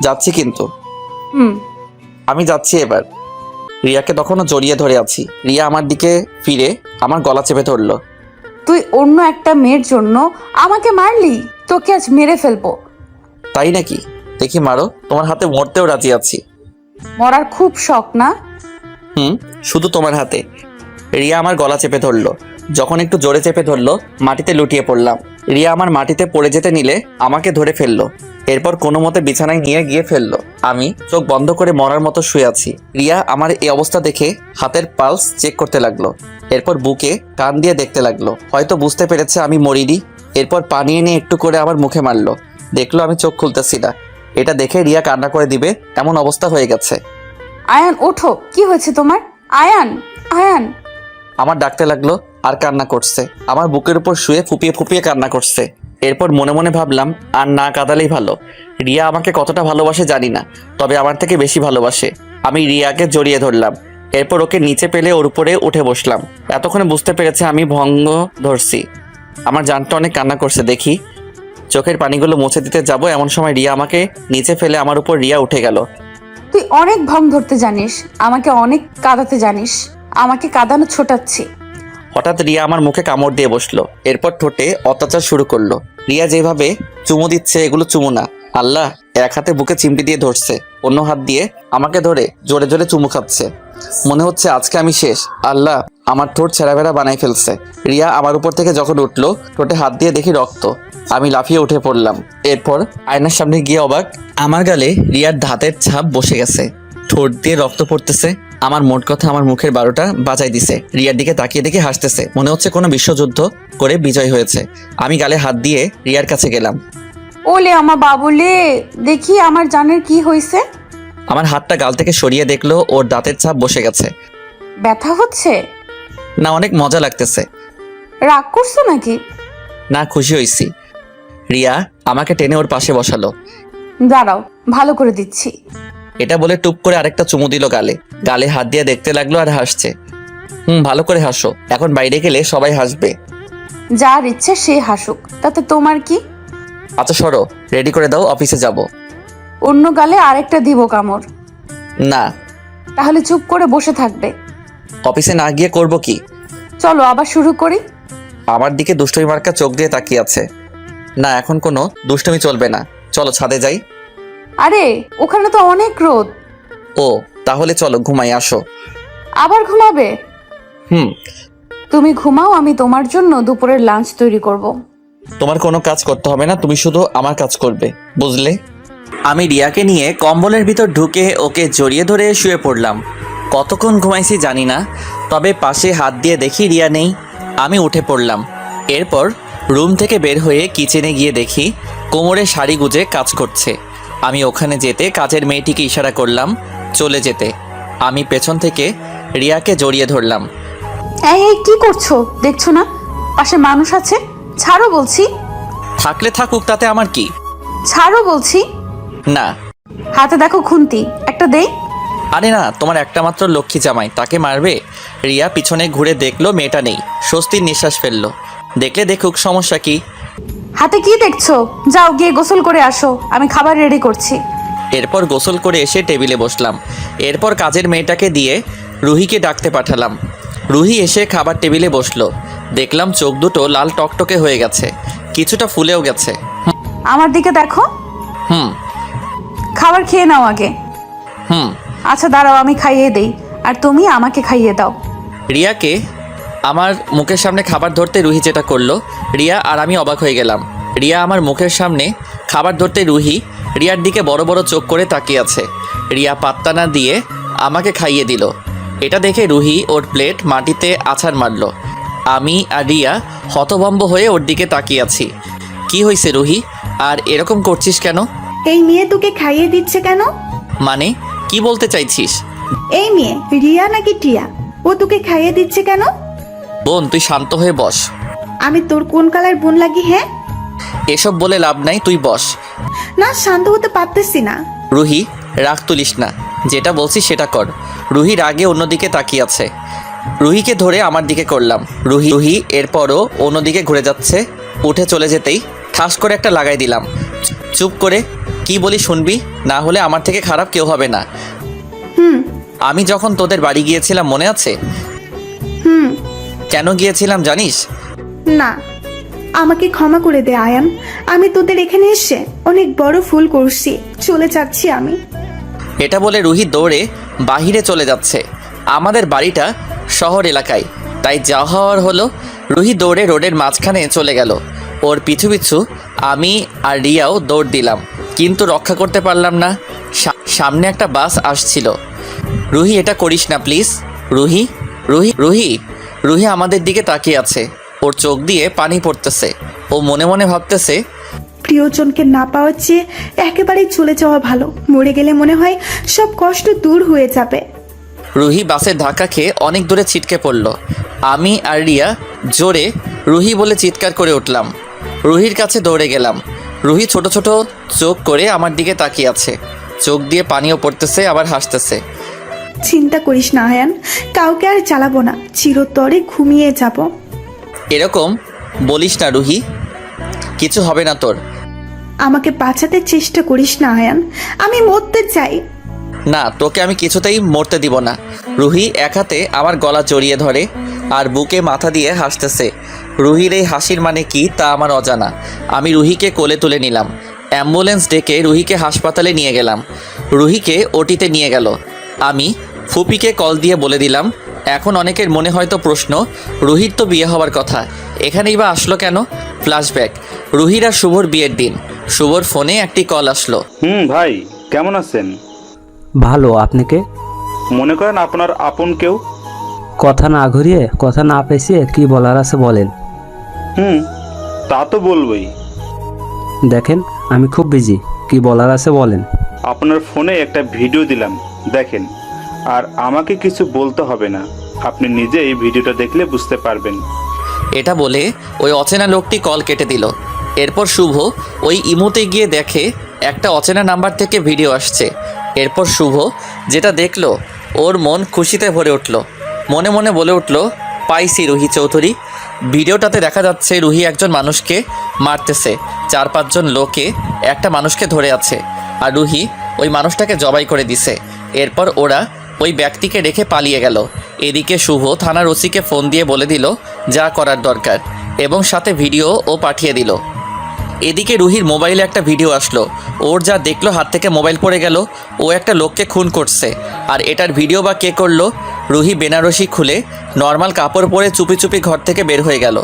যাচ্ছি কিন্তু। হুম। আমি যাচ্ছি এবার। রিয়াকে তখনও জড়িয়ে ধরে আছি। রিয়া আমার দিকে ফিরে আমার গলা চেপে ধরলো। তুই অন্য একটা মেয়ের জন্য আমাকে মারলি, তোকে আজ মেরে ফেলবো। তাই নাকি? দেখি মারো, তোমার হাতে মরতেও রাজি আছি। মরার খুব শখ না? শুধু তোমার হাতে। রিয়া আমার গলা চেপে ধরলো। যখন একটু জোরে চেপে ধরলো, মাটিতে লুটিয়ে পড়লাম। রিয়া আমার মাটিতে পড়ে যেতে নিলে আমাকে ধরে ফেললো। এরপর কোনো মতে বিছানায় নিয়ে গিয়ে ফেললো। আমি চোখ বন্ধ করে মরার মতো শুয়ে আছি। রিয়া আমার এই অবস্থা দেখে হাতের পালস চেক করতে লাগলো। এরপর বুকে কান দিয়ে দেখতে লাগলো, হয়তো বুঝতে পেরেছে আমি মরিনি। এরপর পানি এনে একটু করে আমার মুখে মারলো। দেখলো আমি চোখ খুলতেছি না। এটা দেখে রিয়া কান্না করে দিবে এমন অবস্থা হয়ে গেছে। আয়ান ওঠো, কি হয়েছে তোমার? আয়ান, আয়ান। আমার ডাকতে লাগলো আর কান্না করছে। আমার বুকের উপর শুয়ে ফুপিয়ে ফুপিয়ে কান্না করছে। এরপর মনে মনে ভাবলাম আর না কাঁদালেই ভালো। রিয়া আমাকে কতটা ভালোবাসে জানি না, তবে আমার থেকে বেশি ভালোবাসে। আমি রিয়াকে জড়িয়ে ধরলাম। এরপর ওকে নিচে পেলে ওর উপরে উঠে বসলাম। এতক্ষণে বুঝতে পেরেছে আমি ভঙ্গ ধরছি। আমার জানটা অনেক কান্না করছে। দেখি চোখের পানিগুলো মুছে দিতে যাব, এমন সময় রিয়া আমাকে নিচে ফেলে আমার উপর রিয়া উঠে গেল। তুই অনেক ভং ধরতে জানিস, আমাকে অনেক কাঁদাতে জানিস, আমাকে কাঁদানো ছোটাচ্ছি। হঠাৎ রিয়া আমার মুখে কামড় দিয়ে বসলো। এরপর ঠোঁটে অত্যাচার শুরু করলো। রিয়া যেভাবে চুমু দিচ্ছে এগুলো চুমু না, আল্লাহ। এক হাতে বুকে চিমটি দিয়ে ধরছে, অন্য হাত দিয়ে আমাকে ধরে জোরে জোরে চুমু খাচ্ছে। মনে হচ্ছে আজকে আমি শেষ। আল্লাহ, আমার ঠোঁট ছেঁড়াবেড়া বানাই ফেলছে। রিয়া আমার উপর থেকে যখন উঠলো, ঠোঁটে হাত দিয়ে দেখি রক্ত। আমি লাফিয়ে উঠে পড়লাম। এরপর আয়নার সামনে গিয়ে অবাক, আমার গালে রিয়ার দাঁতের ছাপ বসে গেছে, ঠোঁট দিয়ে রক্ত পড়তেছে। আমার মোট কথা আমার মুখের 12টা বাজাই দিছে। রিয়ার দিকে তাকিয়ে দেখে হাসতেছে, মনে হচ্ছে কোনো বিশ্বযুদ্ধ করে বিজয় হয়েছে। আমি গালে হাত দিয়ে রিয়ার কাছে গেলাম। ওলে আমার বাবুলে, দেখি আমার জানের কি হয়েছে। আমার হাতটা গাল থেকে সরিয়ে দেখলো ওর দাঁতের ছাপ বসে গেছে। ব্যথা হচ্ছে না, অনেক মজা লাগতেছে। রাগ করছো নাকি? না, খুশি হয়েছি। রিয়া আমাকে টেনে ওর পাশে বসালো। দাঁড়াও, ভালো করে দিচ্ছি। এটা বলে টুপ করে আরেকটা চুমু দিল গালে। গালে হাত দিয়ে দেখতে লাগলো আর হাসছে। ভালো করে হাসো, এখন বাইরে গেলে সবাই হাসবে। যার ইচ্ছে সে হাসুক, তাতে তোমার কি? আচ্ছা সরো, রেডি করে দাও, অফিসে যাব। অন্য গালে আরেকটা দিব কামড়। না। তাহলে চুপ করে বসে থাকবে। অফিসে না গিয়ে করব কি? চলো আবার শুরু করি। আমার দিকে দুষ্টমি মার্কা চোখ দিয়ে তাকিয়ে আছে। না, এখন কোনো দুষ্টমি চলবে না, চলো ছাদে যাই। আরে ওখানে তো অনেক রোদ। ও, তাহলে চলো ঘুমাই, আসো। আবার ঘুমাবে? হুম। তুমি ঘুমাও, আমি তোমার জন্য দুপুরের লাঞ্চ তৈরি করব। তোমার কোনো কাজ করতে হবে না, তুমি শুধু আমার কাজ করবে, বুঝলে? আমি রিয়াকে নিয়ে কম্বলের ভিতর ঢুকে ওকে জড়িয়ে ধরে শুয়ে পড়লাম। কতক্ষণ ঘুমাইছি জানি না, তবে পাশে হাত দিয়ে দেখি রিয়া নেই। আমি উঠে পড়লাম। এরপর রুম থেকে বের হয়ে কিচেনে গিয়ে দেখি কোমরে শাড়ি গুজে কাজ করছে। আমি ওখানে যেতে কাজের মেয়েটিকে ইশারা করলাম চলে যেতে। আমি পেছন থেকে রিয়াকে জড়িয়ে ধরলাম। এই কি করছো? দেখছো না পাশে মানুষ আছে? ছাড়ো বলছি। থাকলে থাকুক, তাতে আমার কি? ছাড়ো বলছি। না। হাতে দেখো খুন্তি, একটা দেই। আরে না, তোমার একটা মাত্র লক্ষ্মী জামাই, তাকে মারবে? রিয়া পিছনে ঘুরে দেখলো মেয়েটা নেই, স্বস্তির নিঃশ্বাস ফেললো। দেখলে দেখুক, সমস্যা কি? হাতে কি দেখছো? যাও গিয়ে গোসল করে আসো, আমি খাবার রেডি করছি। এরপর গোসল করে এসে টেবিলে বসলাম। এরপর কাজের মেয়েটাকে দিয়ে রুহিকে ডাকতে পাঠালাম। রুহি এসে খাবার টেবিলে বসলো। দেখলাম চোখ দুটো লাল টকটকে হয়ে গেছে, কিছুটা ফুলেও গেছে। আমার দিকে দেখো। খাবার খেয়ে নাও আগে। আচ্ছা দাঁড়াও, আমি খাইয়ে দেই, আর তুমি আমাকে খাইয়ে দাও। রিয়াকে আমার মুখের সামনে খাবার ধরতে রুহি যেটা করলো, রিয়া আর আমি অবাক হয়ে গেলাম। রিয়া আমার মুখের সামনে খাবার ধরতে রুহি রিয়ার দিকে বড় বড় চোখ করে তাকিয়ে আছে। রিয়া পাত্তা না দিয়ে আমাকে খাইয়ে দিল। এটা দেখে রুহি ওর প্লেট মাটিতে আছাড় মারল। আমি আর রিয়া হতভম্ব হয়ে ওর দিকে তাকিয়ে আছি। কি হয়েছে রুহি, আর এরকম করছিস কেন? এই মেয়ে তোকে খাইয়ে দিচ্ছে কেন? মানে কি বলতে চাইছিস? এই মেয়ে রিয়া নাকি টিয়া, ও তোকে খাইয়ে দিচ্ছে কেন? বোন, তুই শান্ত হয়ে বস। আমি তোর কোন কালার বোন লাগি? হ্যাঁ, এসব বলে লাভ নাই, তুই বস। না, শান্ত হতে পারতেছি না। রুহি, রাগ তুলিস না, যেটা বলছি সেটা কর। রুহি রাগে অন্যদিকে তাকিয়ে আছে। রুহিকে ধরে আমার দিকে করলাম। রুহি এরপরও অন্যদিকে ঘুরে যাচ্ছে। উঠে চলে যেতেই ঠাস করে একটা লাগাই দিলাম। চুপ করে কি বলি শুনবি, না হলে আমার থেকে খারাপ কেউ হবে না। আমি যখন তোদের বাড়ি গিয়েছিলাম মনে আছে? কেন গিয়েছিলাম জানিস? না। আমাকে ক্ষমা করে দে আয়ান। আমি তোদের এখানে এসে অনেক বড় ভুল করছি, চলে যাচ্ছি আমি। এটা বলে রুহি দৌড়ে বাহিরে চলে যাচ্ছে। আমাদের বাড়িটা শহর এলাকায়, তাই যা হওয়ার হলো। রুহি দৌড়ে রোডের মাঝখানে চলে গেল। ওর পিছু পিছু আমি আর রিয়াও দৌড় দিলাম, কিন্তু রক্ষা করতে পারলাম না। সামনে একটা বাস আসছিল। রুহি, এটা করিস না প্লিজ। রুহি রুহি রুহি রুহি আমাদের দিকে তাকিয়ে আছে। ওর চোখ দিয়ে পানি পড়তেছে। ও মনে মনে ভাবতেছে, প্রিয়জনকে না পাওয়ার চেয়ে একেবারেই চলে যাওয়া ভালো। মরে গেলে মনে হয় সব কষ্ট দূর হয়ে যাবে। রুহি বাসের ধাক্কা খেয়ে অনেক দূরে ছিটকে পড়ল। আমি আর রিয়া জোরে রুহি বলে চিৎকার করে উঠলাম। রুহির কাছে দৌড়ে গেলাম। রুহি ছোট ছোট চোখ করে আমার দিকে তাকিয়ে আছে। চোখ দিয়ে পানিও পড়তেছে, আবার হাসতেছে। চিন্তা করিস না আয়ান, কাউকে আর জ্বালাবো না, চিরতরে ঘুমিয়ে যাব। এরকম বলিস না রুহি, কিছু হবে না তোর। আমাকে বাঁচাতে চেষ্টা করিস না আয়ান, আমি মরতে চাই। না, তোকে আমি কিছুতেই মরতে দিব না। রুহি এক হাতে আমার গলা জড়িয়ে ধরে আর বুকে মাথা দিয়ে হাসতেছে। রুহির এই হাসির মানে কি তা আমার অজানা। আমি রুহিকে কোলে তুলে নিলাম। অ্যাম্বুলেন্স ডেকে রুহিকে হাসপাতালে নিয়ে গেলাম। রুহিকে ওটিতে নিয়ে গেল। আমি ফুপিকে কল দিয়ে বলে দিলাম, এখন অনেকের মনে হয়তো প্রশ্ন, রুহির তো বিয়ে হওয়ার কথা, এখানেই বা আসলো কেন? ফ্ল্যাশব্যাক, রুহির আর শুভর বিয়ের দিন। শুভর ফোনে একটি কল আসলো। ভাই কেমন আছেন? ভালো, আপনাকে? মনে করেন আপনার আপন কেউ। কথা না ঘুরিয়ে কথা না পেঁচিয়ে কি বলার আছে বলেন। তা তো বলবই। দেখেন আমি খুব বিজি, কি বলার আছে বলেন। আপনার ফোনে একটা ভিডিও দিলাম, দেখেন। আর আমাকে কিছু বলতে হবে না, আপনি নিজেই ভিডিওটা দেখলে বুঝতে পারবেন। এটা বলে ওই অচেনা লোকটি কল কেটে দিল। এরপর শুভ ওই ইমোতে গিয়ে দেখে একটা অচেনা নাম্বার থেকে ভিডিও আসছে। এরপর শুভ যেটা দেখলো, ওর মন খুশিতে ভরে উঠল। মনে মনে বলে উঠল, পাইছি রুহি চৌধুরী। ভিডিওটাতে দেখা যাচ্ছে রুহি একজন মানুষকে মারতেছে। 4-5 জন লোকে একটা মানুষকে ধরে আছে, আর রুহি ওই মানুষটাকে জবাই করে দিছে। এরপর ওরা ওই ব্যক্তিকে রেখে পালিয়ে গেল। এদিকে শুভ থানার ওসিকে ফোন দিয়ে বলে দিল যা করার দরকার, এবং সাথে ভিডিও পাঠিয়ে দিল। এদিকে রুহির মোবাইলে একটা ভিডিও আসলো। ওর যা দেখলো, হাত থেকে মোবাইল পড়ে গেল। ও একটা লোককে খুন করছে। আর এটার ভিডিও বা কে করলো? রুহি বেনারসি খুলে নর্মাল কাপড় পরে চুপি চুপি ঘর থেকে বের হয়ে গেল।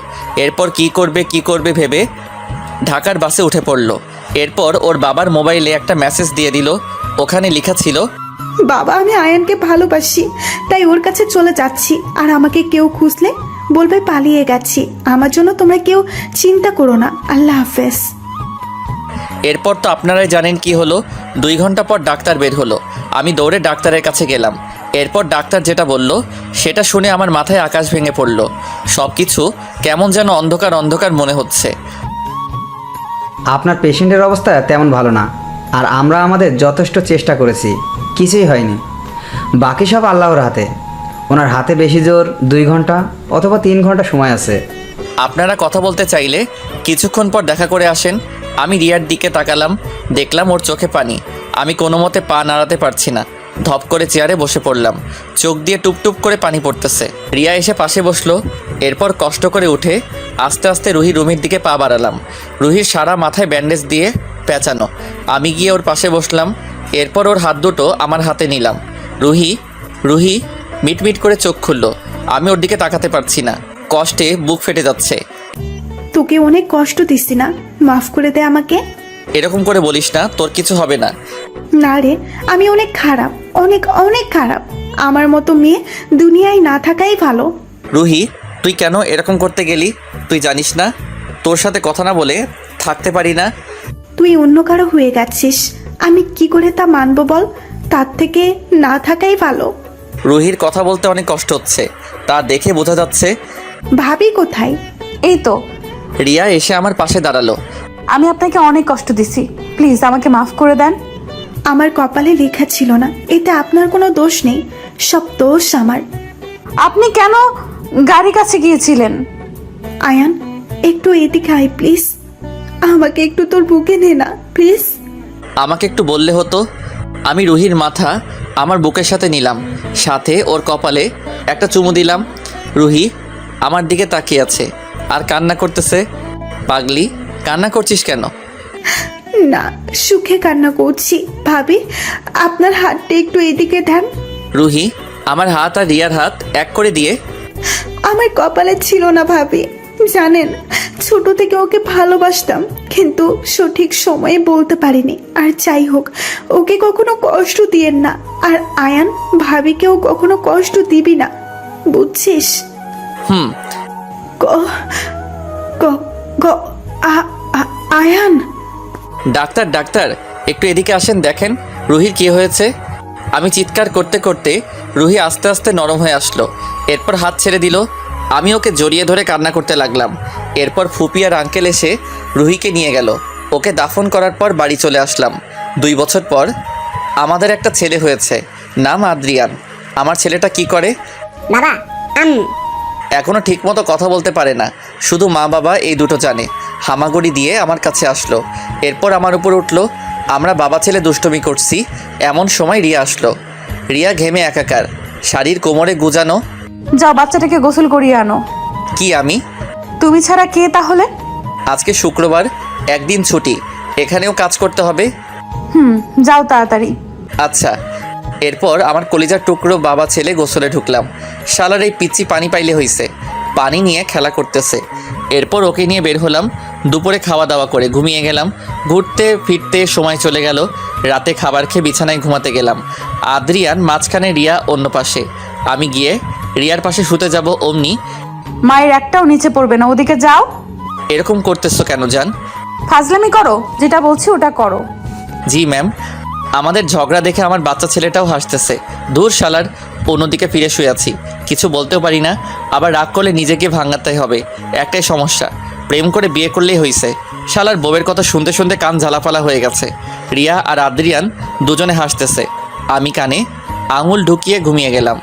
এরপর কি করবে ভেবে ঢাকার বাসে উঠে পড়ল। এরপর ওর বাবার মোবাইলে একটা মেসেজ দিয়ে দিল। ওখানে লেখা ছিল, বাবা, আমি আয়ানকে ভালোবাসি, তাই ওর কাছে চলে যাচ্ছি। আর আমাকে কেউ খুঁজলে বলবে পালিয়ে গেছি। আমার জন্য তোমরা কেউ চিন্তা করো না। আল্লাহ হাফেজ। এরপর তো আপনারাই জানেন কি হলো। 2 ঘন্টা পর ডাক্তার বের হলো। আমি দৌড়ে ডাক্তারের কাছে গেলাম। এরপর ডাক্তার যেটা বলল সেটা শুনে আমার মাথায় আকাশ ভেঙে পড়ল। সব কিছু কেমন যেন অন্ধকার অন্ধকার মনে হচ্ছে। আপনার পেশেন্টের অবস্থা তেমন ভালো না, আর আমরা আমাদের যথেষ্ট চেষ্টা করেছি, কিছুই হয়নি। বাকি সব আল্লাহর হাতে। ওনার হাতে বেশি জোর 2 ঘন্টা অথবা 3 ঘন্টা সময় আছে। আপনারা কথা বলতে চাইলে কিছুক্ষণ পর দেখা করে আসেন। আমি রিয়ার দিকে তাকালাম, দেখলাম ওর চোখে পানি। আমি কোনো মতে পা নাড়াতে পারছি না। ধপ করে চেয়ারে বসে পড়লাম। চোখ দিয়ে টুপটুপ করে পানি পড়তেছে। রিয়া এসে পাশে বসলো। এরপর কষ্ট করে উঠে আস্তে আস্তে রুহি রুমের দিকে পা বাড়ালাম। রুহির সারা মাথায় ব্যান্ডেজ দিয়ে পেঁচানো। আমি গিয়ে ওর পাশে বসলাম। এরপর ওর হাত দুটো আমার হাতে নিলাম। রুহি রুহি মিটমিট করে চোখ খুললো। আমি ওর দিকে তাকাতে পারছি না, কষ্টে বুক ফেটে যাচ্ছে। তোকে অনেক কষ্ট দিচ্ছি না, মাফ করে দে আমাকে। এরকম করে বলিস না, তোর কিছু হবে না। না রে, আমি অনেক খারাপ, অনেক অনেক খারাপ। আমার মতো মেয়ে দুনিয়ায় না থাকাই ভালো। রুহি, তুই কেন এরকম করতে গেলি? তুই জানিস না তোর সাথে কথা না বলে থাকতে পারি না। তুই অন্য কারো হয়ে গেছিস, আমি কি করে তা মানবো বল? তার থেকে না থাকাই ভালো। রুহির কথা বলতে অনেক কষ্ট হচ্ছে, তা দেখে বোঝা যাচ্ছে। ভাবি কোথায়? এই তো। রিয়া এসে আমার পাশে দাঁড়ালো। আমি আপনাকে অনেক কষ্ট দিছি, প্লিজ আমাকে মাফ করে দেন। আমার কপালে লেখা ছিল না, এতে আপনার কোনো দোষ নেই, সব দোষ আমার। আপনি কেন গাড়ি কাছে গিয়েছিলেন? আয়ান, একটু এদিকে আয় প্লিজ। আমাকে একটু তোর বুকে নে না প্লিজ। আমাকে একটু বললে হতো। আমি রুহির মাথা আমার বুকের সাথে নিলাম, সাথে ওর কপালে একটা চুমু দিলাম। রুহি আমার দিকে তাকিয়ে আছে আর কান্না করতেছে। পাগলি, কান্না করছিস কেন? না, সুখে কান্না করছি। ভাবি, আপনার হাতটা একটু এদিকে দেন। রুহি আমার হাত আর রিয়ার হাত এক করে দিয়ে আমার কপালে ছিল না ভাবি, জানেন ছোট থেকে ওকে ভালোবাসতাম, কিন্তু সঠিক সময়ে বলতে পারিনি। আর যাই হোক, ওকে কখনো কষ্ট দিয়েন না। আর আয়ান, ভাবিকেও কখনো কষ্ট দিবি না, বুঝছিস? হুম। ক- ক- ক- আয়ান, ডাক্তার ডাক্তার, একটু এদিকে আসেন, দেখেন রুহির কি হয়েছে। আমি চিৎকার করতে করতে রুহি আস্তে আস্তে নরম হয়ে আসলো। এরপর হাত ছেড়ে দিল। আমি ওকে জড়িয়ে ধরে কান্না করতে লাগলাম। এরপর ফুপি আর আঙ্কেল এসে রুহিকে নিয়ে গেল। ওকে দাফন করার পর বাড়ি চলে আসলাম। 2 বছর পর আমাদের একটা ছেলে হয়েছে, নাম আদ্রিয়ান। আমার ছেলেটা কি করে? বাবা, এখনও ঠিকমতো কথা বলতে পারে না, শুধু মা বাবা এই দুটো জানে। হামাগুড়ি দিয়ে আমার কাছে আসলো, এরপর আমার উপর উঠলো। আমরা বাবা ছেলে দুষ্টুমি করছি, এমন সময় রিয়া আসলো। রিয়া ঘেমে একাকার, শাড়ির কোমরে গুজানো। যাও বাচ্চাটাকে গোসল করিয়ে আনো। কি আমি? তুমি ছাড়া কে তাহলে? আজকে শুক্রবার, একদিন ছুটি, এখানেও কাজ করতে হবে। যাও তাড়াতাড়ি। আচ্ছা। এরপর আমার কলিজার টুকরো বাবা ছেলে গোসলে ঢুকলাম। শালার এই পিচ্চি পানি পাইলে হইছে, পানি নিয়ে খেলা করতেছে। এরপর ওকে নিয়ে বের হলাম। দুপুরে খাওয়া দাওয়া করে ঘুমিয়ে গেলাম। ঘুরতে ফিরতে সময় চলে গেল। রাতে খাবার খেয়ে বিছানায় ঘুমাতে গেলাম। আদ্রিয়ান মাঝখানে, রিয়া অন্য পাশে। আমি গিয়ে রিয়ার পাশে শুতে যাব, অমনি মায়ের একটাও নিচে পড়বে না, ওদিকে যাও। এরকম করতেছো কেন জান? ফাজলামি করো, যেটা বলছি ওটা করো। জি ম্যাম। আমাদের ঝগড়া দেখে আমার বাচ্চা ছেলেটাও হাসতেছে। দূর শালার, অন্যদিকে ফিরে শুয়ে আছি, কিছু বলতেও পারি না। আবার রাগ করলে নিজেকে ভাঙাতে হবে, একটাই সমস্যা, প্রেম করে বিয়ে করলেই হয়েছে। শালার বউয়ের কথা শুনতে শুনতে কান ঝালাপালা হয়ে গেছে। রিয়া আর আদ্রিয়ান দুজনে হাসতেছে, আমি কানে আঙুল ঢুকিয়ে ঘুমিয়ে গেলাম।